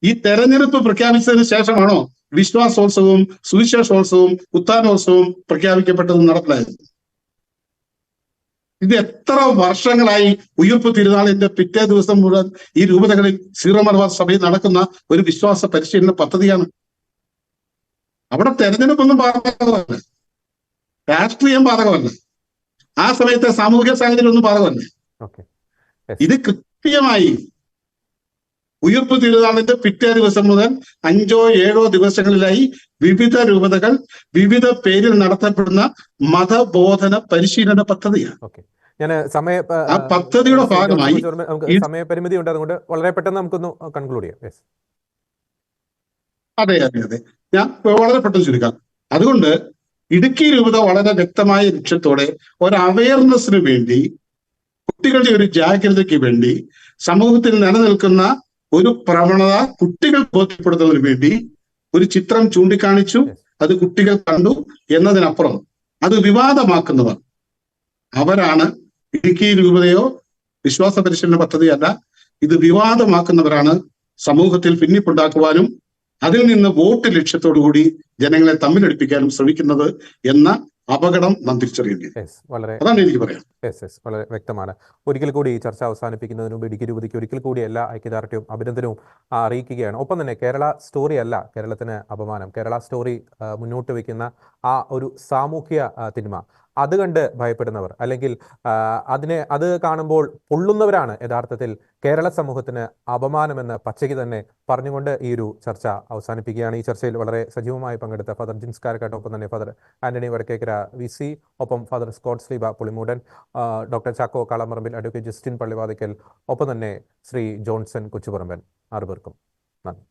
ഈ തെരഞ്ഞെടുപ്പ് പ്രഖ്യാപിച്ചതിന് ശേഷമാണോ വിശ്വാസോത്സവവും സുവിശേഷോത്സവവും ഉത്ഥാനോത്സവവും പ്രഖ്യാപിക്കപ്പെട്ടതും നടപ്പിലായത്. ഇത് എത്ര വർഷങ്ങളായി ഉയിർപ്പ് തിരുനാളിന്റെ പിറ്റേ ദിവസം മുഴുവൻ ഈ രൂപതകളിൽ സീറോ മലബാർ സഭയിൽ നടക്കുന്ന ഒരു വിശ്വാസ പരിശീലന പദ്ധതിയാണ്. അവിടെ തെരഞ്ഞെടുപ്പൊന്നും ബാധകമല്ല, രാഷ്ട്രീയം ബാധകമല്ല, ആ സമയത്തെ സാമൂഹിക സാഹചര്യം ഒന്നും ബാധകമല്ല. ഓക്കെ. ഇത് കൃത്യമായി ഉയിർപ്പ് തിരുനാളിന്റെ പിറ്റേ ദിവസം മുതൽ 5 or 7 ദിവസങ്ങളിലായി വിവിധ രൂപതകൾ വിവിധ പേരിൽ നടത്തപ്പെടുന്ന മതബോധന പരിശീലന പദ്ധതിയാണ്. ഓക്കെ. ഞാൻ ആ പദ്ധതിയുടെ ഭാഗമായി നമുക്ക് സമയപരിമിതി ഉണ്ട്, അതുകൊണ്ട് വളരെ പെട്ടെന്ന് നമുക്കൊന്ന് കൺക്ലൂഡ് ചെയ്യാം. യെസ്. അതെ അതെ അതെ, ഞാൻ വളരെ പെട്ടെന്ന് ചുരുക്കാം. അതുകൊണ്ട് ഇടുക്കി രൂപത വളരെ വ്യക്തമായ ലക്ഷ്യത്തോടെ ഒരു അവയർനെസ്സിന് വേണ്ടി, കുട്ടികളുടെ ഒരു ജാഗ്രതയ്ക്ക് വേണ്ടി, സമൂഹത്തിൽ നിലനിൽക്കുന്ന ഒരു പ്രവണത കുട്ടികൾ ബോധ്യപ്പെടുത്തുന്നതിന് വേണ്ടി ഒരു ചിത്രം ചൂണ്ടിക്കാണിച്ചു. അത് കുട്ടികൾ കണ്ടു എന്നതിനപ്പുറം അത് വിവാദമാക്കുന്നവർ അവരാണ്. ഇടുക്കി രൂപതയോ വിശ്വാസ പരിശീലന പദ്ധതിയല്ല, ഇത് വിവാദമാക്കുന്നവരാണ് സമൂഹത്തിൽ ഭിന്നിപ്പുണ്ടാക്കുവാനും അതിൽ നിന്ന് വോട്ട് ലക്ഷ്യത്തോടുകൂടി ജനങ്ങളെ തമ്മിലടിപ്പിക്കാനും ശ്രമിക്കുന്നത് എന്ന അപകടം നാം തിരിച്ചറിയുന്നു. വളരെ അതാണ് എനിക്ക് പറയാം. വളരെ വ്യക്തമാണ്. ഒരിക്കൽ കൂടി ഈ ചർച്ച അവസാനിപ്പിക്കുന്നതിന് മുമ്പ് ഇടുക്കി രൂപതയ്ക്ക് ഒരിക്കൽ കൂടി എല്ലാ ഐക്യദാർഢ്യവും അഭിനന്ദനവും അറിയിക്കുകയാണ്. ഒപ്പം തന്നെ കേരള സ്റ്റോറി അല്ല കേരളത്തിന് അപമാനം. കേരള സ്റ്റോറി മുന്നോട്ട് വയ്ക്കുന്ന ആ ഒരു സാമൂഹ്യ തിന്മ അത് കണ്ട് ഭയപ്പെടുന്നവർ, അല്ലെങ്കിൽ അത് കാണുമ്പോൾ പൊള്ളുന്നവരാണ് യഥാർത്ഥത്തിൽ കേരള സമൂഹത്തിന് അപമാനമെന്ന് പച്ചയ്ക്ക് തന്നെ പറഞ്ഞുകൊണ്ട് ഈ ഒരു ചർച്ച അവസാനിപ്പിക്കുകയാണ്. ഈ ചർച്ചയിൽ വളരെ സജീവമായി പങ്കെടുത്ത ഫാദർ ജിൻസ് കാരക്കാട്ട്, ഒപ്പം തന്നെ ഫാദർ ആന്റണി വടക്കേക്കര VC, ഒപ്പം father Scott Sleeba Pulimoodan, doctor Chacko Kalamarambil, advocate Justin Pallivathukkal, ഒപ്പം തന്നെ ശ്രീ ജോൺസൺ കൊച്ചുപറമ്പൻ, 6 പേർക്കും നന്ദി.